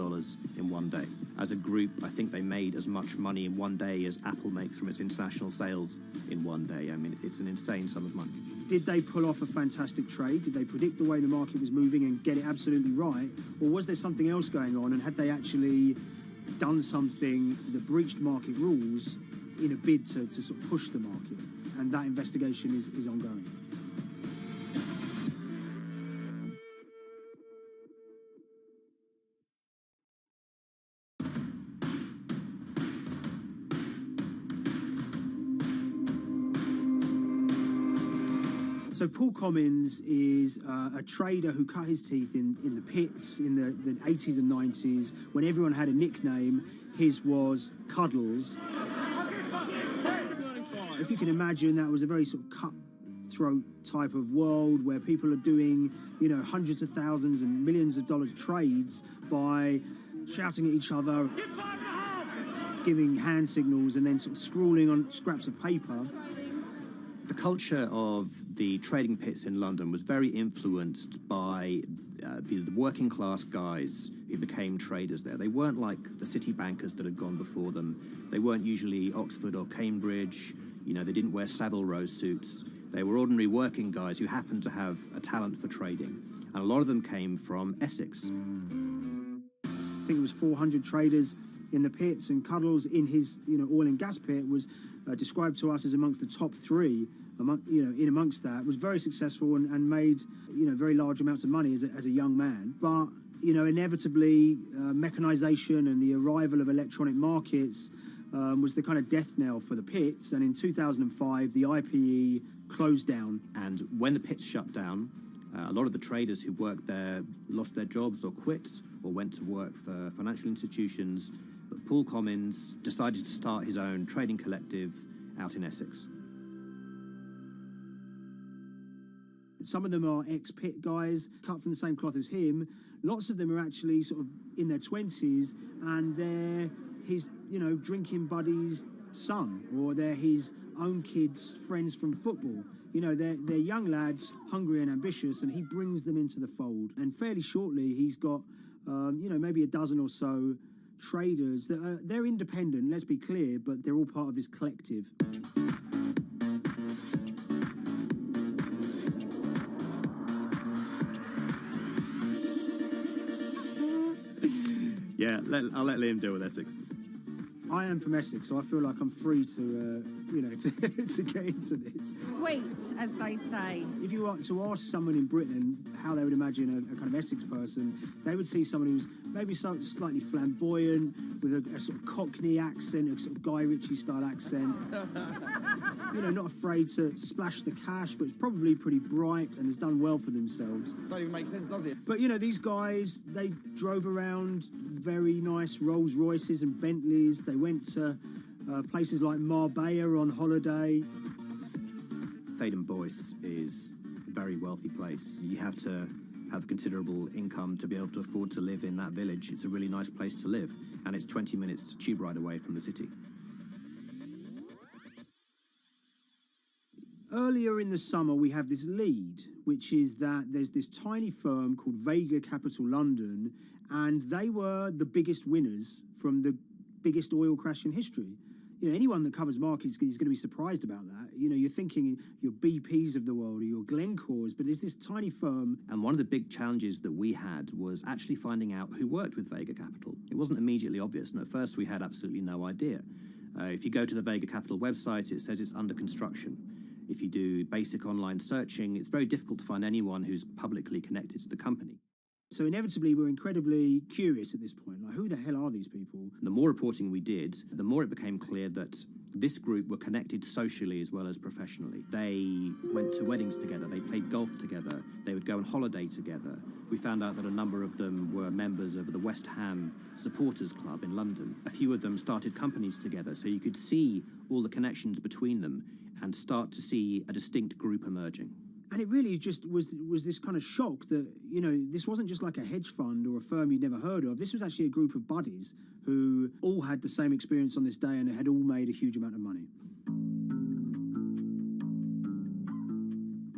S13: in one day. As a group, I think they made as much money in one day as Apple makes from its international sales in one day. I mean, it's an insane sum of money.
S10: Did they pull off a fantastic trade? Did they predict the way the market was moving and get it absolutely right? Or was there something else going on, and had they actually done something that breached market rules in a bid to sort of push the market? And that investigation is ongoing. So Paul Commins is a trader who cut his teeth in the pits in the 80s and 90s when everyone had a nickname. His was Cuddles. If you can imagine, that was a very sort of cutthroat type of world where people are doing, hundreds of thousands and millions of dollar trades by shouting at each other, giving hand signals, and then sort of scrawling on scraps of paper.
S13: The culture of the trading pits in London was very influenced by the working class guys who became traders there. They weren't like the city bankers that had gone before them. They weren't usually Oxford or Cambridge. They didn't wear Savile Row suits. They were ordinary working guys who happened to have a talent for trading. And a lot of them came from Essex.
S10: I think it was 400 traders in the pits, and Cuddles in his oil and gas pit was described to us as amongst the top 3. In amongst that, was very successful and made very large amounts of money as a young man. But inevitably, mechanization and the arrival of electronic markets was the kind of death knell for the pits. And in 2005, the IPE closed down.
S13: And when the pits shut down, a lot of the traders who worked there lost their jobs or quit or went to work for financial institutions. But Paul Commins decided to start his own trading collective out in Essex.
S10: Some of them are ex-pit guys, cut from the same cloth as him. Lots of them are actually sort of in their 20s, and they're his, drinking buddy's son, or they're his own kids' friends from football. They're young lads, hungry and ambitious, and he brings them into the fold. And fairly shortly, he's got, maybe a dozen or so traders that they're independent, let's be clear, but they're all part of this collective.
S13: Yeah, I'll let Liam deal with Essex.
S10: I am from Essex, so I feel like I'm free to, to get into this.
S1: Sweet, as they say.
S10: If you were to ask someone in Britain how they would imagine a kind of Essex person, they would see someone who's maybe slightly flamboyant, with a sort of Cockney accent, a sort of Guy Ritchie-style accent. Not afraid to splash the cash, but it's probably pretty bright and has done well for themselves.
S15: Don't even make sense, does it?
S10: But, these guys, they drove around very nice Rolls Royces and Bentleys. They went to places like Marbella on holiday.
S13: Thaden Boyce is a very wealthy place. You have to have considerable income to be able to afford to live in that village. It's a really nice place to live, and it's 20 minutes tube ride away from the city.
S10: Earlier in the summer, we have this lead, which is that there's this tiny firm called Vega Capital London, and they were the biggest winners from the biggest oil crash in history. Anyone that covers markets is going to be surprised about that. You're thinking your BPs of the world or your Glencores, but it's this tiny firm.
S13: And one of the big challenges that we had was actually finding out who worked with Vega Capital. It wasn't immediately obvious, and at first we had absolutely no idea. If you go to the Vega Capital website, it says it's under construction. If you do basic online searching, it's very difficult to find anyone who's publicly connected to the company.
S10: So inevitably, we're incredibly curious at this point. Like, who the hell are these people?
S13: The more reporting we did, the more it became clear that this group were connected socially as well as professionally. They went to weddings together, they played golf together, they would go on holiday together. We found out that a number of them were members of the West Ham Supporters Club in London. A few of them started companies together, so you could see all the connections between them and start to see a distinct group emerging.
S10: And it really just was this kind of shock that, this wasn't just like a hedge fund or a firm you'd never heard of. This was actually a group of buddies who all had the same experience on this day and had all made a huge amount of money.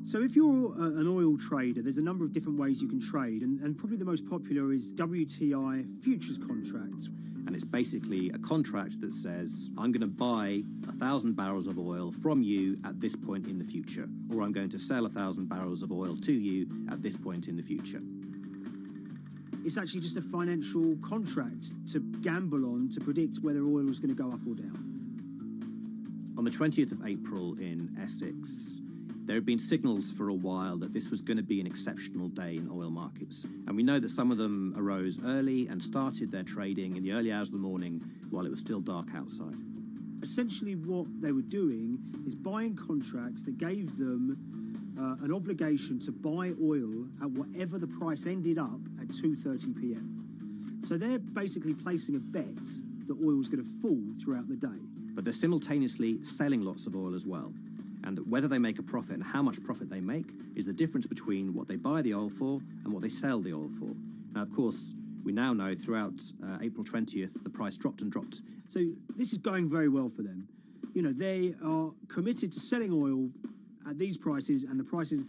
S10: So if you're an oil trader, there's a number of different ways you can trade, and probably the most popular is WTI futures contracts.
S13: And it's basically a contract that says, I'm going to buy 1,000 barrels of oil from you at this point in the future, or I'm going to sell 1,000 barrels of oil to you at this point in the future.
S10: It's actually just a financial contract to gamble on to predict whether oil is going to go up or down.
S13: On the 20th of April in Essex, there had been signals for a while that this was going to be an exceptional day in oil markets. And we know that some of them arose early and started their trading in the early hours of the morning while it was still dark outside.
S10: Essentially what they were doing is buying contracts that gave them an obligation to buy oil at whatever the price ended up at 2:30 p.m. So they're basically placing a bet that oil was going to fall throughout the day.
S13: But they're simultaneously selling lots of oil as well. And whether they make a profit and how much profit they make is the difference between what they buy the oil for and what they sell the oil for. Now, of course, we now know throughout April 20th, the price dropped and dropped.
S10: So this is going very well for them. They are committed to selling oil at these prices, and the prices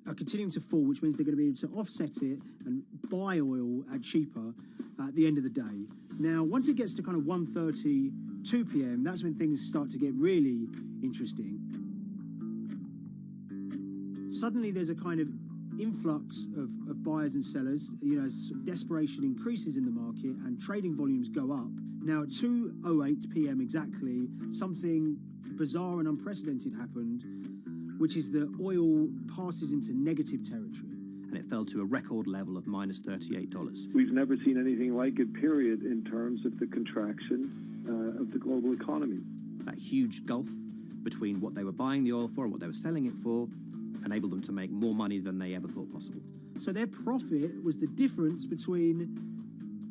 S10: are continuing to fall, which means they're going to be able to offset it and buy oil at cheaper at the end of the day. Now, once it gets to kind of 1:30, 2 p.m., that's when things start to get really interesting. Suddenly there's a kind of influx of buyers and sellers, as desperation increases in the market and trading volumes go up. Now at 2:08 p.m. exactly, something bizarre and unprecedented happened, which is that oil passes into negative territory.
S13: And it fell to a record level of minus $38.
S16: We've never seen anything like it, period, in terms of the contraction of the global economy.
S13: That huge gulf between what they were buying the oil for and what they were selling it for enabled them to make more money than they ever thought possible.
S10: So their profit was the difference between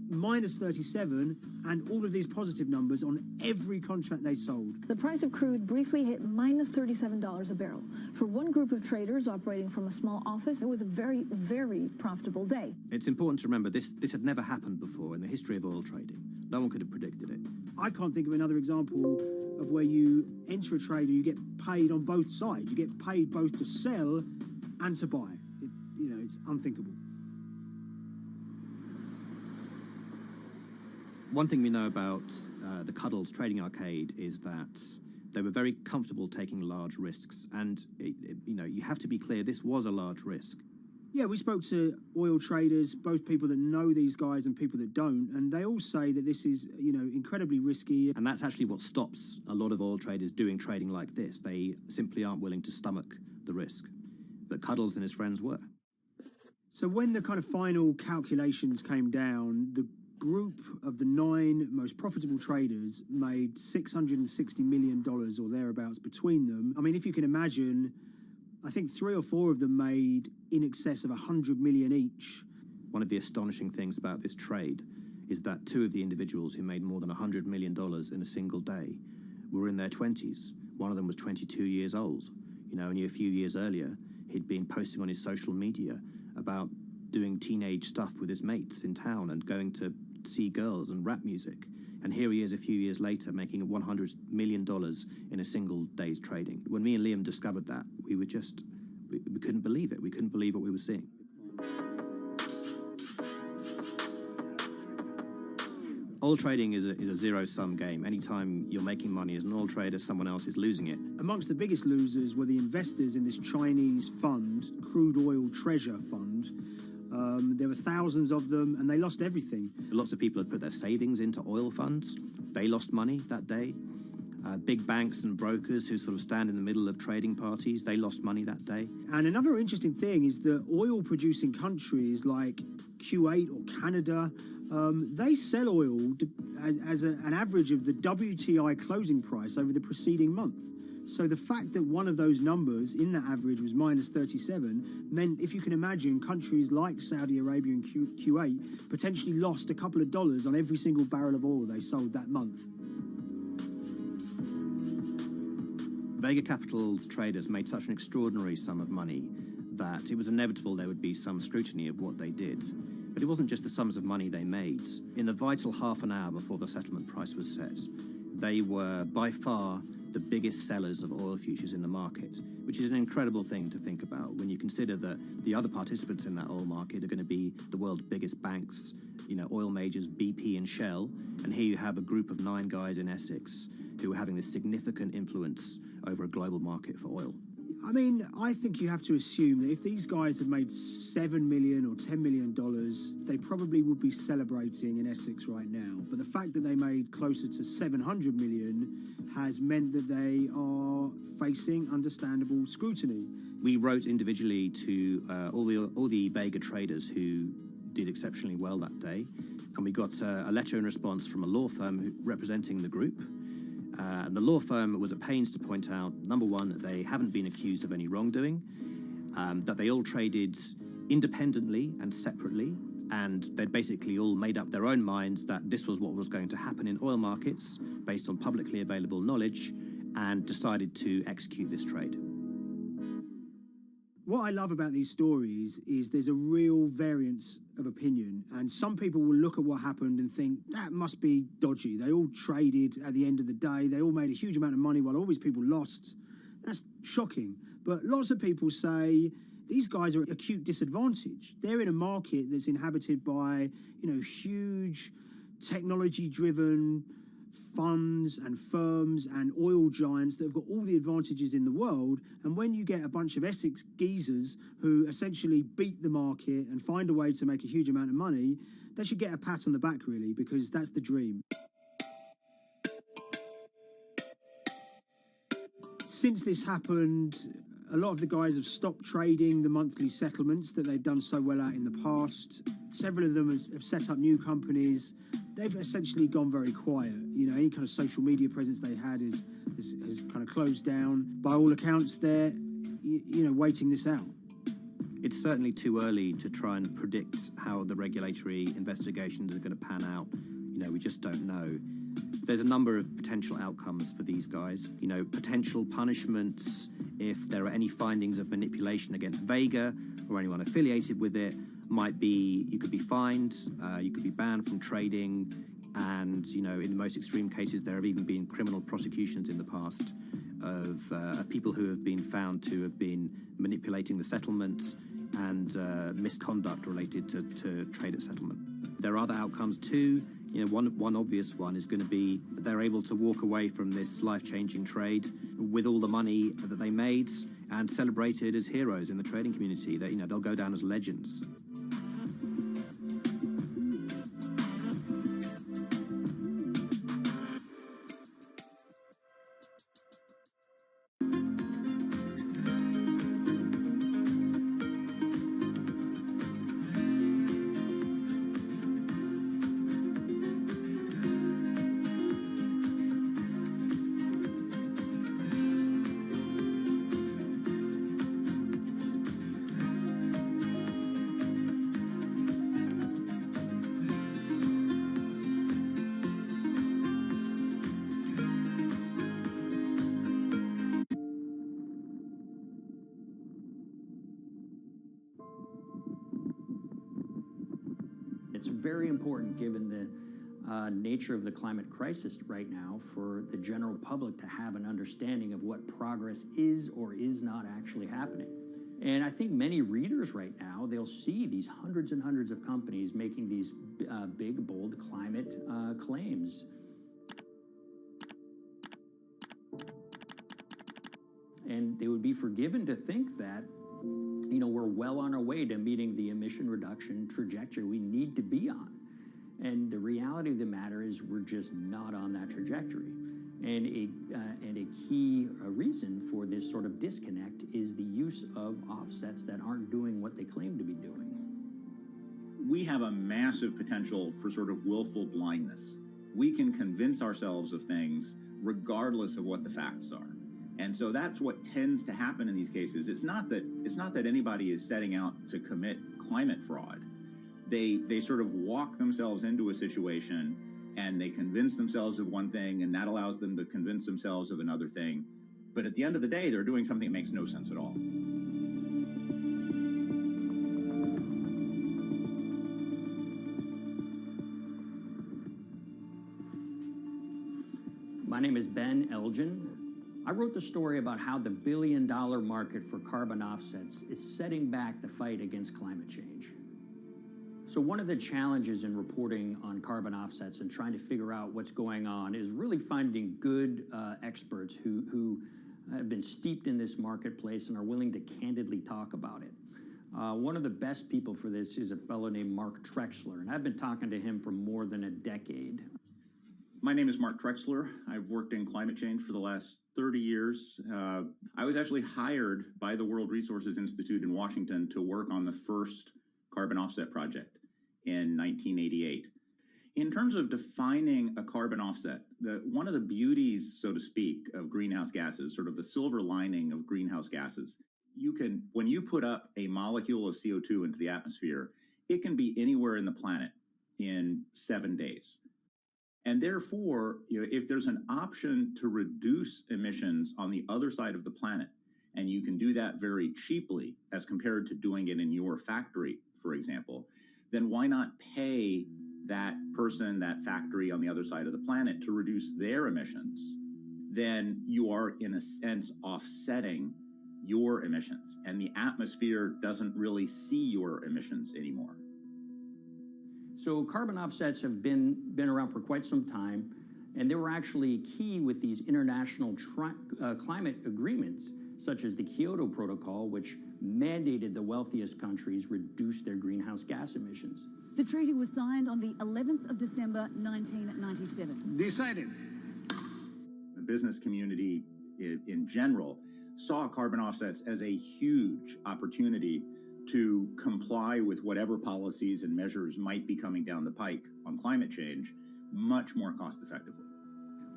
S10: minus 37 and all of these positive numbers on every contract they sold.
S12: The price of crude briefly hit minus $37 a barrel. For one group of traders operating from a small office, it was a very, very profitable day.
S13: It's important to remember this had never happened before in the history of oil trading. No one could have predicted it.
S10: I can't think of another example of where you enter a trade and you get paid on both sides. You get paid both to sell and to buy. It's unthinkable.
S13: One thing we know about the Cuddles Trading Arcade is that they were very comfortable taking large risks. And, you have to be clear, this was a large risk.
S10: Yeah, we spoke to oil traders, both people that know these guys and people that don't, and they all say that this is, incredibly risky.
S13: And that's actually what stops a lot of oil traders doing trading like this. They simply aren't willing to stomach the risk. But Cuddles and his friends were.
S10: So when the kind of final calculations came down, the group of the 9 most profitable traders made $660 million or thereabouts between them. I mean, if you can imagine, I think 3 or 4 of them made in excess of 100 million each.
S13: One of the astonishing things about this trade is that 2 of the individuals who made more than $100 million in a single day were in their 20s. One of them was 22 years old. Only a few years earlier, he'd been posting on his social media about doing teenage stuff with his mates in town and going to see girls and rap music. And here he is a few years later making $100 million in a single day's trading. When me and Liam discovered that, we couldn't believe it. We couldn't believe what we were seeing. Oil trading is a zero-sum game. Anytime you're making money as an oil trader, someone else is losing it.
S10: Amongst the biggest losers were the investors in this Chinese fund, Crude Oil Treasure Fund. There were thousands of them, and they lost everything.
S13: Lots of people had put their savings into oil funds. They lost money that day. Big banks and brokers who sort of stand in the middle of trading parties, they lost money that day.
S10: And another interesting thing is that oil-producing countries like Kuwait or Canada, they sell oil as an average of the WTI closing price over the preceding month. So the fact that one of those numbers in that average was minus 37 meant, if you can imagine, countries like Saudi Arabia and Kuwait potentially lost a couple of dollars on every single barrel of oil they sold that month.
S13: Vega Capital's traders made such an extraordinary sum of money that it was inevitable there would be some scrutiny of what they did. But it wasn't just the sums of money they made. In the vital half an hour before the settlement price was set, they were by far the biggest sellers of oil futures in the market, which is an incredible thing to think about when you consider that the other participants in that oil market are going to be the world's biggest banks, oil majors, BP and Shell, and here you have a group of 9 guys in Essex who are having this significant influence over a global market for oil.
S10: I mean, I think you have to assume that if these guys had made $7 million or $10 million, they probably would be celebrating in Essex right now. But the fact that they made closer to $700 million has meant that they are facing understandable scrutiny.
S13: We wrote individually to all the Vega traders who did exceptionally well that day, and we got a letter in response from a law firm representing the group. And the law firm was at pains to point out, number one, that they haven't been accused of any wrongdoing, that they all traded independently and separately, and they'd basically all made up their own minds that this was what was going to happen in oil markets based on publicly available knowledge, and decided to execute this trade.
S10: What I love about these stories is there's a real variance of opinion, and some people will look at what happened and think that must be dodgy. They all traded at the end of the day. They all made a huge amount of money while all these people lost. That's shocking. But lots of people say these guys are at acute disadvantage. They're in a market that's inhabited by, huge technology-driven funds and firms and oil giants that have got all the advantages in the world, and when you get a bunch of Essex geezers who essentially beat the market and find a way to make a huge amount of money, they should get a pat on the back, really, because that's the dream. Since this happened, a lot of the guys have stopped trading the monthly settlements that they've done so well at in the past. Several of them have set up new companies. They've essentially gone very quiet. Any kind of social media presence they had has kind of closed down. By all accounts, they're, waiting this out.
S13: It's certainly too early to try and predict how the regulatory investigations are going to pan out. We just don't know. There's a number of potential outcomes for these guys. Potential punishments if there are any findings of manipulation against Vega or anyone affiliated with it might be you could be fined, you could be banned from trading, and in the most extreme cases there have even been criminal prosecutions in the past of people who have been found to have been manipulating the settlement and misconduct related to trade at settlement. There are other outcomes too. One obvious one is going to be they're able to walk away from this life-changing trade with all the money that they made and celebrated as heroes in the trading community. That they'll go down as legends.
S6: It's very important, given the nature of the climate crisis right now, for the general public to have an understanding of what progress is or is not actually happening. And I think many readers right now, they'll see these hundreds and hundreds of companies making these big, bold climate claims. And they would be forgiven to think that we're well on our way to meeting the emission reduction trajectory we need to be on. And the reality of the matter is we're just not on that trajectory. And a key reason for this sort of disconnect is the use of offsets that aren't doing what they claim to be doing.
S15: We have a massive potential for sort of willful blindness. We can convince ourselves of things regardless of what the facts are. And so that's what tends to happen in these cases. It's not that anybody is setting out to commit climate fraud. They sort of walk themselves into a situation and they convince themselves of one thing, and that allows them to convince themselves of another thing. But at the end of the day, they're doing something that makes no sense at all.
S6: My name is Ben Elgin. I wrote the story about how the billion-dollar market for carbon offsets is setting back the fight against climate change. So one of the challenges in reporting on carbon offsets and trying to figure out what's going on is really finding good experts who have been steeped in this marketplace and are willing to candidly talk about it. One of the best people for this is a fellow named Mark Trexler, and I've been talking to him for more than a decade.
S15: My name is Mark Trexler. I've worked in climate change for the last 30 years. I was actually hired by the World Resources Institute in Washington to work on the first carbon offset project in 1988. In terms of defining a carbon offset, one of the beauties, so to speak, of greenhouse gases, sort of the silver lining of greenhouse gases, when you put up a molecule of CO2 into the atmosphere, it can be anywhere in the planet in 7 days. And therefore, if there's an option to reduce emissions on the other side of the planet, and you can do that very cheaply as compared to doing it in your factory, for example, then why not pay that person, that factory on the other side of the planet to reduce their emissions? Then you are, in a sense, offsetting your emissions, and the atmosphere doesn't really see your emissions anymore.
S6: So carbon offsets have been around for quite some time, and they were actually key with these international climate agreements, such as the Kyoto Protocol, which mandated the wealthiest countries reduce their greenhouse gas emissions.
S17: The treaty was signed on the 11th of December, 1997.
S15: Decided. The business community in general saw carbon offsets as a huge opportunity to comply with whatever policies and measures might be coming down the pike on climate change much more cost effectively.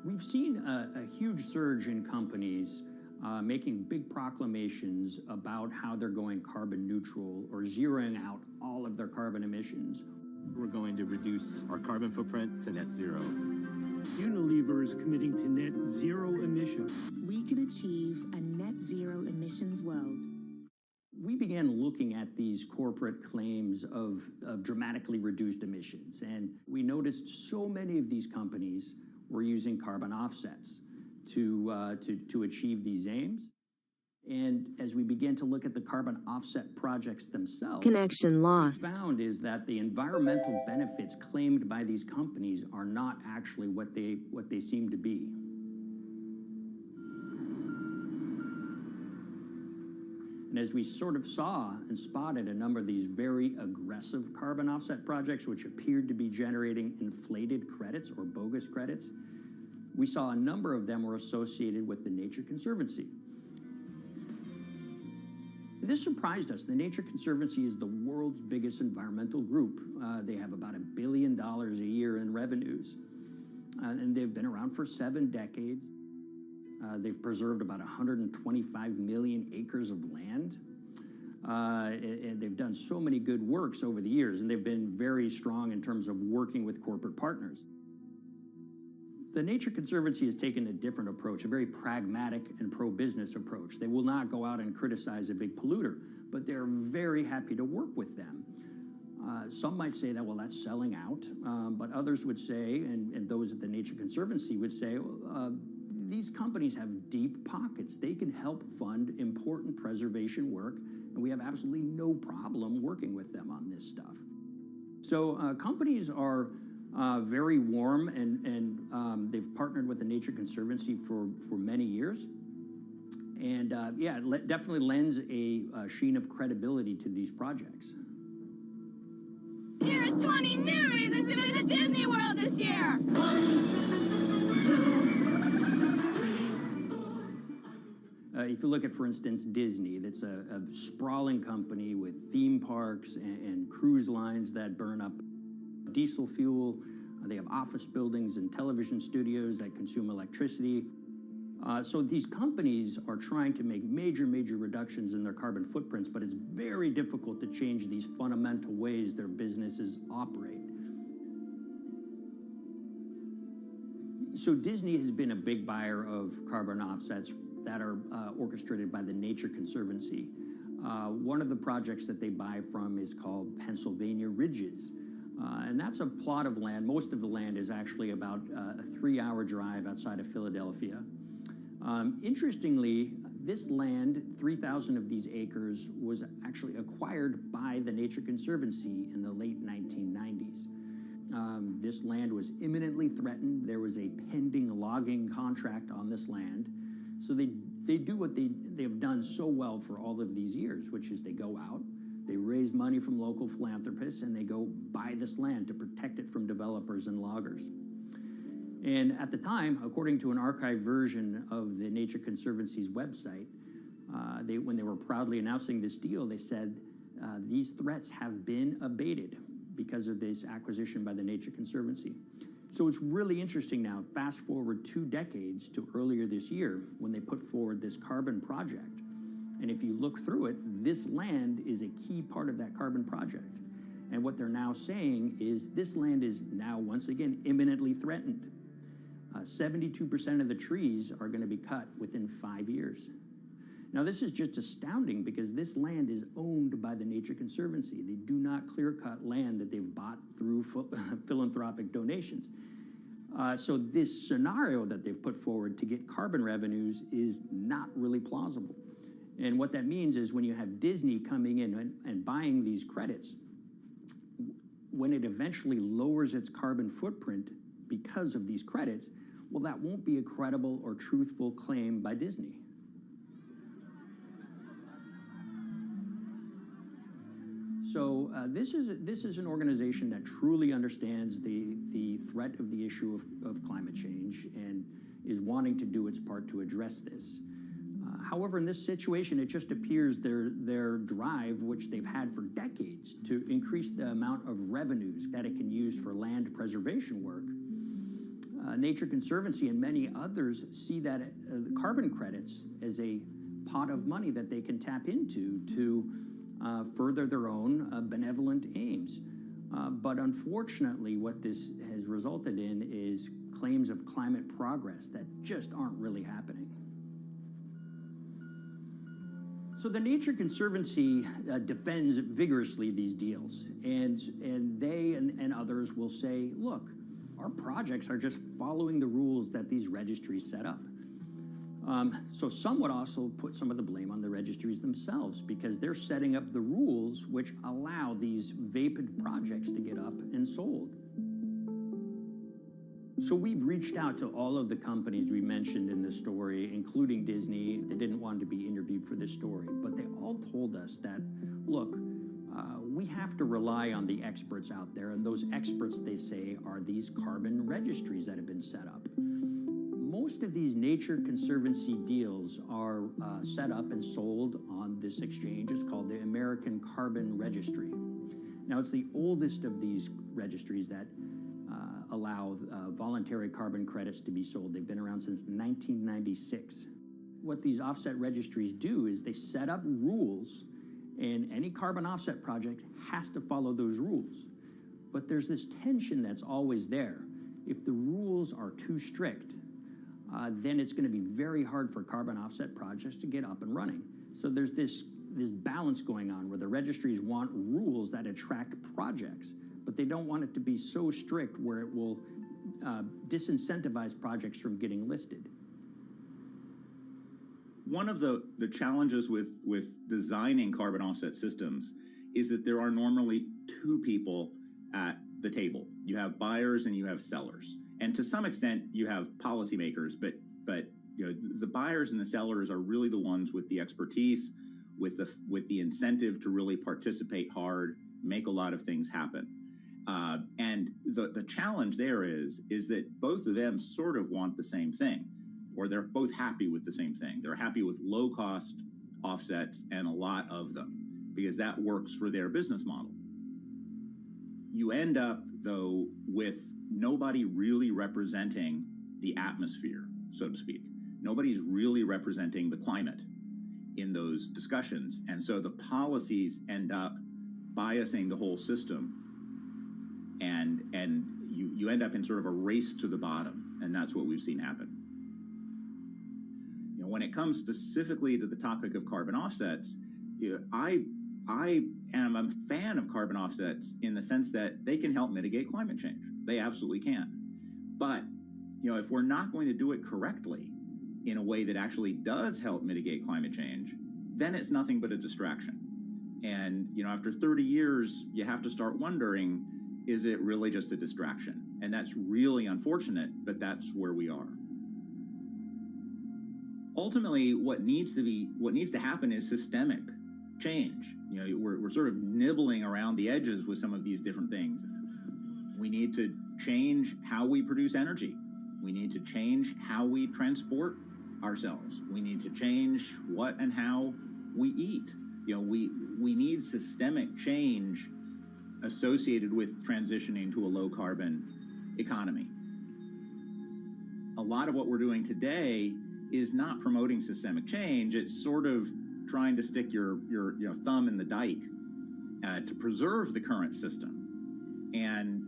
S6: We've seen a huge surge in companies making big proclamations about how they're going carbon neutral or zeroing out all of their carbon emissions.
S18: We're going to reduce our carbon footprint to net zero.
S10: Unilever is committing to net zero emissions.
S19: We can achieve a net zero emissions world.
S6: We began looking at these corporate claims of dramatically reduced emissions, and we noticed so many of these companies were using carbon offsets to achieve these aims. And as we began to look at the carbon offset projects themselves,
S22: connection lost.
S6: What we found is that the environmental benefits claimed by these companies are not actually what they seem to be. And as we sort of saw and spotted a number of these very aggressive carbon offset projects, which appeared to be generating inflated credits or bogus credits, we saw a number of them were associated with the Nature Conservancy. This surprised us. The Nature Conservancy is the world's biggest environmental group. They have about $1 billion a year in revenues, and they've been around for 7 decades. They've preserved about 125 million acres of land, and they've done so many good works over the years, and they've been very strong in terms of working with corporate partners. The Nature Conservancy has taken a different approach, a very pragmatic and pro-business approach. They will not go out and criticize a big polluter, but they're very happy to work with them. Some might say that, well, that's selling out, but others would say, and those at the Nature Conservancy would say, these companies have deep pockets. They can help fund important preservation work, and we have absolutely no problem working with them on this stuff. So companies are very warm, and they've partnered with the Nature Conservancy for many years. And yeah, it definitely lends a sheen of credibility to these projects.
S23: Here's 20 new reasons to visit Disney World this year. 1, 2,
S6: if you look at, for instance, Disney, that's a sprawling company with theme parks and cruise lines that burn up diesel fuel. They have office buildings and television studios that consume electricity. So these companies are trying to make major reductions in their carbon footprints, but it's very difficult to change these fundamental ways their businesses operate. So Disney has been a big buyer of carbon offsets that are orchestrated by the Nature Conservancy. One of the projects that they buy from is called Pennsylvania Ridges. And that's a plot of land. Most of the land is actually about a 3-hour drive outside of Philadelphia. Interestingly, this land, 3,000 of these acres, was actually acquired by the Nature Conservancy in the late 1990s. This land was imminently threatened. There was a pending logging contract on this land. So they do what they have done so well for all of these years, which is they go out, they raise money from local philanthropists, and they go buy this land to protect it from developers and loggers. And at the time, according to an archived version of the Nature Conservancy's website, when they were proudly announcing this deal, they said, these threats have been abated because of this acquisition by the Nature Conservancy. So it's really interesting now, fast forward 2 decades to earlier this year when they put forward this carbon project. And if you look through it, this land is a key part of that carbon project. And what they're now saying is this land is now, once again, imminently threatened. 72% of the trees are going to be cut within 5 years. Now, this is just astounding because this land is owned by the Nature Conservancy. They do not clear-cut land that they've bought through philanthropic donations. So this scenario that they've put forward to get carbon revenues is not really plausible. And what that means is when you have Disney coming in and buying these credits, when it eventually lowers its carbon footprint because of these credits, well, that won't be a credible or truthful claim by Disney. So this is an organization that truly understands the threat of the issue of climate change and is wanting to do its part to address this. However, in this situation, it just appears their drive, which they've had for decades, to increase the amount of revenues that it can use for land preservation work, Nature Conservancy and many others see that the carbon credits as a pot of money that they can tap into to further their own benevolent aims. But unfortunately, what this has resulted in is claims of climate progress that just aren't really happening. So the Nature Conservancy defends vigorously these deals, and they and others will say, look, our projects are just following the rules that these registries set up. So some would also put some of the blame on the registries themselves because they're setting up the rules which allow these vapid projects to get up and sold. So we've reached out to all of the companies we mentioned in this story, including Disney. They didn't want to be interviewed for this story, but they all told us that, look, we have to rely on the experts out there, and those experts, they say, are these carbon registries that have been set up. Most of these Nature Conservancy deals are set up and sold on this exchange. It's called the American Carbon Registry. Now, it's the oldest of these registries that allow voluntary carbon credits to be sold. They've been around since 1996. What these offset registries do is they set up rules, and any carbon offset project has to follow those rules. But there's this tension that's always there. If the rules are too strict, then it's going to be very hard for carbon offset projects to get up and running. So there's this balance going on where the registries want rules that attract projects, but they don't want it to be so strict where it will disincentivize projects from getting listed.
S15: One of the challenges with designing carbon offset systems is that there are normally two people at the table. You have buyers and you have sellers. And to some extent, you have policymakers, but you know, the buyers and the sellers are really the ones with the expertise, with the incentive to really participate hard, make a lot of things happen. And the challenge there is that both of them sort of want the same thing, or they're both happy with the same thing. They're happy with low-cost offsets and a lot of them, because that works for their business model. You end up, though, with nobody really representing the atmosphere, so to speak. Nobody's really representing the climate in those discussions. And so the policies end up biasing the whole system. And you end up in sort of a race to the bottom. And that's what we've seen happen. You know, when it comes specifically to the topic of carbon offsets, you know, I am a fan of carbon offsets in the sense that they can help mitigate climate change. They absolutely can. But, you know, if we're not going to do it correctly in a way that actually does help mitigate climate change, then it's nothing but a distraction. And, you know, after 30 years, you have to start wondering, is it really just a distraction? And that's really unfortunate, but that's where we are. Ultimately, what needs to happen is systemic change. You know, we're sort of nibbling around the edges with some of these different things. We need to change how we produce energy. We need to change how we transport ourselves. We need to change what and how we eat. You know, we need systemic change associated with transitioning to a low carbon economy. A lot of what we're doing today is not promoting systemic change. It's sort of trying to stick your thumb in the dike to preserve the current system. And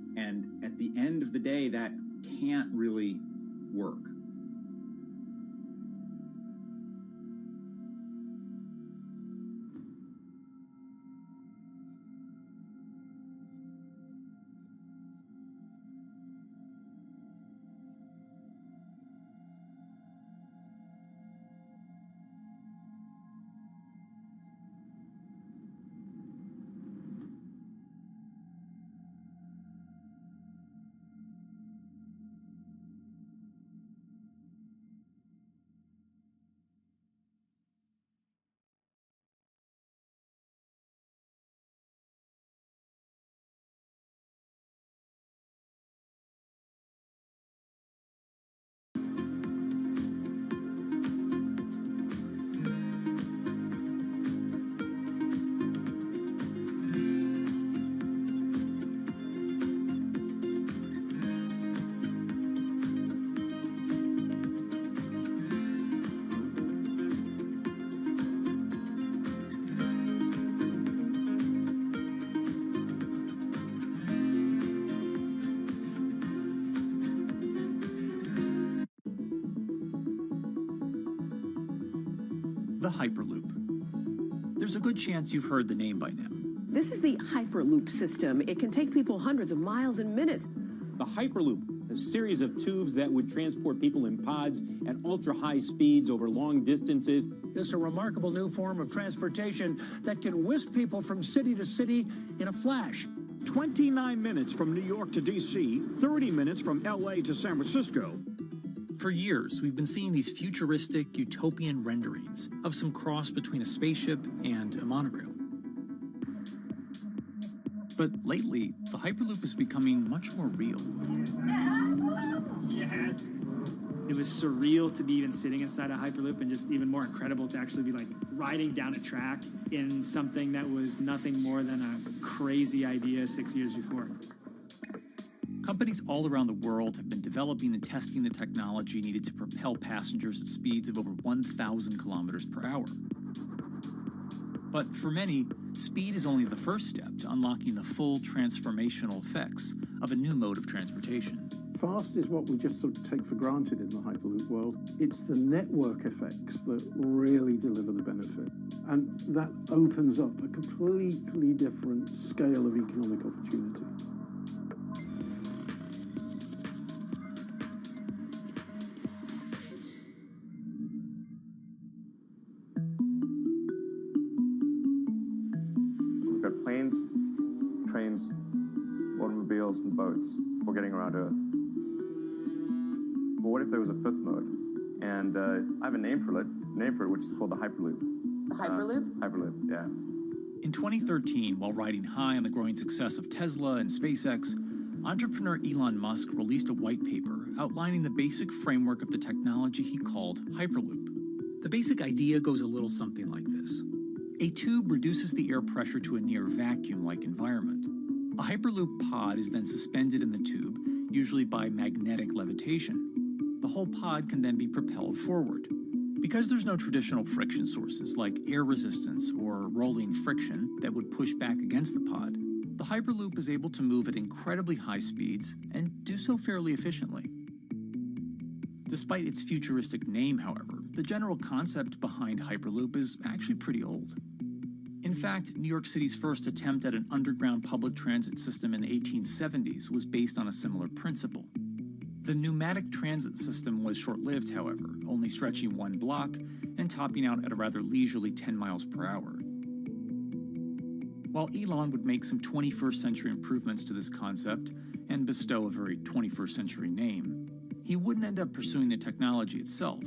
S15: at the end of the day, that can't really work.
S2: the Hyperloop. There's a good chance you've heard the name by now.
S3: This is the Hyperloop system. It can take people hundreds of miles in minutes.
S7: The Hyperloop, a series of tubes that would transport people in pods at ultra-high speeds over long distances.
S22: It's a remarkable new form of transportation that can whisk people from city to city in a flash.
S24: 29 minutes from New York to D.C., 30 minutes from L.A. to San Francisco.
S2: For years, we've been seeing these futuristic, utopian renderings of some cross between a spaceship and a monorail. But lately, the Hyperloop is becoming much more real.
S10: Yes. It was surreal to be even sitting inside a Hyperloop, and just even more incredible to actually be like riding down a track in something that was nothing more than a crazy idea 6 years before.
S2: Companies all around the world have been developing and testing the technology needed to propel passengers at speeds of over 1,000 kilometers per hour. But for many, speed is only the first step to unlocking the full transformational effects of a new mode of transportation.
S25: Fast is what we just sort of take for granted in the Hyperloop world. It's the network effects that really deliver the benefit. And that opens up a completely different scale of economic opportunity.
S27: We've got planes, trains, automobiles, and boats for getting around Earth. But what if there was a fifth mode? And I have a name for it, which is called the Hyperloop.
S3: The Hyperloop?
S27: Hyperloop, yeah.
S2: In 2013, while riding high on the growing success of Tesla and SpaceX, entrepreneur Elon Musk released a white paper outlining the basic framework of the technology he called Hyperloop. The basic idea goes a little something like this. A tube reduces the air pressure to a near vacuum-like environment. A Hyperloop pod is then suspended in the tube, usually by magnetic levitation. The whole pod can then be propelled forward. Because there's no traditional friction sources like air resistance or rolling friction that would push back against the pod, the Hyperloop is able to move at incredibly high speeds and do so fairly efficiently. Despite its futuristic name, however, the general concept behind Hyperloop is actually pretty old. In fact, New York City's first attempt at an underground public transit system in the 1870s was based on a similar principle. The pneumatic transit system was short-lived, however, only stretching one block and topping out at a rather leisurely 10 miles per hour. While Elon would make some 21st century improvements to this concept and bestow a very 21st century name, he wouldn't end up pursuing the technology itself,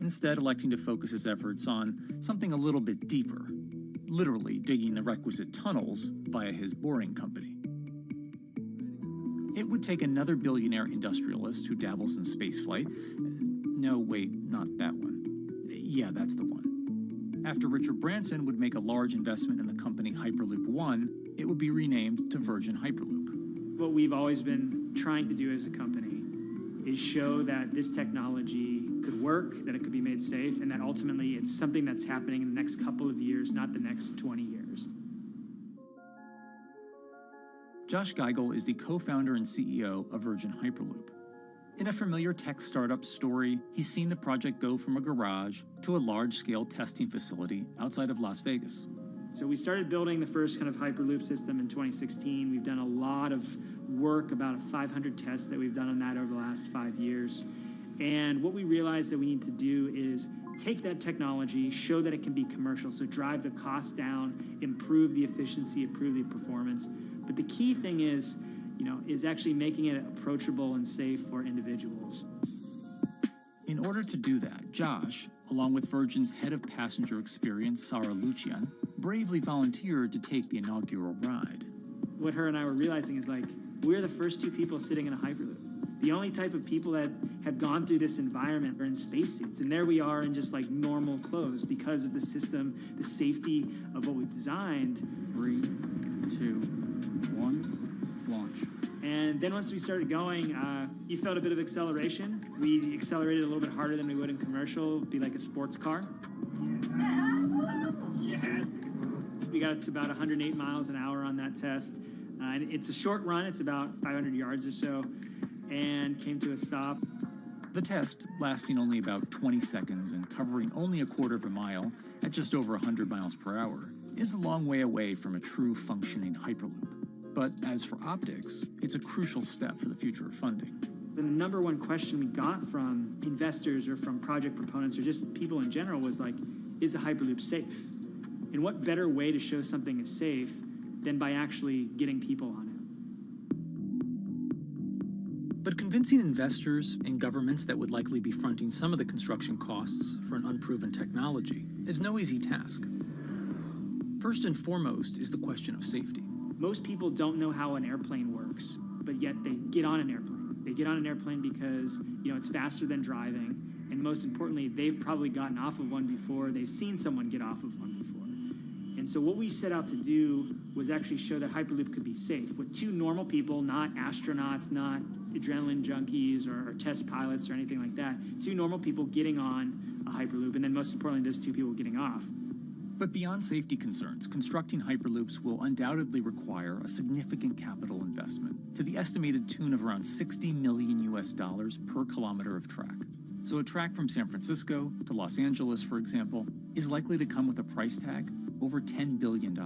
S2: instead electing to focus his efforts on something a little bit deeper, literally digging the requisite tunnels via his boring company. It would take another billionaire industrialist who dabbles in spaceflight. No, wait, not that one. Yeah, that's the one. After Richard Branson would make a large investment in the company Hyperloop One, it would be renamed to Virgin Hyperloop.
S10: What we've always been trying to do as a company is show that this technology could work, that it could be made safe, and that ultimately it's something that's happening in the next couple of years, not the next 20 years.
S2: Josh Geigel is the co-founder and CEO of Virgin Hyperloop. In a familiar tech startup story, he's seen the project go from a garage to a large-scale testing facility outside of Las Vegas.
S10: So we started building the first kind of Hyperloop system in 2016. We've done a lot of work, about 500 tests that we've done on that over the last 5 years. And what we realized that we need to do is take that technology, show that it can be commercial, so drive the cost down, improve the efficiency, improve the performance. But the key thing is, is actually making it approachable and safe for individuals.
S2: In order to do that, Josh, along with Virgin's head of passenger experience, Sarah Lucian, bravely volunteered to take the inaugural ride.
S10: What her and I were realizing is we're the first two people sitting in a Hyperloop. The only type of people that have gone through this environment are in spacesuits, and there we are in just normal clothes because of the system, the safety of what we've designed.
S2: 3, 2, 1, launch.
S10: And then once we started going, you felt a bit of acceleration. We accelerated a little bit harder than we would in commercial, be like a sports car. Yes. We got up to about 108 miles an hour on that test. And it's a short run, it's about 500 yards or so, and came to a stop.
S2: The test, lasting only about 20 seconds and covering only a quarter of a mile at just over 100 miles per hour, is a long way away from a true functioning Hyperloop. But as for optics, it's a crucial step for the future of funding.
S4: The number one question we got from investors or from project proponents or just people in general was like, is a Hyperloop safe? And what better way to show something is safe than by actually getting people on it?
S2: But convincing investors and governments that would likely be fronting some of the construction costs for an unproven technology is no easy task. First and foremost is the question of safety.
S4: Most people don't know how an airplane works, but yet they get on an airplane. They get on an airplane because, it's faster than driving, and most importantly, they've probably gotten off of one before, they've seen someone get off of one before. And so what we set out to do was actually show that Hyperloop could be safe with two normal people, not astronauts, not adrenaline junkies or test pilots or anything like that. Two normal people getting on a Hyperloop, and then most importantly, those two people getting off.
S2: But beyond safety concerns, constructing Hyperloops will undoubtedly require a significant capital investment to the estimated tune of around $60 million per kilometer of track. So a track from San Francisco to Los Angeles, for example, is likely to come with a price tag over $10 billion.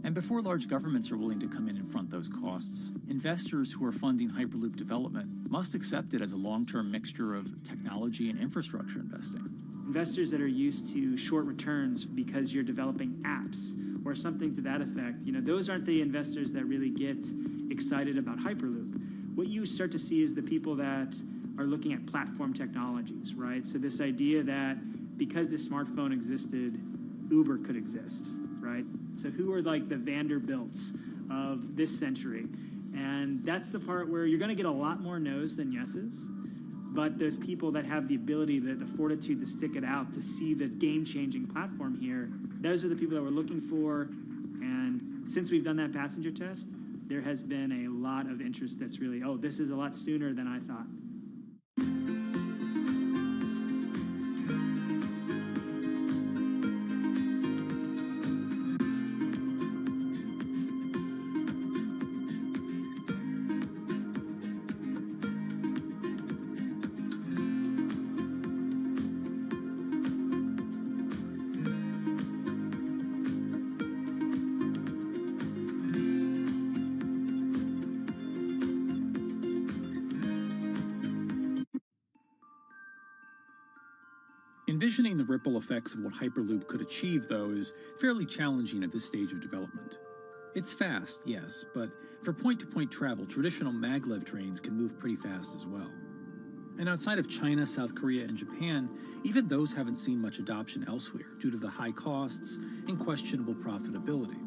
S2: And before large governments are willing to come in and front those costs, investors who are funding Hyperloop development must accept it as a long-term mixture of technology and infrastructure investing.
S4: Investors that are used to short returns because you're developing apps or something to that effect, those aren't the investors that really get excited about Hyperloop. What you start to see is the people that are looking at platform technologies, right? So this idea that because the smartphone existed, Uber could exist, right? So who are like the Vanderbilts of this century? And that's the part where you're going to get a lot more no's than yeses. But those people that have the ability, the fortitude to stick it out, to see the game-changing platform here, those are the people that we're looking for. And since we've done that passenger test, there has been a lot of interest that's really, this is a lot sooner than I thought.
S2: Envisioning the ripple effects of what Hyperloop could achieve, though, is fairly challenging at this stage of development. It's fast, yes, but for point-to-point travel, traditional maglev trains can move pretty fast as well. And outside of China, South Korea, and Japan, even those haven't seen much adoption elsewhere due to the high costs and questionable profitability.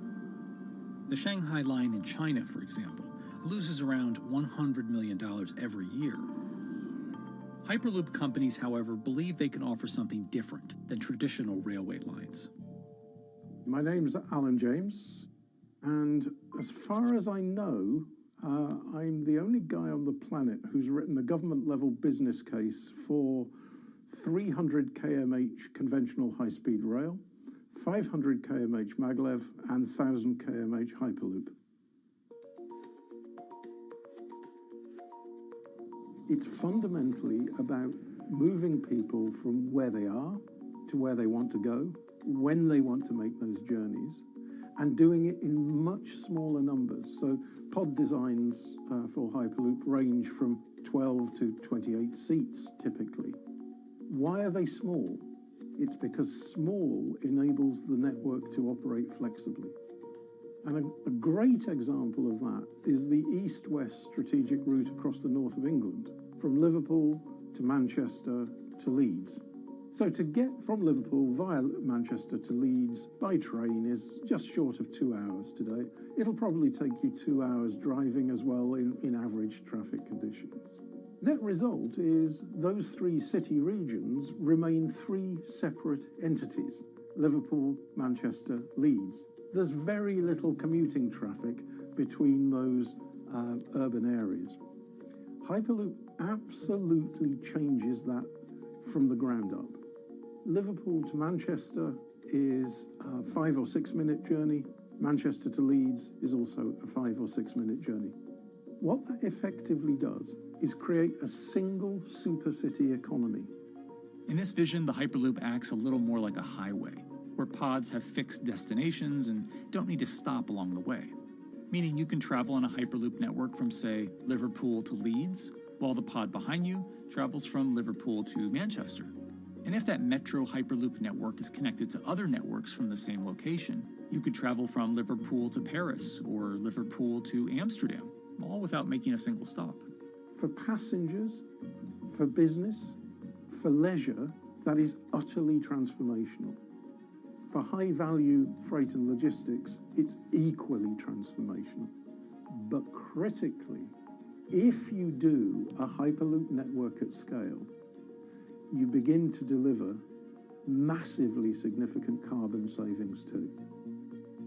S2: The Shanghai line in China, for example, loses around $100 million every year. Hyperloop companies, however, believe they can offer something different than traditional railway lines.
S25: My name's Alan James, and as far as I know, I'm the only guy on the planet who's written a government-level business case for 300 kmh conventional high-speed rail, 500 kmh maglev, and 1,000 kmh Hyperloop. It's fundamentally about moving people from where they are to where they want to go, when they want to make those journeys, and doing it in much smaller numbers. So pod designs for Hyperloop range from 12 to 28 seats, typically. Why are they small? It's because small enables the network to operate flexibly. And a great example of that is the east-west strategic route across the north of England, from Liverpool to Manchester to Leeds. So to get from Liverpool via Manchester to Leeds by train is just short of 2 hours today. It'll probably take you 2 hours driving as well in average traffic conditions. Net result is those three city regions remain three separate entities: Liverpool, Manchester, Leeds. There's very little commuting traffic between those urban areas. Hyperloop absolutely changes that from the ground up. Liverpool to Manchester is a 5 or 6 minute journey. Manchester to Leeds is also a 5 or 6 minute journey. What that effectively does is create a single supercity economy.
S2: In this vision, the Hyperloop acts a little more like a highway, where pods have fixed destinations and don't need to stop along the way. Meaning you can travel on a Hyperloop network from, say, Liverpool to Leeds, while the pod behind you travels from Liverpool to Manchester. And if that metro Hyperloop network is connected to other networks from the same location, you could travel from Liverpool to Paris or Liverpool to Amsterdam, all without making a single stop.
S25: For passengers, for business, for leisure, that is utterly transformational. For high-value freight and logistics, it's equally transformational. But critically, if you do a Hyperloop network at scale, you begin to deliver massively significant carbon savings too.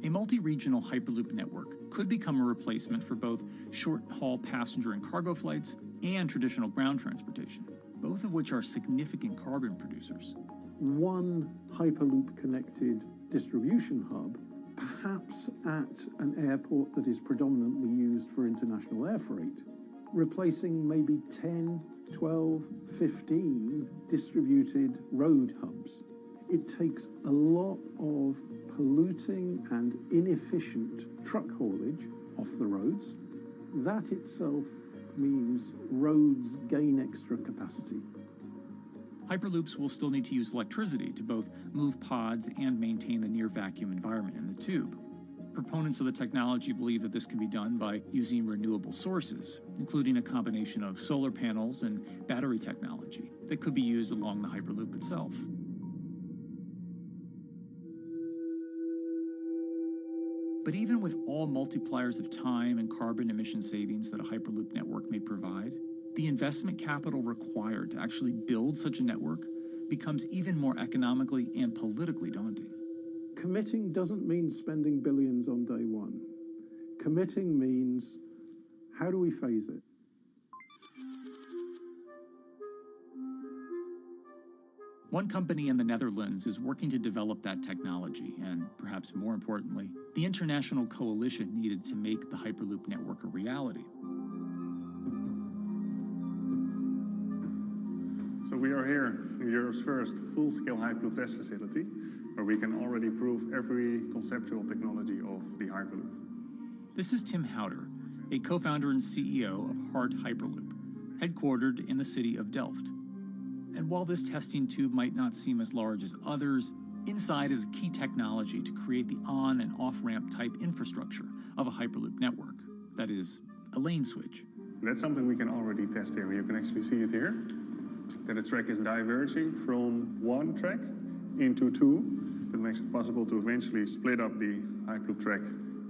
S2: A multi-regional Hyperloop network could become a replacement for both short-haul passenger and cargo flights and traditional ground transportation, both of which are significant carbon producers.
S25: One Hyperloop-connected distribution hub, perhaps at an airport that is predominantly used for international air freight, replacing maybe 10, 12, 15 distributed road hubs. It takes a lot of polluting and inefficient truck haulage off the roads. That itself means roads gain extra capacity.
S2: Hyperloops will still need to use electricity to both move pods and maintain the near vacuum environment in the tube. Proponents of the technology believe that this can be done by using renewable sources, including a combination of solar panels and battery technology that could be used along the Hyperloop itself. But even with all multipliers of time and carbon emission savings that a Hyperloop network may provide, the investment capital required to actually build such a network becomes even more economically and politically daunting.
S25: Committing doesn't mean spending billions on day one. Committing means, how do we phase it?
S2: One company in the Netherlands is working to develop that technology, and perhaps more importantly, the international coalition needed to make the Hyperloop network a reality.
S5: So we are here in Europe's first full-scale Hyperloop test facility, where we can already prove every conceptual technology of the Hyperloop.
S2: This is Tim Houter, a co-founder and CEO of Hart Hyperloop, headquartered in the city of Delft. And while this testing tube might not seem as large as others, inside is a key technology to create the on- and off-ramp type infrastructure of a Hyperloop network. That is, a lane switch.
S5: That's something we can already test here. You can actually see it here, that the track is diverging from one track into two. That makes it possible to eventually split up the Hyperloop track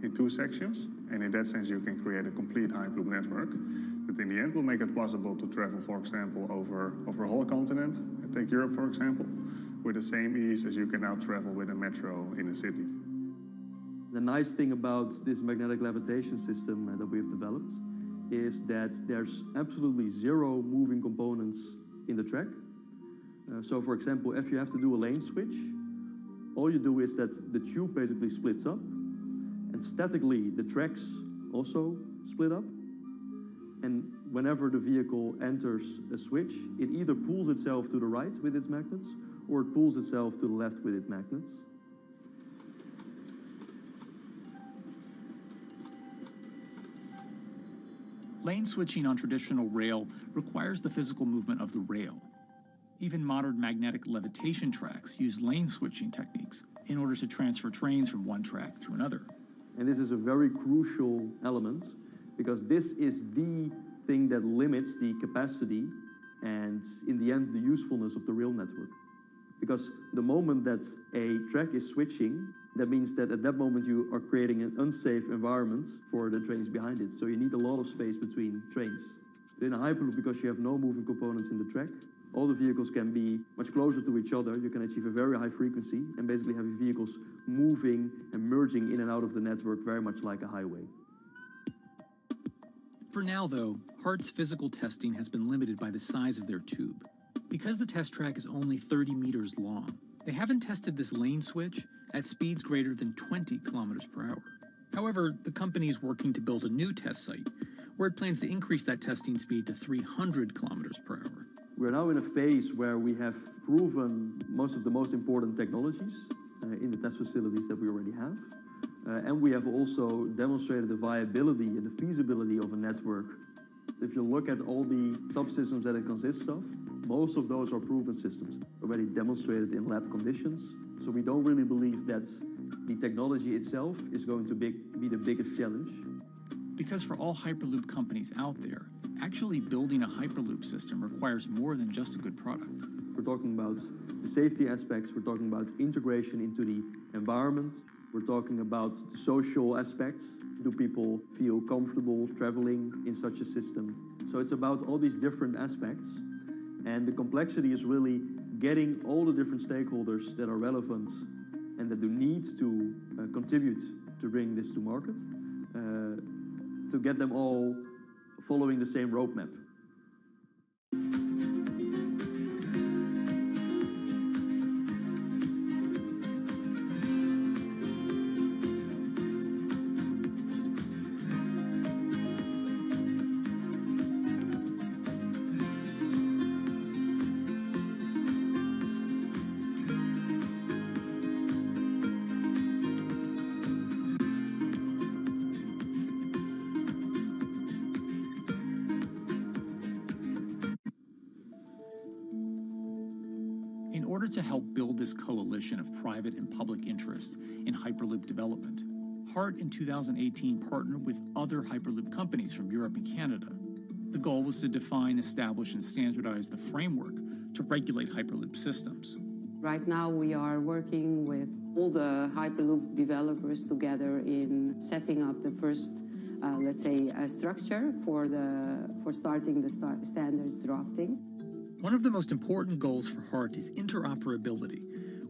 S5: in two sections. And in that sense, you can create a complete Hyperloop network. But in the end, will make it possible to travel, for example, over a whole continent. Take Europe, for example, with the same ease as you can now travel with a metro in a city.
S8: The nice thing about this magnetic levitation system that we've developed is that there's absolutely zero moving components in the track. So, for example, if you have to do a lane switch, all you do is that the tube basically splits up, and statically the tracks also split up. And whenever the vehicle enters a switch, it either pulls itself to the right with its magnets, or it pulls itself to the left with its magnets.
S2: Lane switching on traditional rail requires the physical movement of the rail. Even modern magnetic levitation tracks use lane switching techniques in order to transfer trains from one track to another.
S8: And this is a very crucial element, because this is the thing that limits the capacity and, in the end, the usefulness of the rail network. Because the moment that a track is switching, that means that at that moment you are creating an unsafe environment for the trains behind it. So you need a lot of space between trains. But in a Hyperloop, because you have no moving components in the track, all the vehicles can be much closer to each other. You can achieve a very high frequency and basically have your vehicles moving and merging in and out of the network very much like a highway.
S2: For now, though, Hart's physical testing has been limited by the size of their tube. Because the test track is only 30 meters long, they haven't tested this lane switch at speeds greater than 20 kilometers per hour. However, the company is working to build a new test site where it plans to increase that testing speed to 300 kilometers per hour.
S8: We're now in a phase where we have proven most of the most important technologies in the test facilities that we already have. And we have also demonstrated the viability and the feasibility of a network. If you look at all the subsystems that it consists of, most of those are proven systems, already demonstrated in lab conditions. So we don't really believe that the technology itself is going to be the biggest challenge.
S2: Because for all Hyperloop companies out there, actually building a Hyperloop system requires more than just a good product.
S8: We're talking about the safety aspects, we're talking about integration into the environment, we're talking about the social aspects. Do people feel comfortable traveling in such a system? So it's about all these different aspects, and the complexity is really getting all the different stakeholders that are relevant and that do need to contribute to bring this to market, to get them all following the same roadmap.
S2: In order to help build this coalition of private and public interest in Hyperloop development, HART in 2018 partnered with other Hyperloop companies from Europe and Canada. The goal was to define, establish, and standardize the framework to regulate Hyperloop systems.
S1: Right now we are working with all the Hyperloop developers together in setting up the first, let's say, structure for starting the standards drafting.
S2: One of the most important goals for HART is interoperability,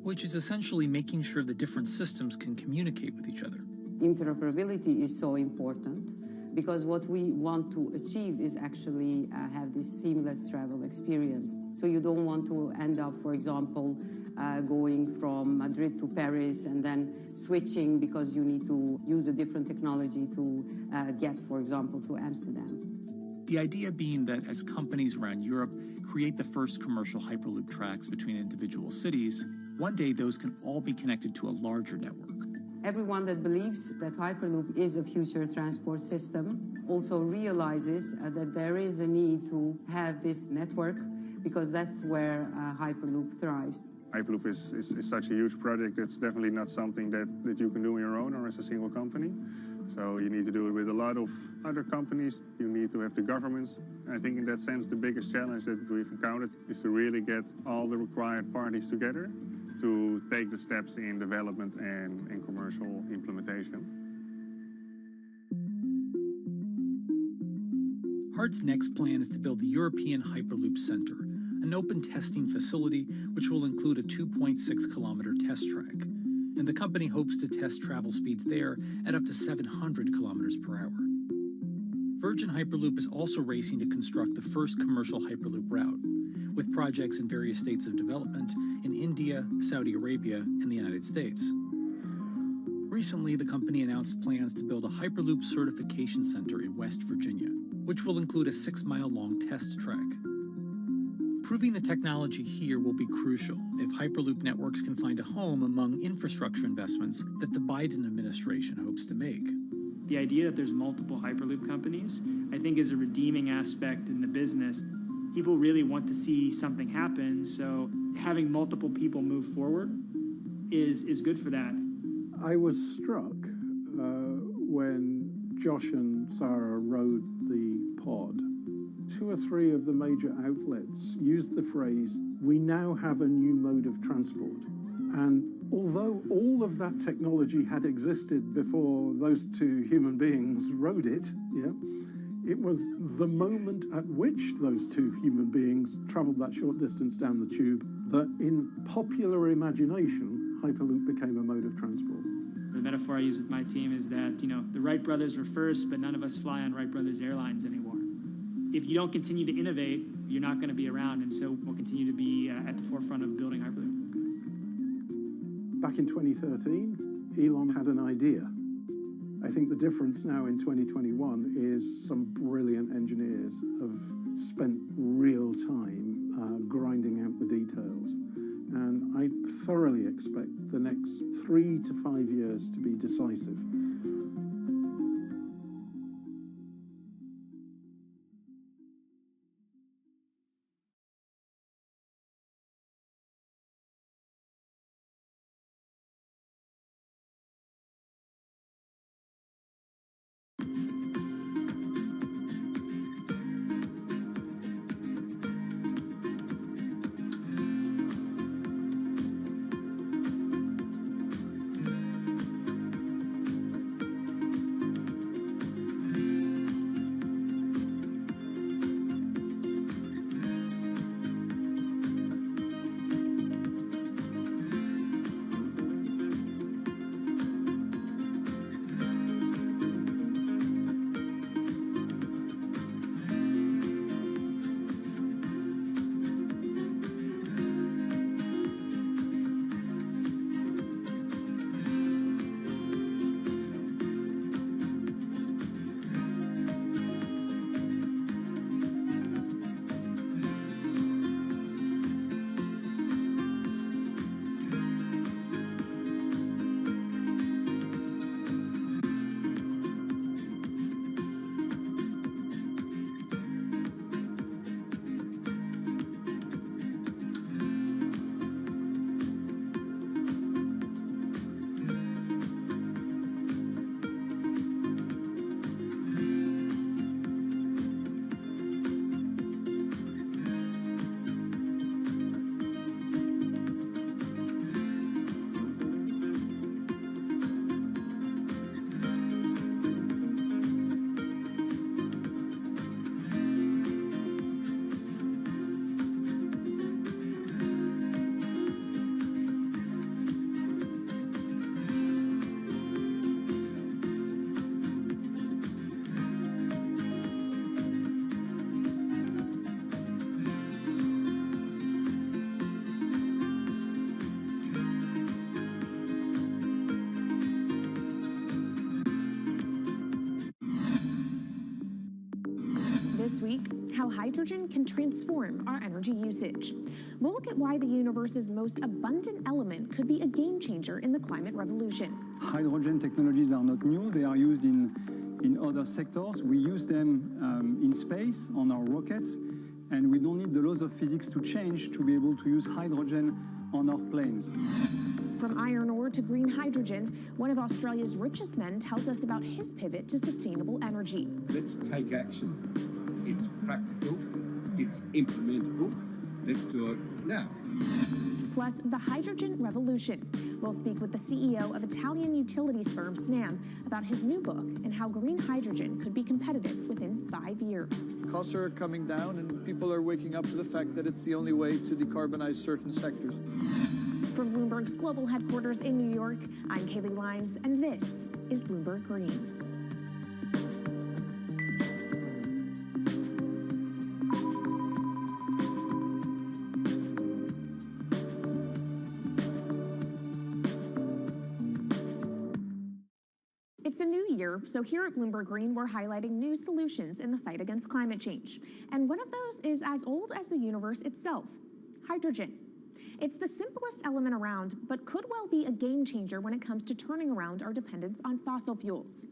S2: which is essentially making sure the different systems can communicate with each other.
S1: Interoperability is so important because what we want to achieve is actually have this seamless travel experience. So you don't want to end up, for example, going from Madrid to Paris and then switching because you need to use a different technology to get, for example, to Amsterdam.
S2: The idea being that as companies around Europe create the first commercial Hyperloop tracks between individual cities, one day those can all be connected to a larger network.
S1: Everyone that believes that Hyperloop is a future transport system also realizes that there is a need to have this network because that's where Hyperloop thrives.
S5: Hyperloop is such a huge project. It's definitely not something that you can do on your own or as a single company. So you need to do it with a lot of other companies. You need to have the governments. I think in that sense, the biggest challenge that we've encountered is to really get all the required parties together to take the steps in development and commercial implementation.
S2: HART's next plan is to build the European Hyperloop Center, an open testing facility which will include a 2.6-kilometer test track. And the company hopes to test travel speeds there at up to 700 kilometers per hour. Virgin Hyperloop is also racing to construct the first commercial Hyperloop route, with projects in various states of development in India, Saudi Arabia, and the United States. Recently, the company announced plans to build a Hyperloop certification center in West Virginia, which will include a 6-mile-long test track. Proving the technology here will be crucial if Hyperloop networks can find a home among infrastructure investments that the Biden administration hopes to make.
S4: The idea that there's multiple Hyperloop companies, I think, is a redeeming aspect in the business. People really want to see something happen, so having multiple people move forward is good for that.
S25: I was struck when Josh and Sarah rode the pod. 2 or 3 of the major outlets used the phrase, "We now have a new mode of transport." And although all of that technology had existed before those 2 human beings rode it, it was the moment at which those 2 human beings traveled that short distance down the tube that in popular imagination, Hyperloop became a mode of transport.
S4: The metaphor I use with my team is that, the Wright brothers were first, but none of us fly on Wright Brothers Airlines anymore. If you don't continue to innovate, you're not going to be around, and so we'll continue to be at the forefront of building Hyperloop.
S25: Back in 2013, Elon had an idea. I think the difference now in 2021 is some brilliant engineers have spent real time grinding out the details. And I thoroughly expect the next 3 to 5 years to be decisive.
S9: This week, how hydrogen can transform our energy usage. We'll look at why the universe's most abundant element could be a game changer in the climate revolution.
S11: Hydrogen technologies are not new. They are used in other sectors. We use them in space, on our rockets, and we don't need the laws of physics to change to be able to use hydrogen on our planes.
S9: From iron ore to green hydrogen, one of Australia's richest men tells us about his pivot to sustainable energy.
S14: Let's take action. It's practical, it's implementable. Let's do it now.
S9: Plus, the hydrogen revolution. We'll speak with the CEO of Italian utilities firm Snam about his new book and how green hydrogen could be competitive within 5 years.
S16: Costs are coming down and people are waking up to the fact that it's the only way to decarbonize certain sectors.
S9: From Bloomberg's global headquarters in New York, I'm Kaylee Lines, and this is Bloomberg Green. It's a new year, so here at Bloomberg Green, we're highlighting new solutions in the fight against climate change. And one of those is as old as the universe itself, hydrogen. It's the simplest element around, but could well be a game changer when it comes to turning around our dependence on fossil fuels.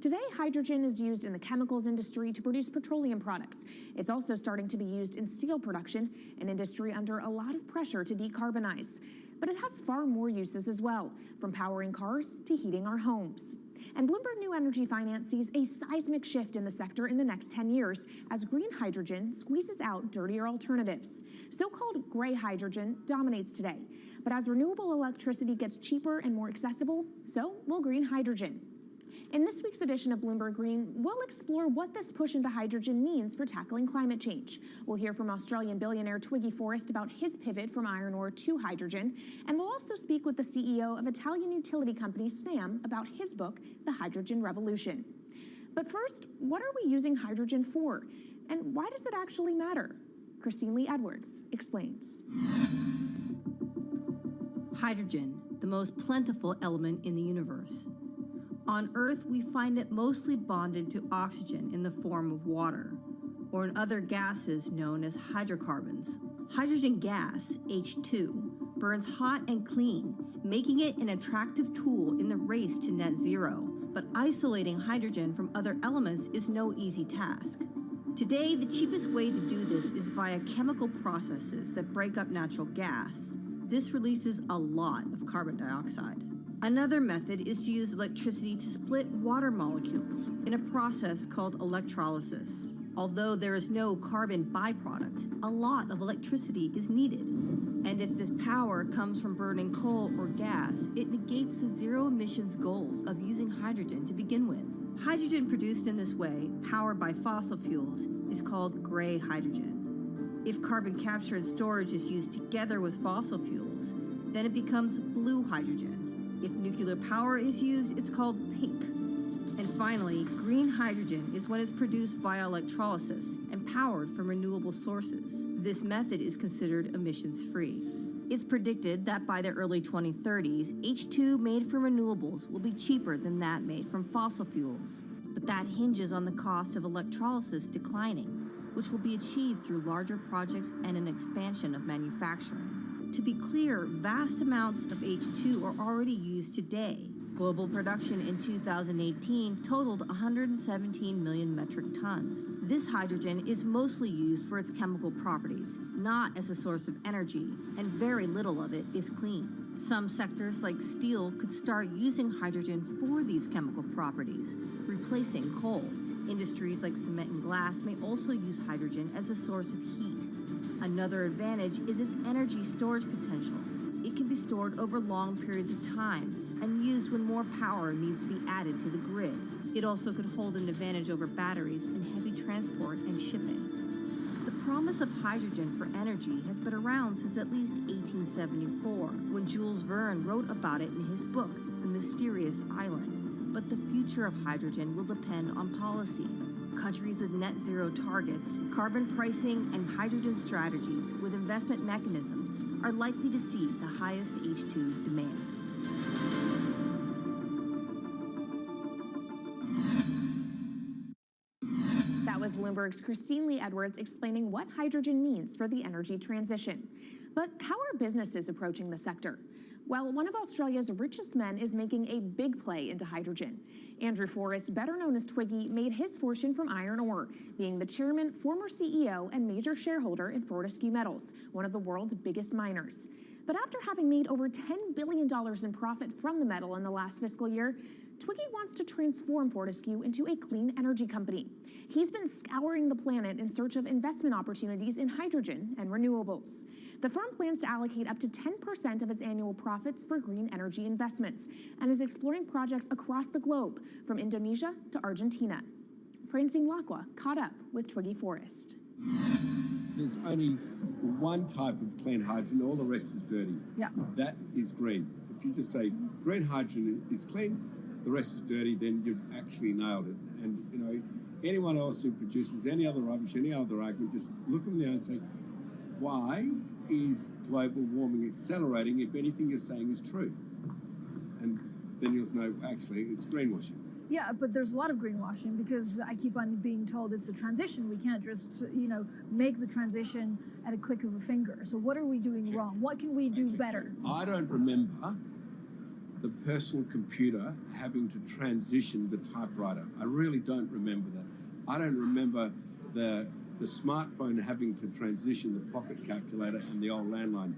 S9: Today, hydrogen is used in the chemicals industry to produce petroleum products. It's also starting to be used in steel production, an industry under a lot of pressure to decarbonize. But it has far more uses as well, from powering cars to heating our homes. And Bloomberg New Energy Finance sees a seismic shift in the sector in the next 10 years as green hydrogen squeezes out dirtier alternatives. So-called gray hydrogen dominates today. But as renewable electricity gets cheaper and more accessible, so will green hydrogen. In this week's edition of Bloomberg Green, we'll explore what this push into hydrogen means for tackling climate change. We'll hear from Australian billionaire Twiggy Forrest about his pivot from iron ore to hydrogen, and we'll also speak with the CEO of Italian utility company Snam about his book, The Hydrogen Revolution. But first, what are we using hydrogen for? And why does it actually matter? Christine Lee Edwards explains.
S20: Hydrogen, the most plentiful element in the universe.
S12: On Earth, we find it mostly bonded to oxygen in the form of water, or in other gases known as hydrocarbons. Hydrogen gas, H2, burns hot and clean, making it an attractive tool in the race to net zero. But isolating hydrogen from other elements is no easy task. Today, the cheapest way to do this is via chemical processes that break up natural gas. This releases a lot of carbon dioxide. Another method is to use electricity to split water molecules in a process called electrolysis. Although there is no carbon byproduct, a lot of electricity is needed. And if this power comes from burning coal or gas, it negates the zero emissions goals of using hydrogen to begin with. Hydrogen produced in this way, powered by fossil fuels, is called gray hydrogen. If carbon capture and storage is used together with fossil fuels, then it becomes blue hydrogen. If nuclear power is used, it's called pink. And finally, green hydrogen is when it's produced via electrolysis and powered from renewable sources. This method is considered emissions-free. It's predicted that by the early 2030s, H2 made from renewables will be cheaper than that made from fossil fuels. But that hinges on the cost of electrolysis declining, which will be achieved through larger projects and an expansion of manufacturing. To be clear, vast amounts of H2 are already used today. Global production in 2018 totaled 117 million metric tons. This hydrogen is mostly used for its chemical properties, not as a source of energy, and very little of it is clean. Some sectors like steel could start using hydrogen for these chemical properties, replacing coal. Industries like cement and glass may also use hydrogen as a source of heat. Another advantage is its energy storage potential. It can be stored over long periods of time and used when more power needs to be added to the grid. It also could hold an advantage over batteries in heavy transport and shipping. The promise of hydrogen for energy has been around since at least 1874, when Jules Verne wrote about it in his book, The Mysterious Island. But the future of hydrogen will depend on policy. Countries with net zero targets, carbon pricing, and hydrogen strategies with investment mechanisms are likely to see the highest H2 demand.
S9: That was Bloomberg's Christine Lee Edwards explaining what hydrogen means for the energy transition. But how are businesses approaching the sector? Well, one of Australia's richest men is making a big play into hydrogen. Andrew Forrest, better known as Twiggy, made his fortune from iron ore, being the chairman, former CEO, and major shareholder in Fortescue Metals, one of the world's biggest miners. But after having made over $10 billion in profit from the metal in the last fiscal year, Twiggy wants to transform Fortescue into a clean energy company. He's been scouring the planet in search of investment opportunities in hydrogen and renewables. The firm plans to allocate up to 10% of its annual profits for green energy investments and is exploring projects across the globe, from Indonesia to Argentina. Francine Lacqua caught up with Twiggy Forrest.
S14: There's only one type of clean hydrogen, all the rest is dirty.
S13: Yeah.
S14: That is green. If you just say green hydrogen is clean, the rest is dirty, then you've actually nailed it. And, you know, anyone else who produces any other rubbish, any other argument, just look them there and say, why is global warming accelerating if anything you're saying is true? And then you'll know, actually, it's greenwashing.
S13: Yeah, but there's a lot of greenwashing because I keep on being told it's a transition. We can't just, make the transition at a click of a finger. So what are we doing wrong? What can we do better?
S14: I don't remember the personal computer having to transition the typewriter. I really don't remember that. I don't remember the smartphone having to transition the pocket calculator and the old landline.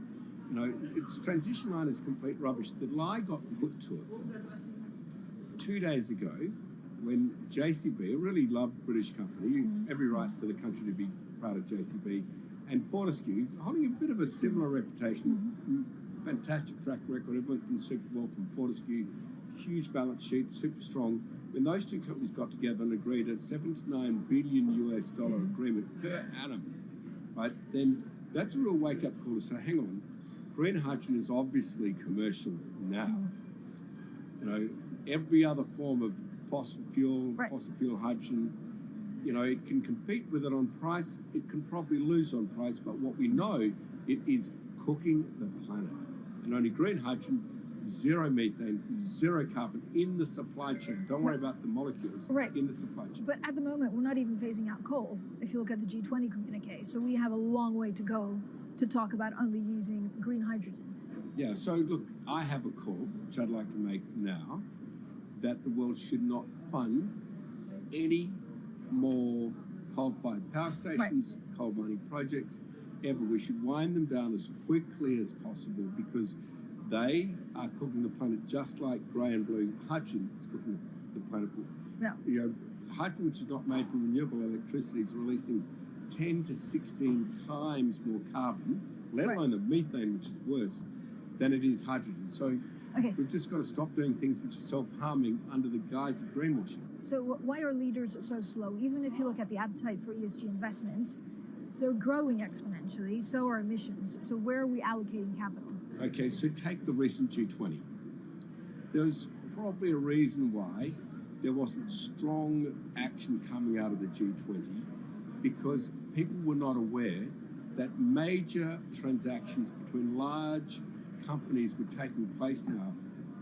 S14: You know, its transition line is complete rubbish. The lie got put to it 2 days ago when JCB, a really loved British company, every right for the country to be proud of JCB, and Fortescue, holding a bit of a similar reputation, fantastic track record, everyone's done super well from Fortescue, huge balance sheet, super strong. When those two companies got together and agreed a $7 to $9 billion US agreement per annum, right, then that's a real wake-up call to say, hang on, green hydrogen is obviously commercial now. You know, every other form of fossil fuel hydrogen, you know, it can compete with it on price, it can probably lose on price, but what we know, it is cooking the planet. And only green hydrogen zero methane, zero carbon in the supply chain. Don't worry about the molecules in the supply chain.
S13: But at the moment, we're not even phasing out coal, if you look at the G20 communique. So we have a long way to go to talk about only using green hydrogen.
S14: Yeah, so look, I have a call, which I'd like to make now, that the world should not fund any more coal-fired power stations, coal mining projects, ever. We should wind them down as quickly as possible because they are cooking the planet just like grey and blue hydrogen is cooking the planet.
S13: Yeah.
S14: You know, hydrogen, which is not made from renewable electricity, is releasing 10 to 16 times more carbon, let alone the methane, which is worse, than it is hydrogen. So we've just got to stop doing things which are self-harming under the guise of greenwashing.
S13: So why are leaders so slow? Even if you look at the appetite for ESG investments, they're growing exponentially, so are emissions. So where are we allocating capital?
S14: Okay, so take the recent G20. There's probably a reason why there wasn't strong action coming out of the G20 because people were not aware that major transactions between large companies were taking place now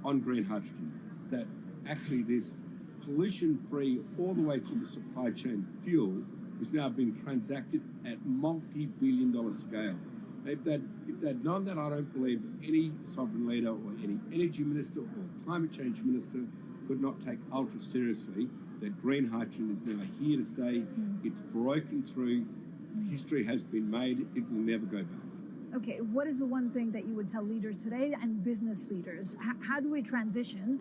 S14: on green hydrogen, that actually this pollution-free all the way to the supply chain fuel is now being transacted at multi-billion-dollar scale. If they'd known that, I don't believe any sovereign leader or any energy minister or climate change minister could not take ultra seriously that green hydrogen is now here to stay. It's broken through. History has been made. It will never go back.
S13: Okay, what is the one thing that you would tell leaders today and business leaders? How do we transition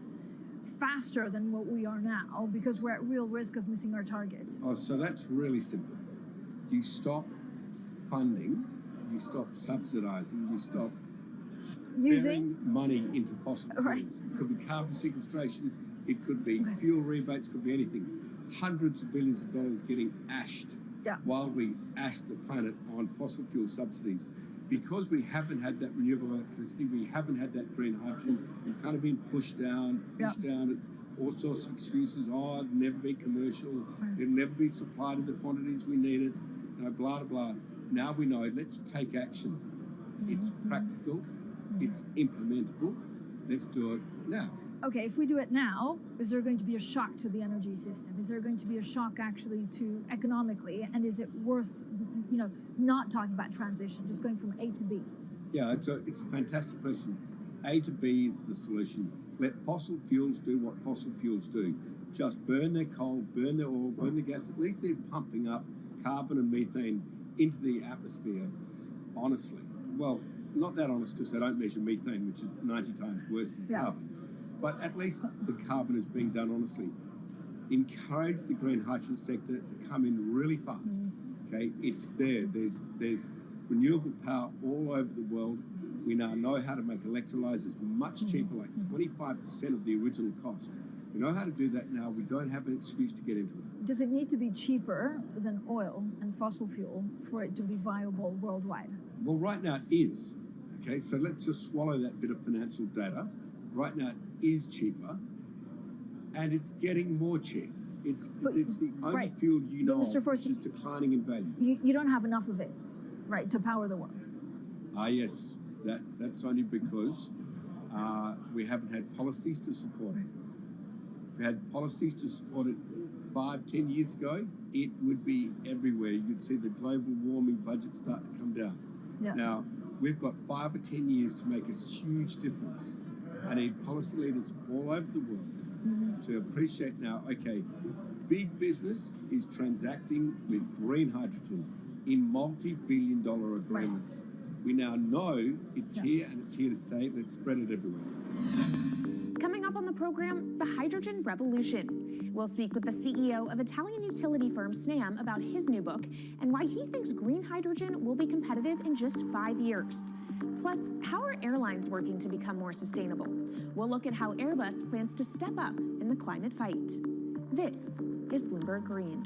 S13: faster than what we are now because we're at real risk of missing our targets?
S14: Oh, so that's really simple. You stop funding, you stop subsidizing, you stop using money into fossil fuels. It could be carbon sequestration, it could be fuel rebates, could be anything. Hundreds of billions of dollars getting ashed while we ash the planet on fossil fuel subsidies. Because we haven't had that renewable electricity, we haven't had that green hydrogen, it's kind of been pushed down. It's all sorts of excuses. Oh, it'll never be commercial, it'll never be supplied in the quantities we need it, you know, blah, blah, blah. Now we know, let's take action. It's practical, it's implementable, let's do it now.
S13: Okay, if we do it now, is there going to be a shock to the energy system? Is there going to be a shock actually to economically? And is it worth, you know, not talking about transition, just going from A to B?
S14: Yeah, it's a fantastic question. A to B is the solution. Let fossil fuels do what fossil fuels do. Just burn their coal, burn their oil, burn the gas. At least they're pumping up carbon and methane into the atmosphere, honestly. Well, not that honest because they don't measure methane, which is 90 times worse than carbon. But at least the carbon is being done honestly. Encourage the green hydrogen sector to come in really fast. Okay, it's there. There's renewable power all over the world. We now know how to make electrolyzers much cheaper, like 25% of the original cost. We know how to do that now. We don't have an excuse to get into it.
S13: Does it need to be cheaper than oil and fossil fuel for it to be viable worldwide?
S14: Well, right now it is. Okay, so let's just swallow that bit of financial data. Right now it is cheaper, and it's getting more cheap. It's the only fuel you know of which is declining in value.
S13: You don't have enough of it, right, to power the world.
S14: Yes, that's only because we haven't had policies to support it. If we had policies to support it 5-10 years ago, it would be everywhere. You'd see the global warming budget start to come down. Now, we've got 5 or 10 years to make a huge difference. I need policy leaders all over the world to appreciate now, okay, big business is transacting with green hydrogen in multi-billion-dollar agreements. We now know it's here and it's here to stay. Let's spread it everywhere.
S9: Coming up on the program, the hydrogen revolution. We'll speak with the CEO of Italian utility firm Snam about his new book and why he thinks green hydrogen will be competitive in just 5 years. Plus, how are airlines working to become more sustainable? We'll look at how Airbus plans to step up in the climate fight. This is Bloomberg Green.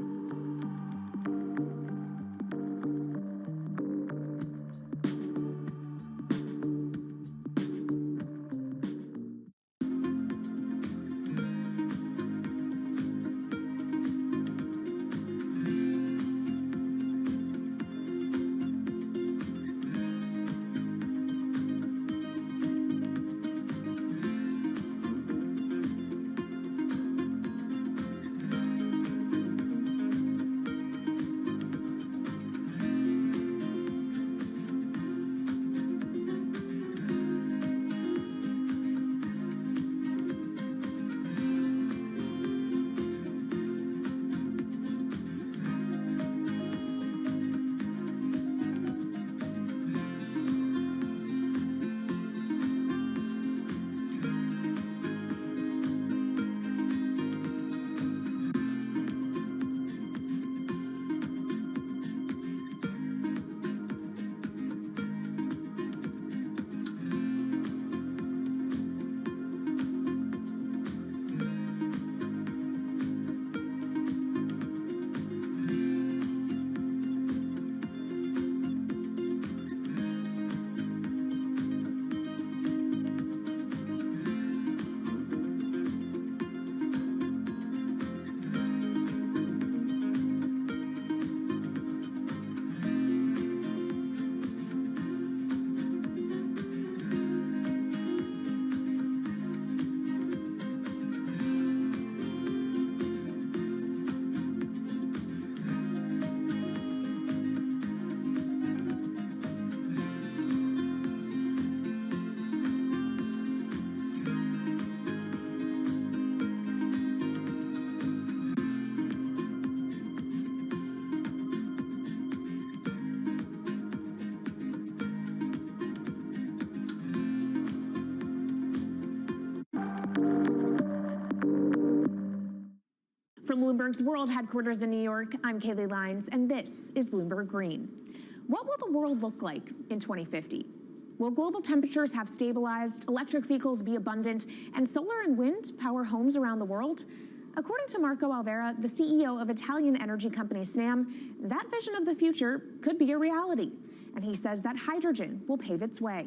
S9: Bloomberg's world headquarters in New York, I'm Kaylee Lines, and this is Bloomberg Green. What will the world look like in 2050? Will global temperatures have stabilized, electric vehicles be abundant, and solar and wind power homes around the world? According to Marco Alvera, the CEO of Italian energy company Snam, that vision of the future could be a reality. And he says that hydrogen will pave its way.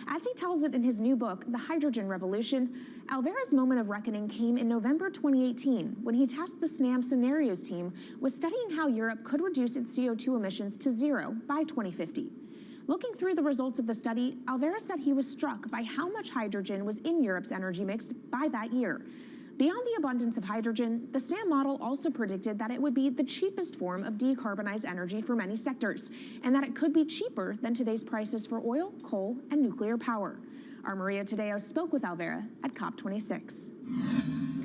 S9: As he tells it in his new book, The Hydrogen Revolution, Alvera's moment of reckoning came in November 2018 when he tasked the Snam Scenarios team with studying how Europe could reduce its CO2 emissions to zero by 2050. Looking through the results of the study, Alvera said he was struck by how much hydrogen was in Europe's energy mix by that year. Beyond the abundance of hydrogen, the SNAM model also predicted that it would be the cheapest form of decarbonized energy for many sectors, and that it could be cheaper than today's prices for oil, coal, and nuclear power. Our Maria Tadeo spoke with Alvera at COP26.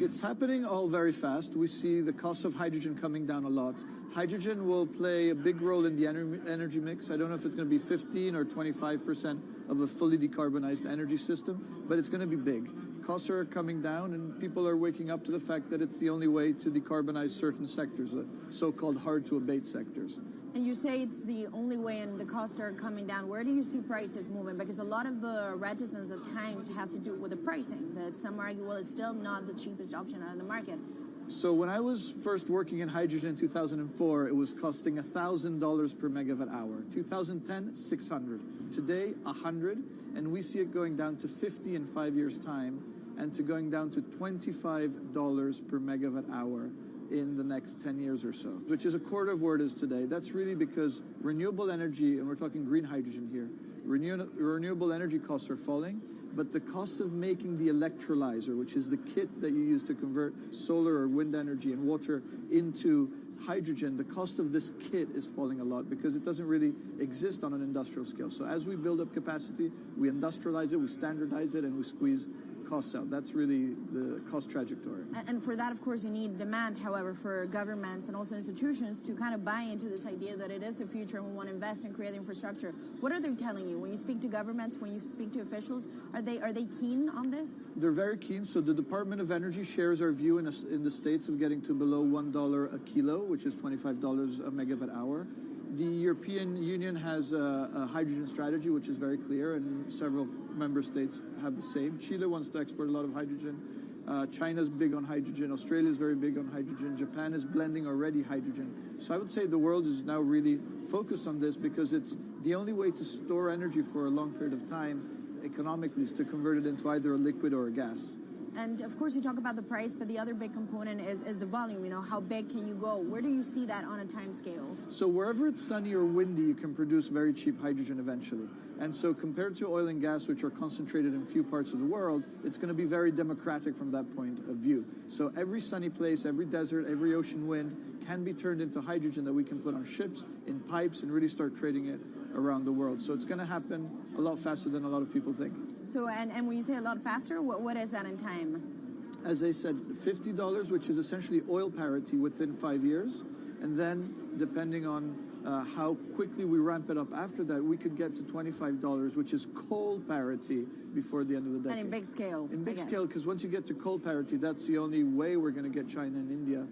S16: It's happening all very fast. We see the cost of hydrogen coming down a lot. Hydrogen will play a big role in the energy mix. I don't know if it's going to be 15 or 25% of a fully decarbonized energy system, but it's going to be big. Costs are coming down, and people are waking up to the fact that it's the only way to decarbonize certain sectors, so-called hard-to-abate sectors.
S17: And you say it's the only way and the costs are coming down. Where do you see prices moving? Because a lot of the reticence at times has to do with the pricing, that some argue, well, it's still not the cheapest option on the market.
S16: So when I was first working in hydrogen in 2004, it was costing $1,000 per megawatt hour. 2010, $600. Today, $100, and we see it going down to $50 in 5 years' time, and to going down to $25 per megawatt hour in the next 10 years or so, which is a quarter of where it is today. That's really because renewable energy, and we're talking green hydrogen here, renewable energy costs are falling, but the cost of making the electrolyzer, which is the kit that you use to convert solar or wind energy and water into hydrogen, the cost of this kit is falling a lot because it doesn't really exist on an industrial scale. So as we build up capacity, we industrialize it, we standardize it, and we squeeze costs out. That's really the cost trajectory.
S17: And for that, of course, you need demand, however, for governments and also institutions to kind of buy into this idea that it is the future and we want to invest and create infrastructure. What are they telling you? When you speak to governments, when you speak to officials, are they keen on this?
S16: They're very keen. So the Department of Energy shares our view in the States of getting to below $1 a kilo, which is $25 a megawatt hour. The European Union has a hydrogen strategy, which is very clear, and several member states have the same. Chile wants to export a lot of hydrogen. China's big on hydrogen. Australia's very big on hydrogen. Japan is blending already hydrogen. So I would say the world is now really focused on this because it's the only way to store energy for a long period of time economically is to convert it into either a liquid or a gas.
S17: And of course, you talk about the price, but the other big component is the volume. You know, how big can you go? Where do you see that on a time scale?
S16: So wherever it's sunny or windy, you can produce very cheap hydrogen eventually. And so compared to oil and gas, which are concentrated in few parts of the world, it's going to be very democratic from that point of view. So every sunny place, every desert, every ocean wind can be turned into hydrogen that we can put on ships, in pipes, and really start trading it around the world. So it's going to happen a lot faster than a lot of people think.
S17: So, and when you say a lot faster, what is that in time?
S16: As I said, $50, which is essentially oil parity within 5 years. And then, depending on how quickly we ramp it up after that, we could get to $25, which is coal parity before the end of the decade.
S17: And in big scale.
S16: In big scale, because once you get to coal parity, that's the only way we're going to get China and India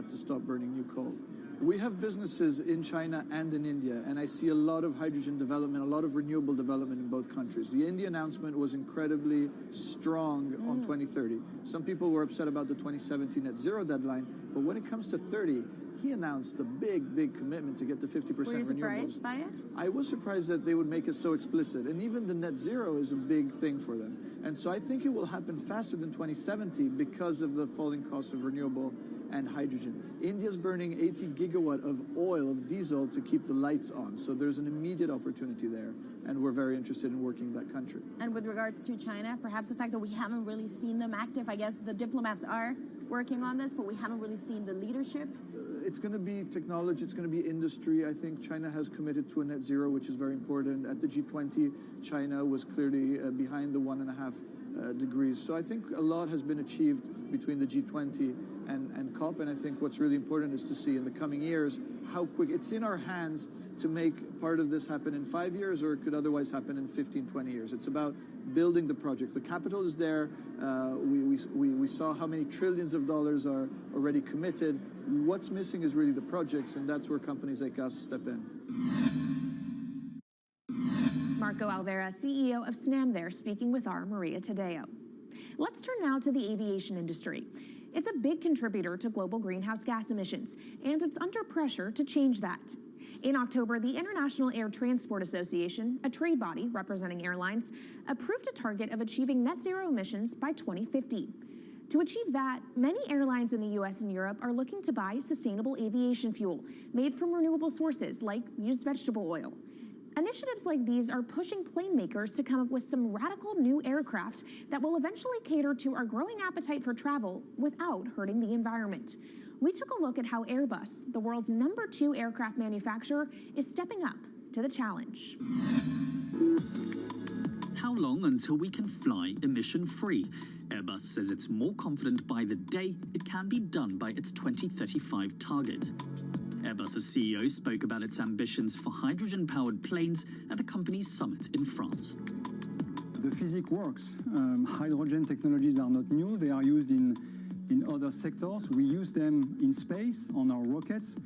S16: to stop burning new coal. We have businesses in China and in India, and I see a lot of hydrogen development, a lot of renewable development in both countries. The India announcement was incredibly strong on 2030. Some people were upset about the 2017 net zero deadline, but when it comes to 30, he announced a big, big commitment to get to 50% renewables.
S17: Were you surprised by it?
S16: I was surprised that they would make it so explicit, and even the net zero is a big thing for them. And so I think it will happen faster than 2070 because of the falling cost of renewable and hydrogen. India's burning 80 gigawatt of oil, of diesel, to keep the lights on. So there's an immediate opportunity there, and we're very interested in working in that country.
S17: And with regards to China, perhaps the fact that we haven't really seen them active, I guess the diplomats are working on this, but we haven't really seen the leadership.
S16: It's going to be technology, it's going to be industry. I think China has committed to a net zero, which is very important. At the G20, China was clearly behind the 1.5 degrees. So I think a lot has been achieved between the G20 and COP, and I think what's really important is to see in the coming years how quick. It's in our hands to make part of this happen in 5 years, or it could otherwise happen in 15, 20 years. It's about building the project. The capital is there. We saw how many trillions of dollars are already committed. What's missing is really the projects, and that's where companies like us step in.
S9: Marco Alvera, CEO of SNAM there, speaking with our Maria Tadeo. Let's turn now to the aviation industry. It's a big contributor to global greenhouse gas emissions, and it's under pressure to change that. In October, the International Air Transport Association, a trade body representing airlines, approved a target of achieving net zero emissions by 2050. To achieve that, many airlines in the US and Europe are looking to buy sustainable aviation fuel made from renewable sources like used vegetable oil. Initiatives like these are pushing plane makers to come up with some radical new aircraft that will eventually cater to our growing appetite for travel without hurting the environment. We took a look at how Airbus, the world's #2 aircraft manufacturer, is stepping up to the challenge.
S6: How long until we can fly emission-free? Airbus says it's more confident by the day it can be done by its 2035 target. Airbus's CEO spoke about its ambitions for hydrogen-powered planes at the company's summit in France.
S11: The physics works. Hydrogen technologies are not new. They are used in other sectors. We use them in space on our rockets,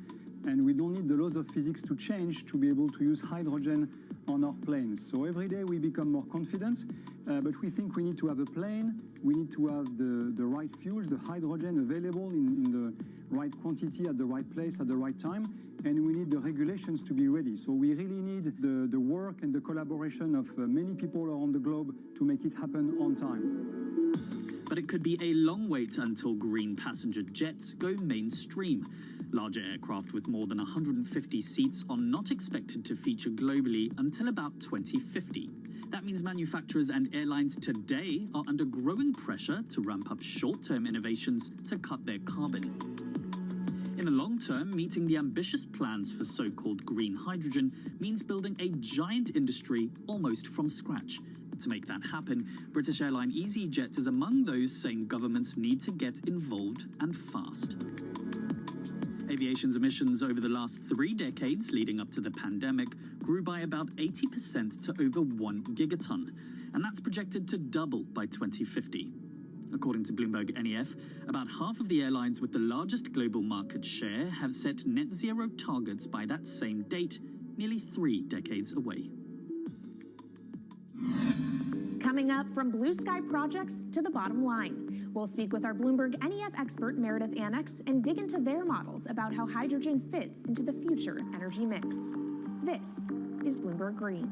S11: and we don't need the laws of physics to change to be able to use hydrogen on our planes. So every day we become more confident, but we think we need to have a plane, we need to have the right fuels, the hydrogen available in the right quantity at the right place at the right time, and we need the regulations to be ready. So we really need the work and the collaboration of many people around the globe to make it happen on time.
S6: But it could be a long wait until green passenger jets go mainstream. Larger aircraft with more than 150 seats are not expected to feature globally until about 2050. That means manufacturers and airlines today are under growing pressure to ramp up short-term innovations to cut their carbon. In the long term, meeting the ambitious plans for so-called green hydrogen means building a giant industry almost from scratch. To make that happen, British airline EasyJet is among those saying governments need to get involved and fast. Aviation's emissions over the last 3 decades leading up to the pandemic grew by about 80% to over 1 gigaton, and that's projected to double by 2050. According to Bloomberg NEF, about half of the airlines with the largest global market share have set net zero targets by that same date, nearly 3 decades away.
S9: Coming up, from blue sky projects to the bottom line. We'll speak with our Bloomberg NEF expert Meredith Annex and dig into their models about how hydrogen fits into the future energy mix. This is Bloomberg Green.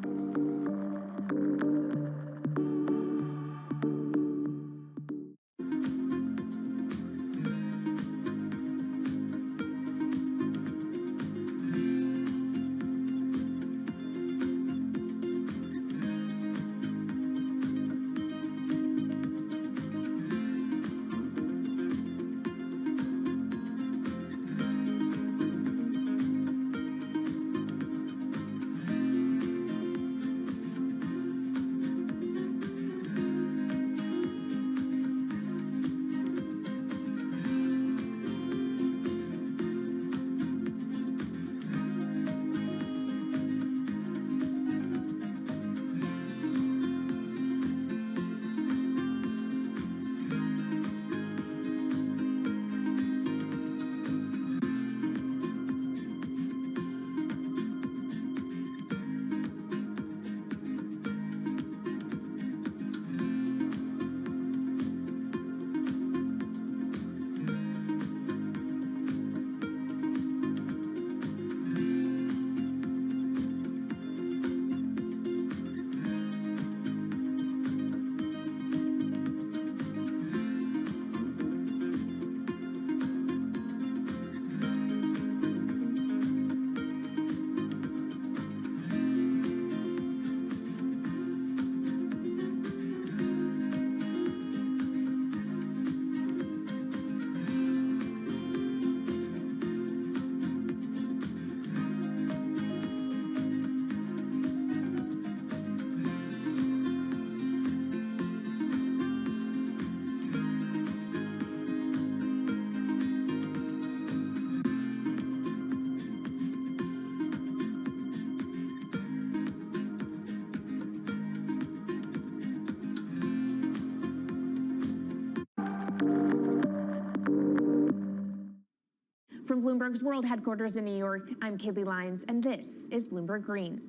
S9: Bloomberg's World Headquarters in New York, I'm Kaylee Lyons, and this is Bloomberg Green.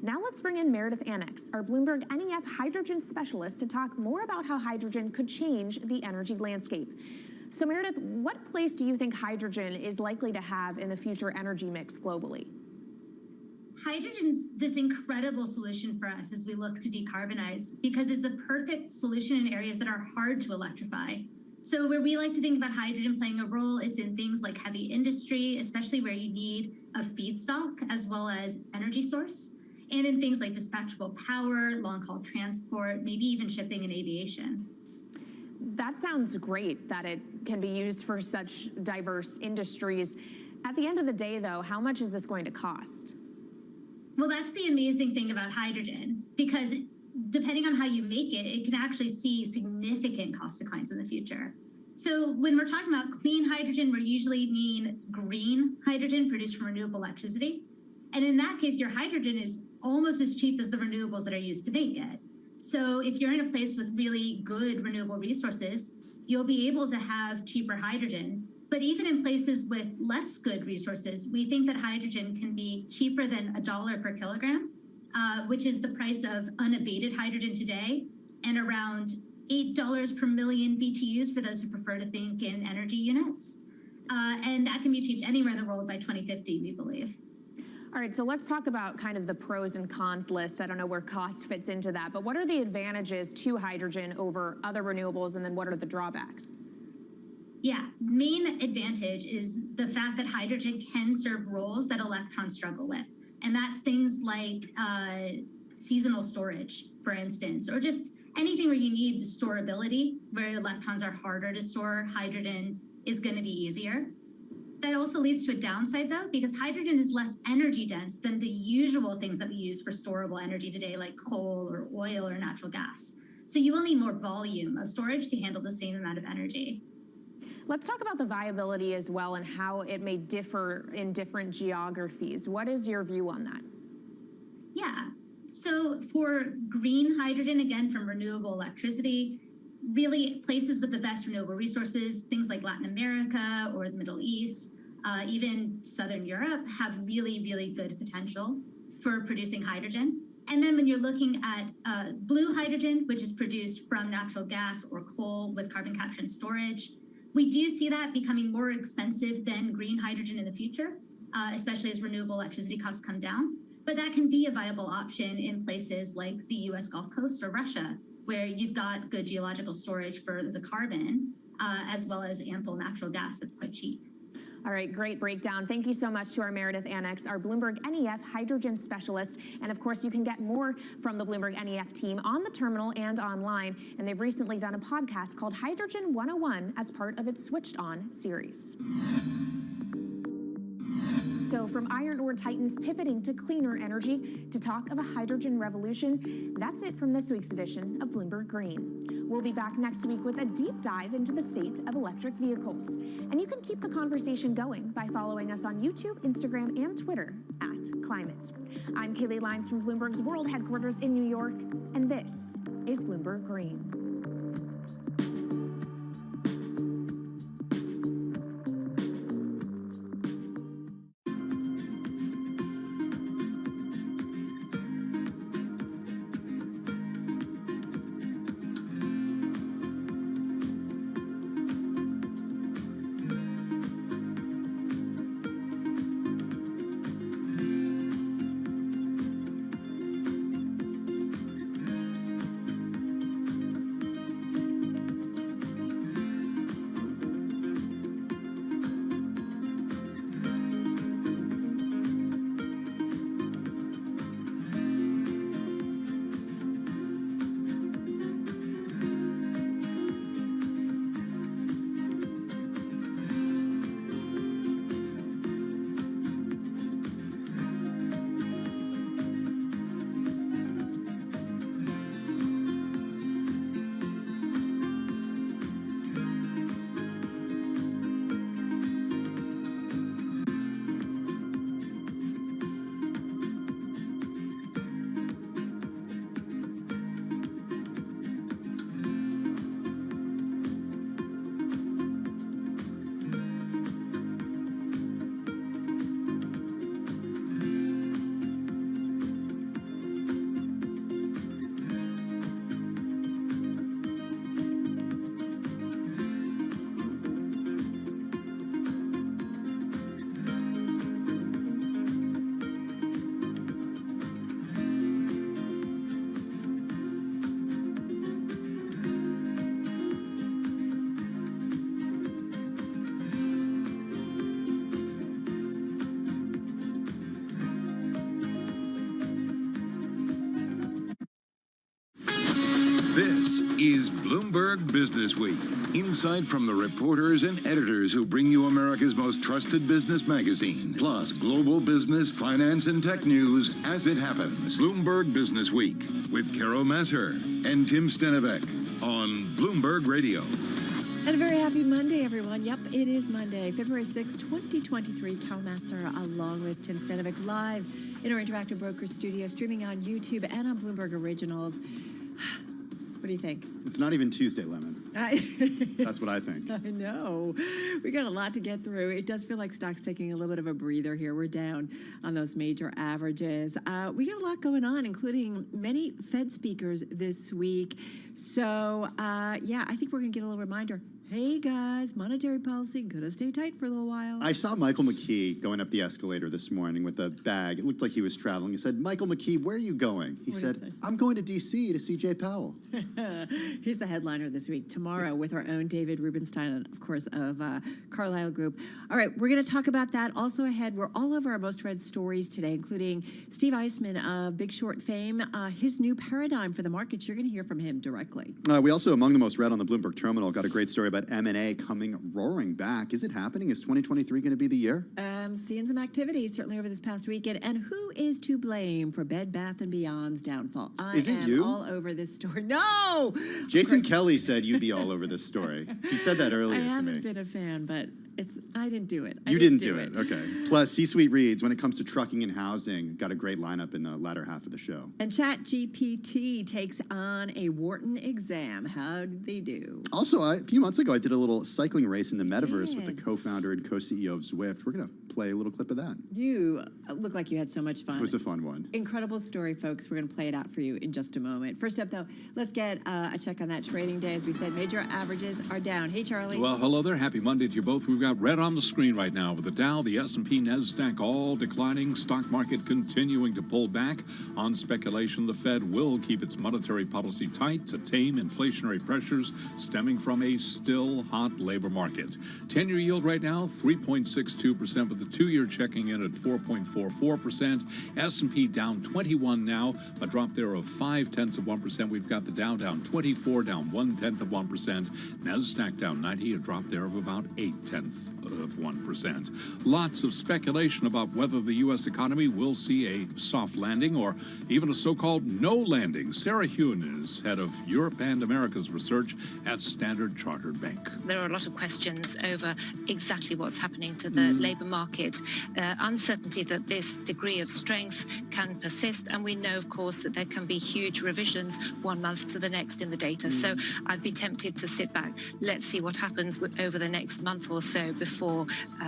S9: Now let's bring in Meredith Annex, our Bloomberg NEF hydrogen specialist, to talk more about how hydrogen could change the energy landscape. So Meredith, what place do you think hydrogen is likely to have in the future energy mix globally?
S15: Hydrogen's this incredible solution for us as we look to decarbonize because it's a perfect solution in areas that are hard to electrify. So where we like to think about hydrogen playing a role, it's in things like heavy industry, especially where you need a feedstock as well as energy source, and in things like dispatchable power, long-haul transport, maybe even shipping and aviation.
S9: That sounds great that it can be used for such diverse industries. At the end of the day, though, how much is this going to cost?
S15: Well, that's the amazing thing about hydrogen, because depending on how you make it, it can actually see significant cost declines in the future. So when we're talking about clean hydrogen, we usually mean green hydrogen produced from renewable electricity. And in that case, your hydrogen is almost as cheap as the renewables that are used to make it. So if you're in a place with really good renewable resources, you'll be able to have cheaper hydrogen. But even in places with less good resources, we think that hydrogen can be cheaper than $1 per kilogram, which is the price of unabated hydrogen today, and around $8 per million BTUs for those who prefer to think in energy units. And that can be achieved anywhere in the world by 2050, we believe.
S9: All right, so let's talk about kind of the pros and cons list. I don't know where cost fits into that, but what are the advantages to hydrogen over other renewables, and then what are the drawbacks?
S15: Yeah, main advantage is the fact that hydrogen can serve roles that electrons struggle with. And that's things like seasonal storage, for instance, or just anything where you need storability, where electrons are harder to store, hydrogen is going to be easier. That also leads to a downside, though, because hydrogen is less energy dense than the usual things that we use for storable energy today, like coal or oil or natural gas. So you will need more volume of storage to handle the same amount of energy.
S9: Let's talk about the viability as well and how it may differ in different geographies. What is your view on that?
S15: Yeah, so for green hydrogen, again, from renewable electricity, really places with the best renewable resources, things like Latin America or the Middle East, even Southern Europe, have really, really good potential for producing hydrogen. And then when you're looking at blue hydrogen, which is produced from natural gas or coal with carbon capture and storage, we do see that becoming more expensive than green hydrogen in the future, especially as renewable electricity costs come down. But that can be a viable option in places like the US Gulf Coast or Russia, where you've got good geological storage for the carbon, as well as ample natural gas that's quite cheap.
S9: All right, great breakdown. Thank you so much to our Meredith Annex, our Bloomberg NEF hydrogen specialist. And of course, you can get more from the Bloomberg NEF team on the terminal and online. And they've recently done a podcast called Hydrogen 101 as part of its Switched On series. So from iron ore titans pivoting to cleaner energy to talk of a hydrogen revolution, that's it from this week's edition of Bloomberg Green. We'll be back next week with a deep dive into the state of electric vehicles. And you can keep the conversation going by following us on YouTube, Instagram, and Twitter @Climate. I'm Kaylee Lyons from Bloomberg's World Headquarters in New York, and this is Bloomberg Green.
S7: is Bloomberg Business Week. Insight from the reporters and editors who bring you America's most trusted business magazine, plus global business, finance, and tech news as it happens. Bloomberg Business Week with Carol Masser and Tim Stenivek on Bloomberg Radio.
S18: And a very happy Monday, everyone. Yep, it is Monday, February 6, 2023. Carol Masser along with Tim Stenivek live in our Interactive Brokers studio, streaming on YouTube and on Bloomberg Originals. What do you think?
S19: It's not even Tuesday, Lemon. That's what I think.
S18: I know. We got a lot to get through. It does feel like stocks taking a little bit of a breather here. We're down on those major averages. We got a lot going on, including many Fed speakers this week. So, yeah, I think we're going to get a little reminder. Hey, guys, monetary policy going to stay tight for a little while.
S19: I saw Michael McKee going up the escalator this morning with a bag. It looked like he was traveling. He said, Michael McKee, where are you going? He said, I'm going to D.C. to see Jay Powell.
S18: Here's the headliner this week. Tomorrow with our own David Rubenstein, and of course, of Carlyle Group. All right, we're going to talk about that. Also ahead, we're all over our most read stories today, including Steve Eisman of Big Short fame, his new paradigm for the markets. You're going to hear from him directly.
S19: We also, among the most read on the Bloomberg Terminal, got a great story about M&A coming roaring back. Is it happening? Is 2023 going to be the year?
S18: Seeing some activity certainly over this past weekend. And who is to blame for Bed Bath & Beyond's downfall?
S19: Is it you?
S18: All over this story. No!
S19: Jason Kelly said you'd be all over this story. He said that earlier to me.
S18: I haven't been a fan, but I didn't do it.
S19: You didn't do it. Okay. Plus, C-Suite reads, when it comes to trucking and housing, got a great lineup in the latter half of the show.
S18: And ChatGPT takes on a Wharton exam. How did they do?
S19: Also, a few months ago, I did a little cycling race in the metaverse with the co-founder and co-CEO of Zwift. We're going to play a little clip of that.
S18: You look like you had so much fun.
S19: It was a fun one.
S18: Incredible story, folks. We're going to play it out for you in just a moment. First up, though, let's get a check on that trading day. As we said, major averages are down. Hey, Charlie.
S20: Well, hello there. Happy Monday to you both. We've got red on the screen right now with the Dow, the S&P, NASDAQ all declining. Stock market continuing to pull back on speculation. The Fed will keep its monetary policy tight to tame inflationary pressures stemming from a still hot labor market. 10-year yield right now, 3.62%, with the 2-year checking in at 4.44%. S&P down 21 now, a drop there of 0.5%. We've got the Dow down 24, down 0.1%. NASDAQ down 90, a drop there of about 0.8%. Lots of speculation about whether the U.S. economy will see a soft landing or even a so-called no landing. Sarah Hewen is head of Europe and America's research at Standard Chartered Bank.
S21: There are a lot of questions over exactly what's happening to the labour market, uncertainty that this degree of strength can persist, and we know, of course, that there can be huge revisions 1 month to the next in the data. So I'd be tempted to sit back. Let's see what happens over the next month or so before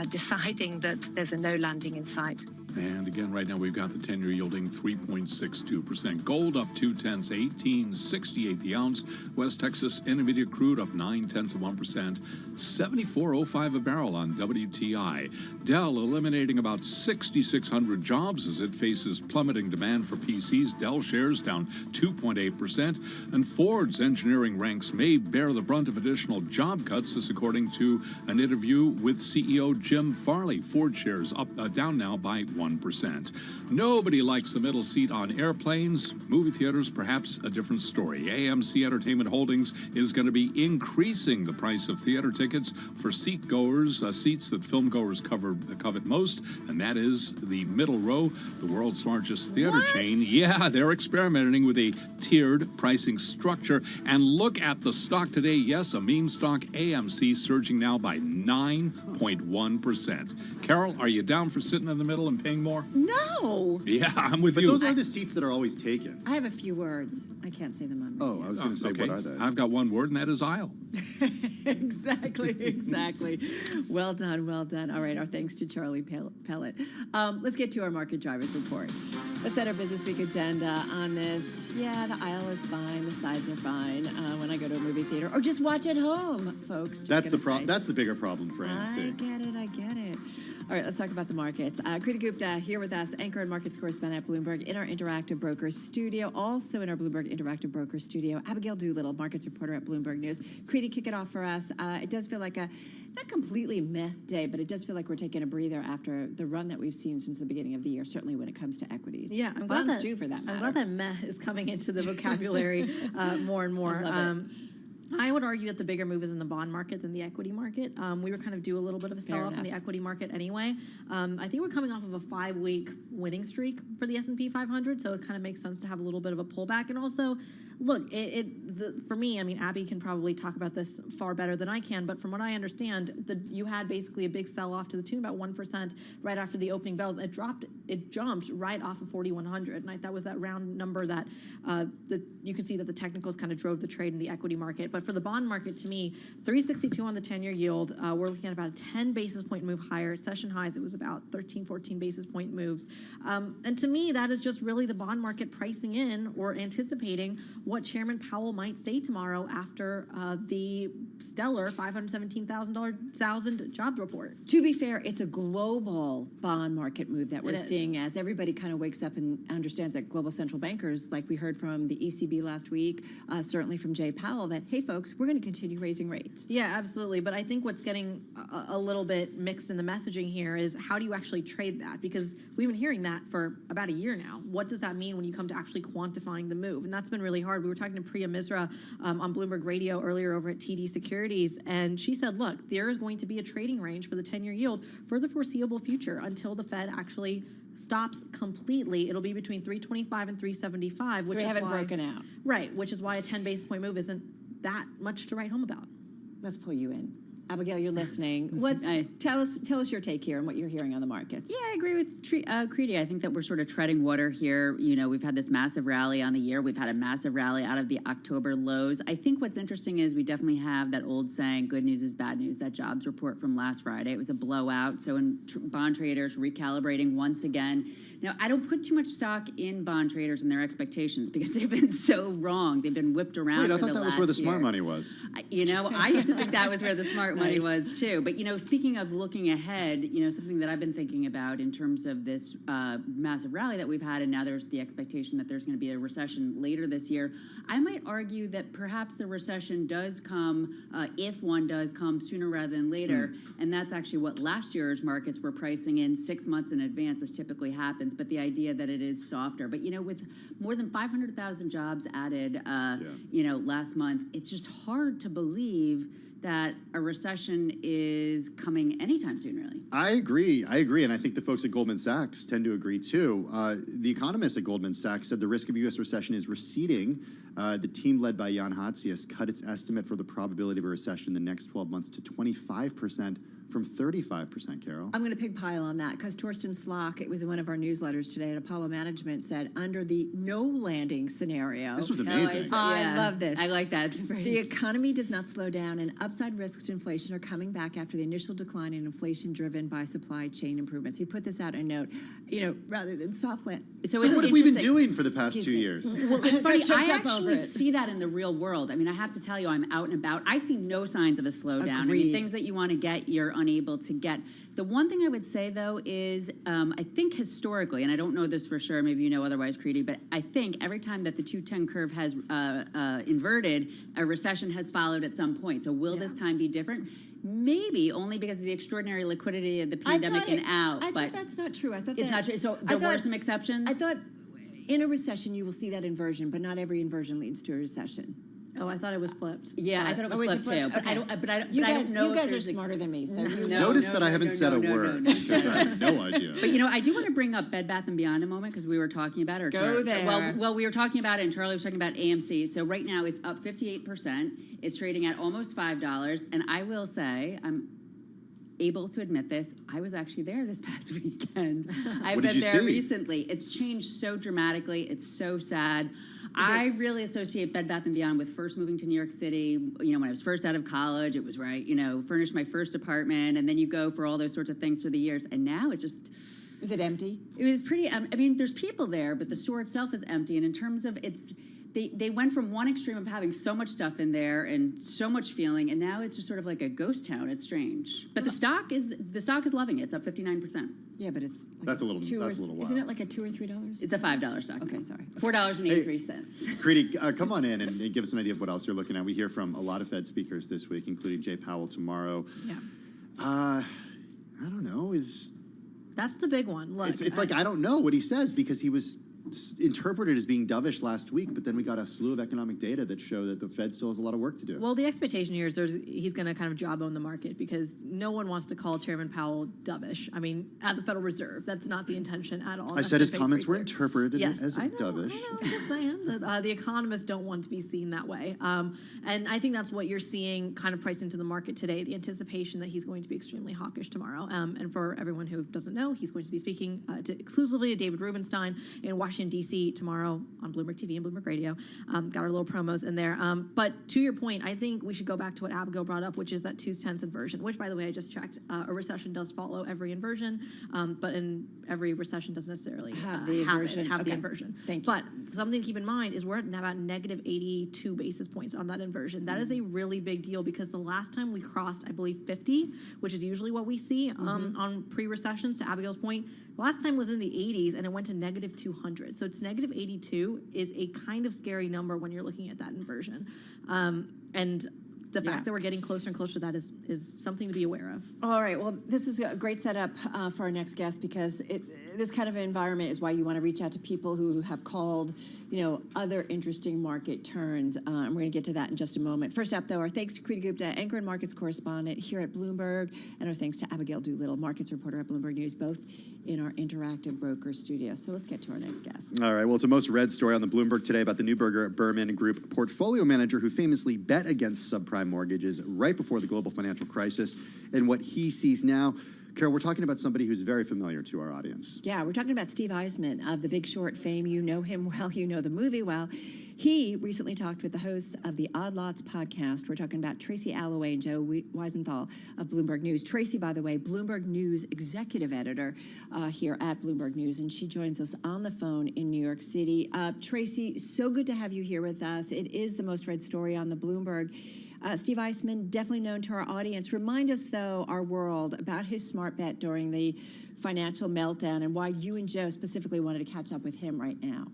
S21: deciding that there's a no landing in sight.
S20: And again, right now we've got the 10-year yielding 3.62%. Gold up 0.2, 18.68 the ounce. West Texas Intermediate crude up 0.9%, 74.05 a barrel on WTI. Dell eliminating about 6,600 jobs as it faces plummeting demand for PCs. Dell shares down 2.8%, and Ford's engineering ranks may bear the brunt of additional job cuts. This according to an interview with CEO Jim Farley. Ford shares down now by 1%. Nobody likes the middle seat on airplanes. Movie theaters, perhaps a different story. AMC Entertainment Holdings is going to be increasing the price of theater tickets for seat-goers, seats that film-goers covet most, and that is the middle row, the world's largest theater chain. Yeah, they're experimenting with a tiered pricing structure. And look at the stock today. Yes, a meme stock, AMC, surging now by 9.1%. Carol, are you down for sitting in the middle and paying more?
S18: No.
S20: Yeah, I'm with you.
S19: But those are the seats that are always taken.
S18: I have a few words. I can't say them on.
S19: Oh, I was going to say,
S20: okay.
S19: What are they?
S20: I've got one word, and that is aisle.
S18: Exactly. Well done. All right, our thanks to Charlie Pellet. Let's get to our market drivers report. Let's set our business week agenda on this. Yeah, the aisle is fine. The sides are fine when I go to a movie theater. Or just watch at home, folks.
S19: That's the bigger problem for AMC.
S18: I get it. All right, let's talk about the markets. Kriti Gupta here with us, anchor and markets correspondent at Bloomberg in our Interactive Brokers studio. Also in our Bloomberg Interactive Brokers studio, Abigail Doolittle, markets reporter at Bloomberg News. Kriti, kick it off for us. It does feel like a not completely meh day, but it does feel like we're taking a breather after the run that we've seen since the beginning of the year, certainly when it comes to equities.
S3: Yeah, I'm
S18: glad
S3: glad
S18: that, for that matter.
S3: I'm glad that meh is coming into the vocabulary more and more. I would argue that the bigger move is in the bond market than the equity market. We were kind of due a little bit of a sell-off in the equity market anyway. I think we're coming off of a 5-week winning streak for the S&P 500, so it kind of makes sense to have a little bit of a pullback. And also, look, for me, I mean, Abby can probably talk about this far better than I can, but from what I understand, you had basically a big sell-off to the tune of about 1% right after the opening bells. It jumped right off of 4,100, and that was that round number that you can see that the technicals kind of drove the trade in the equity market. But for the bond market, to me, 362 on the 10-year yield. We're looking at about a 10 basis point move higher. At session highs, it was about 13, 14 basis point moves. And to me, that is just really the bond market pricing in or anticipating what Chairman Powell might say tomorrow after the stellar 517,000 job report.
S18: To be fair, it's a global bond market move that we're seeing as everybody kind of wakes up and understands that global central bankers, like we heard from the ECB last week, certainly from Jay Powell, that, hey, folks, we're going to continue raising rates.
S3: Yeah, absolutely. But I think what's getting a little bit mixed in the messaging here is how do you actually trade that? Because we've been hearing that for about a year now. What does that mean when you come to actually quantifying the move? And that's been really hard. We were talking to Priya Misra on Bloomberg Radio earlier over at TD Securities, and she said, look, there is going to be a trading range for the 10-year yield for the foreseeable future until the Fed actually stops completely. It'll be between 325 and 375.
S18: So we haven't broken out.
S3: Right, which is why a 10 basis point move isn't that much to write home about.
S18: Let's pull you in. Abigail, you're listening. Tell us your take here and what you're hearing on the markets.
S10: Yeah, I agree with Kriti. I think that we're sort of treading water here. You know, we've had this massive rally on the year. We've had a massive rally out of the October lows. I think what's interesting is we definitely have that old saying, good news is bad news, that jobs report from last Friday. It was a blowout. So in bond traders recalibrating once again. Now, I don't put too much stock in bond traders and their expectations because they've been so wrong. They've been whipped around.
S19: Wait, I thought that was where the smart money was.
S10: You know, I used to think that was where the smart money was too. But, you know, speaking of looking ahead, you know, something that I've been thinking about in terms of this massive rally that we've had, and now there's the expectation that there's going to be a recession later this year, I might argue that perhaps the recession does come, if one does come, sooner rather than later. And that's actually what last year's markets were pricing in 6 months in advance, as typically happens. But the idea that it is softer. But, you know, with more than 500,000 jobs added, you know, last month, it's just hard to believe that a recession is coming anytime soon, really.
S19: I agree, and I think the folks at Goldman Sachs tend to agree too. The economists at Goldman Sachs said the risk of U.S. recession is receding. The team led by Jan Hatzius cut its estimate for the probability of a recession in the next 12 months to 25% from 35%, Carol.
S18: I'm going to pig pile on that because Torsten Slok, it was in one of our newsletters today at Apollo Management, said under the no landing scenario.
S19: This was amazing.
S18: I love this.
S10: I like that.
S18: The economy does not slow down and upside risks to inflation are coming back after the initial decline in inflation driven by supply chain improvements. He put this out in a note, you know, rather than soft land.
S19: So what have we been doing for the past 2 years?
S10: Well, it's funny. I actually see that in the real world. I mean, I have to tell you, I'm out and about. I see no signs of a slowdown.
S18: Agreed.
S10: I mean, things that you want to get, you're unable to get. The one thing I would say, though, is I think historically, and I don't know this for sure, maybe you know otherwise, Kriti, but I think every time that the 210 curve has inverted, a recession has followed at some point. So will this time be different? Maybe only because of the extraordinary liquidity of the pandemic and out.
S18: I thought that's not true. I thought
S10: it's not true. So there were some exceptions?
S18: I thought in a recession you will see that inversion, but not every inversion leads to a recession.
S3: Oh, I thought it was flipped.
S10: Yeah, I thought it was flipped too. But I don't.
S18: You
S10: I don't know.
S18: You guys are smarter than me, so you
S19: Notice that I haven't said a word because I have no idea.
S10: But you know, I do want to bring up Bed Bath & Beyond a moment because we were talking about it.
S18: Go there.
S10: Well, we were talking about it, and Charlie was talking about AMC. So right now it's up 58%. It's trading at almost $5, and I will say I'm able to admit this. I was actually there this past weekend. I've been there recently. It's changed so dramatically. It's so sad. I really associate Bed Bath & Beyond with first moving to New York City. You know, when I was first out of college, it was where I, you know, furnished my first apartment, and then you go for all those sorts of things through the years. And now it just...
S18: Is it empty?
S10: It was pretty... I mean, there's people there, but the store itself is empty. And in terms of its... they went from one extreme of having so much stuff in there and so much feeling, and now it's just sort of like a ghost town. It's strange, but the stock is loving it. It's up 59%.
S18: Yeah, but it's like
S19: that's a little wild.
S18: Isn't it like a $2 or $3?
S10: It's a $5 stock.
S18: Okay, sorry.
S10: $4.83.
S19: Creedy, come on in and give us an idea of what else you're looking at. We hear from a lot of Fed speakers this week, including Jay Powell tomorrow.
S3: Yeah.
S19: I don't know.
S3: That's the big one. Look,
S19: it's like I don't know what he says because he was interpreted as being dovish last week, but then we got a slew of economic data that show that the Fed still has a lot of work to do.
S3: Well, the expectation here is he's going to kind of jawbone the market because no one wants to call Chairman Powell dovish. I mean, at the Federal Reserve, that's not the intention at all.
S19: I said his comments were interpreted as dovish.
S3: I know, I'm just saying that the economists don't want to be seen that way. And I think that's what you're seeing kind of priced into the market today, the anticipation that he's going to be extremely hawkish tomorrow. And for everyone who doesn't know, he's going to be speaking exclusively to David Rubenstein in Washington, D.C. tomorrow on Bloomberg TV and Bloomberg Radio. Got our little promos in there. But to your point, I think we should go back to what Abigail brought up, which is that 2/10 inversion, which, by the way, I just checked. A recession does follow every inversion, but in every recession doesn't necessarily have the inversion.
S18: Thank you.
S3: But something to keep in mind is we're at about negative 82 basis points on that inversion. That is a really big deal because the last time we crossed, I believe, 50, which is usually what we see on pre-recessions, to Abigail's point, the last time was in the 80s and it went to negative 200. So it's negative 82 is a kind of scary number when you're looking at that inversion. And the fact that we're getting closer and closer to that is something to be aware of.
S18: All right. Well, this is a great setup for our next guest because this kind of environment is why you want to reach out to people who have called, other interesting market turns. And we're going to get to that in just a moment. First up, though, our thanks to Creedy Gupta, anchor and markets correspondent here at Bloomberg, and our thanks to Abigail Doolittle, markets reporter at Bloomberg News, both in our interactive broker studio. So let's get to our next guest.
S19: All right. Well, it's a most read story on the Bloomberg today about the Neuberger Berman Group portfolio manager who famously bet against subprime mortgages right before the global financial crisis and what he sees now. Carol, we're talking about somebody who's very familiar to our audience.
S18: Yeah, we're talking about Steve Eisman of The Big Short fame. You know him well. You know the movie well. He recently talked with the hosts of the Odd Lots podcast. We're talking about Tracy Alloway and Joe Weisenthal of Bloomberg News. Tracy, by the way, Bloomberg News executive editor here at Bloomberg News, and she joins us on the phone in New York City. Tracy, so good to have you here with us. It is the most read story on the Bloomberg. Steve Eisman, definitely known to our audience. Remind us, though, our world, about his smart bet during the financial meltdown and why you and Joe specifically wanted to catch up with him right now.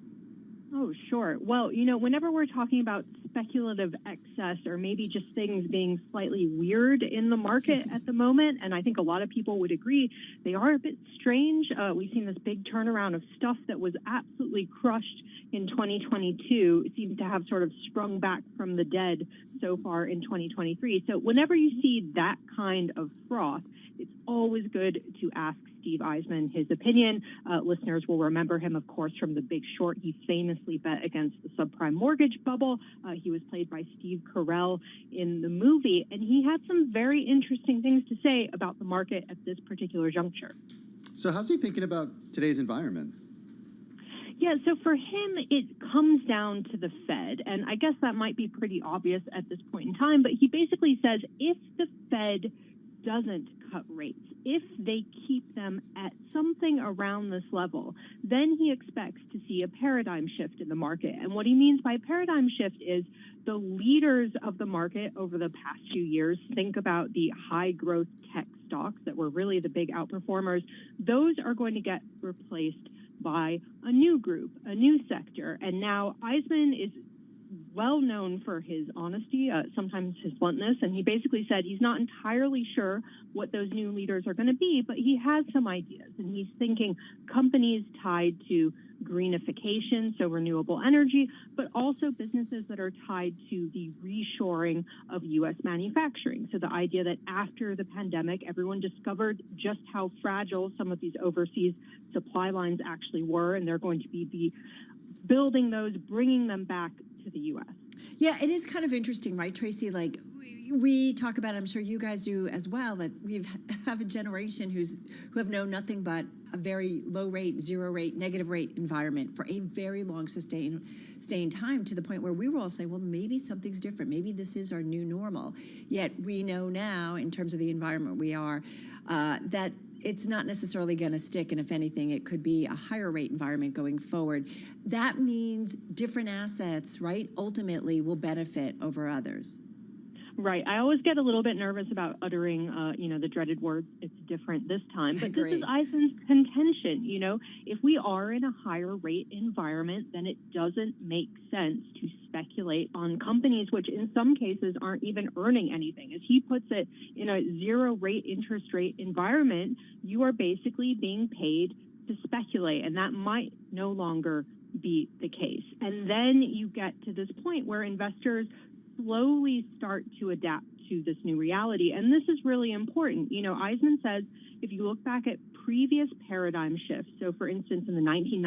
S1: Oh, sure. Well, whenever we're talking about speculative excess or maybe just things being slightly weird in the market at the moment, and I think a lot of people would agree, they are a bit strange. We've seen this big turnaround of stuff that was absolutely crushed in 2022. It seems to have sort of sprung back from the dead so far in 2023. So whenever you see that kind of froth, it's always good to ask Steve Eisman his opinion. Listeners will remember him, of course, from The Big Short. He famously bet against the subprime mortgage bubble. He was played by Steve Carell in the movie, and he had some very interesting things to say about the market at this particular juncture.
S19: So how's he thinking about today's environment?
S1: Yeah, so for him, it comes down to the Fed, and I guess that might be pretty obvious at this point in time, but he basically says if the Fed doesn't cut rates, if they keep them at something around this level, then he expects to see a paradigm shift in the market. And what he means by paradigm shift is the leaders of the market over the past few years, think about the high growth tech stocks that were really the big outperformers, those are going to get replaced by a new group, a new sector. And now Eisman is well known for his honesty, sometimes his bluntness, and he basically said he's not entirely sure what those new leaders are going to be, but he has some ideas, and he's thinking companies tied to greenification, so renewable energy, but also businesses that are tied to the reshoring of U.S. manufacturing. So the idea that after the pandemic, everyone discovered just how fragile some of these overseas supply lines actually were, and they're going to be building those, bringing them back to the U.S.
S18: Yeah, it is kind of interesting, right, Tracy? Like, we talk about, I'm sure you guys do as well, that we have a generation who have known nothing but a very low rate, zero rate, negative rate environment for a very long staying time, to the point where we were all saying, well, maybe something's different. Maybe this is our new normal. Yet we know now, in terms of the environment we are, that it's not necessarily going to stick, and if anything, it could be a higher rate environment going forward. That means different assets, right, ultimately will benefit over others.
S1: Right. I always get a little bit nervous about uttering, the dreaded word, it's different this time. But this is Eisen's contention. If we are in a higher rate environment, then it doesn't make sense to speculate on companies which in some cases aren't even earning anything. As he puts it, in a zero rate interest rate environment, you are basically being paid to speculate, and that might no longer be the case. And then you get to this point where investors slowly start to adapt to this new reality. And this is really important. Eisman says if you look back at previous paradigm shifts, so for instance, in the 1990s,